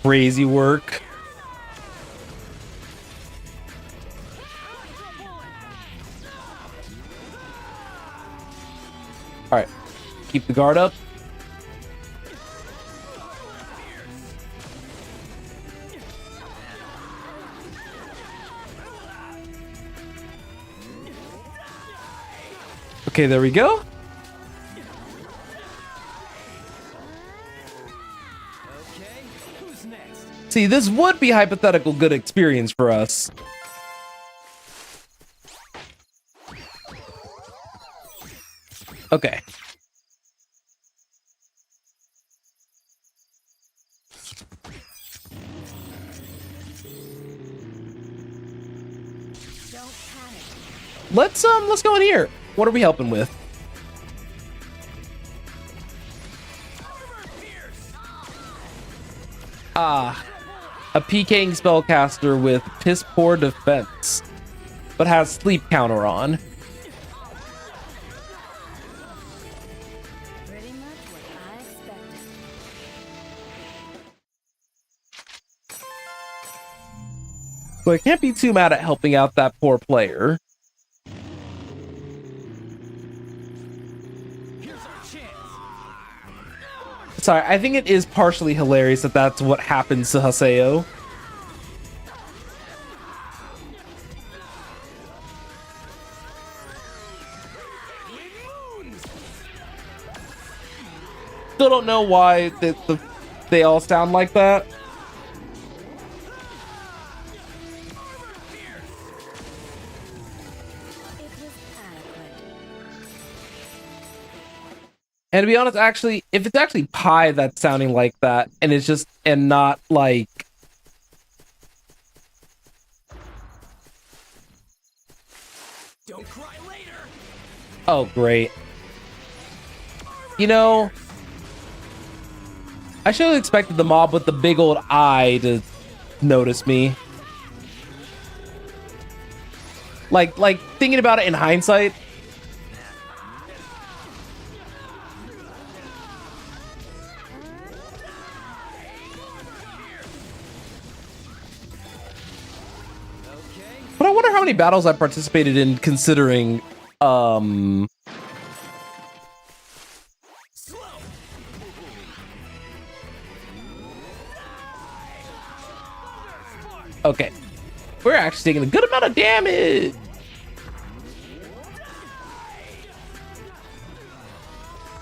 Crazy work. All right, keep the guard up. Okay, there we go. Okay, who's next? See, this would be hypothetical good experience for us. Okay. Don't panic. Let's go in here. What are we helping with? Ah, a PKing spellcaster with piss poor defense, but has sleep counter on. Pretty much what I expected. So I can't be too mad at helping out that poor player. Here's our chance. Sorry, I think it is partially hilarious that that's what happens to Haseo. Still don't know why they all sound like that. It was adequate. And to be honest, actually, if it's actually Pi that's sounding like that, and it's just, and not like... Don't cry later. Oh, great. You know, I should have expected the mob with the big old eye to notice me. Like thinking about it in hindsight. But I wonder how many battles I participated in considering, okay. We're actually taking a good amount of damage.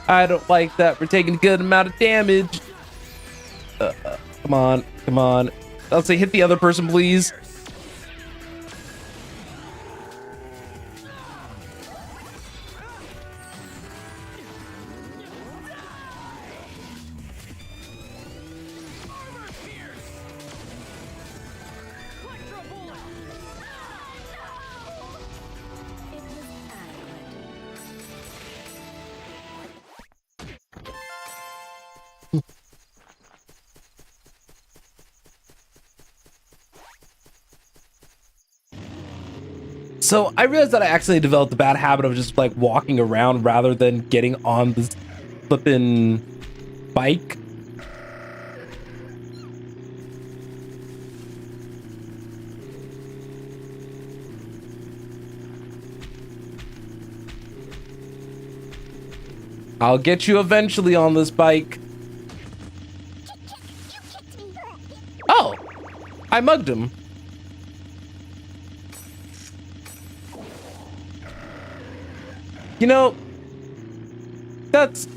I don't like that. We're taking a good amount of damage. Come on, come on. I'll say hit the other person, please. It was adequate. So I realized that I accidentally developed the bad habit of just like walking around rather than getting on this flippin' bike. I'll get you eventually on this bike. Oh, I mugged him. You know, that's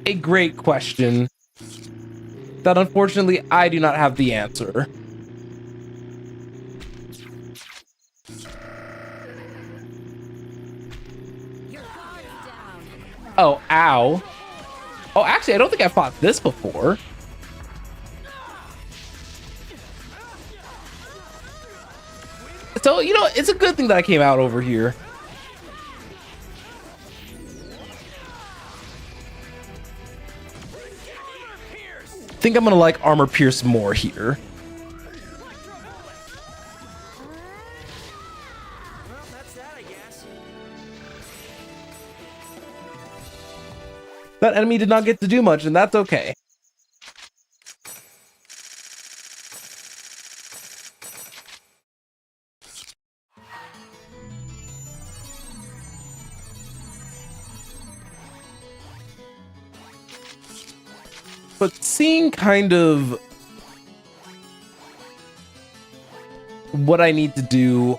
a great question that unfortunately I do not have the answer. Your guard is down. Oh, ow. Oh, actually, I don't think I fought this before. So, you know, it's a good thing that I came out over here. I think I'm gonna like Armor Pierce more here. Well, that's that, I guess. That enemy did not get to do much, and that's okay. But seeing kind of what I need to do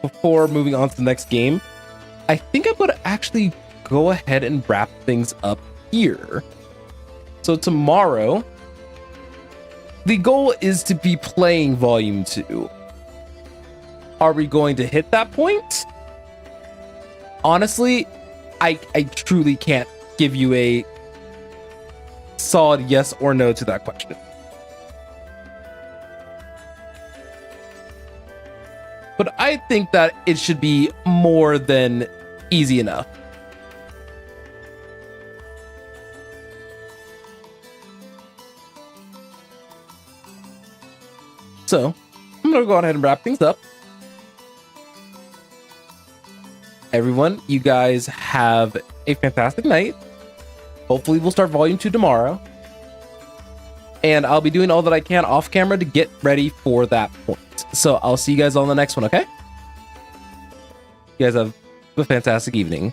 before moving on to the next game, I think I'm going to actually go ahead and wrap things up here. So tomorrow, the goal is to be playing Volume 2. Are we going to hit that point? Honestly, I truly can't give you a solid yes or no to that question. But I think that it should be more than easy enough. So, I'm going to go ahead and wrap things up. Everyone, you guys have a fantastic night. Hopefully we'll start Volume 2 tomorrow. And I'll be doing all that I can off camera to get ready for that point. So I'll see you guys on the next one, okay? You guys have a fantastic evening.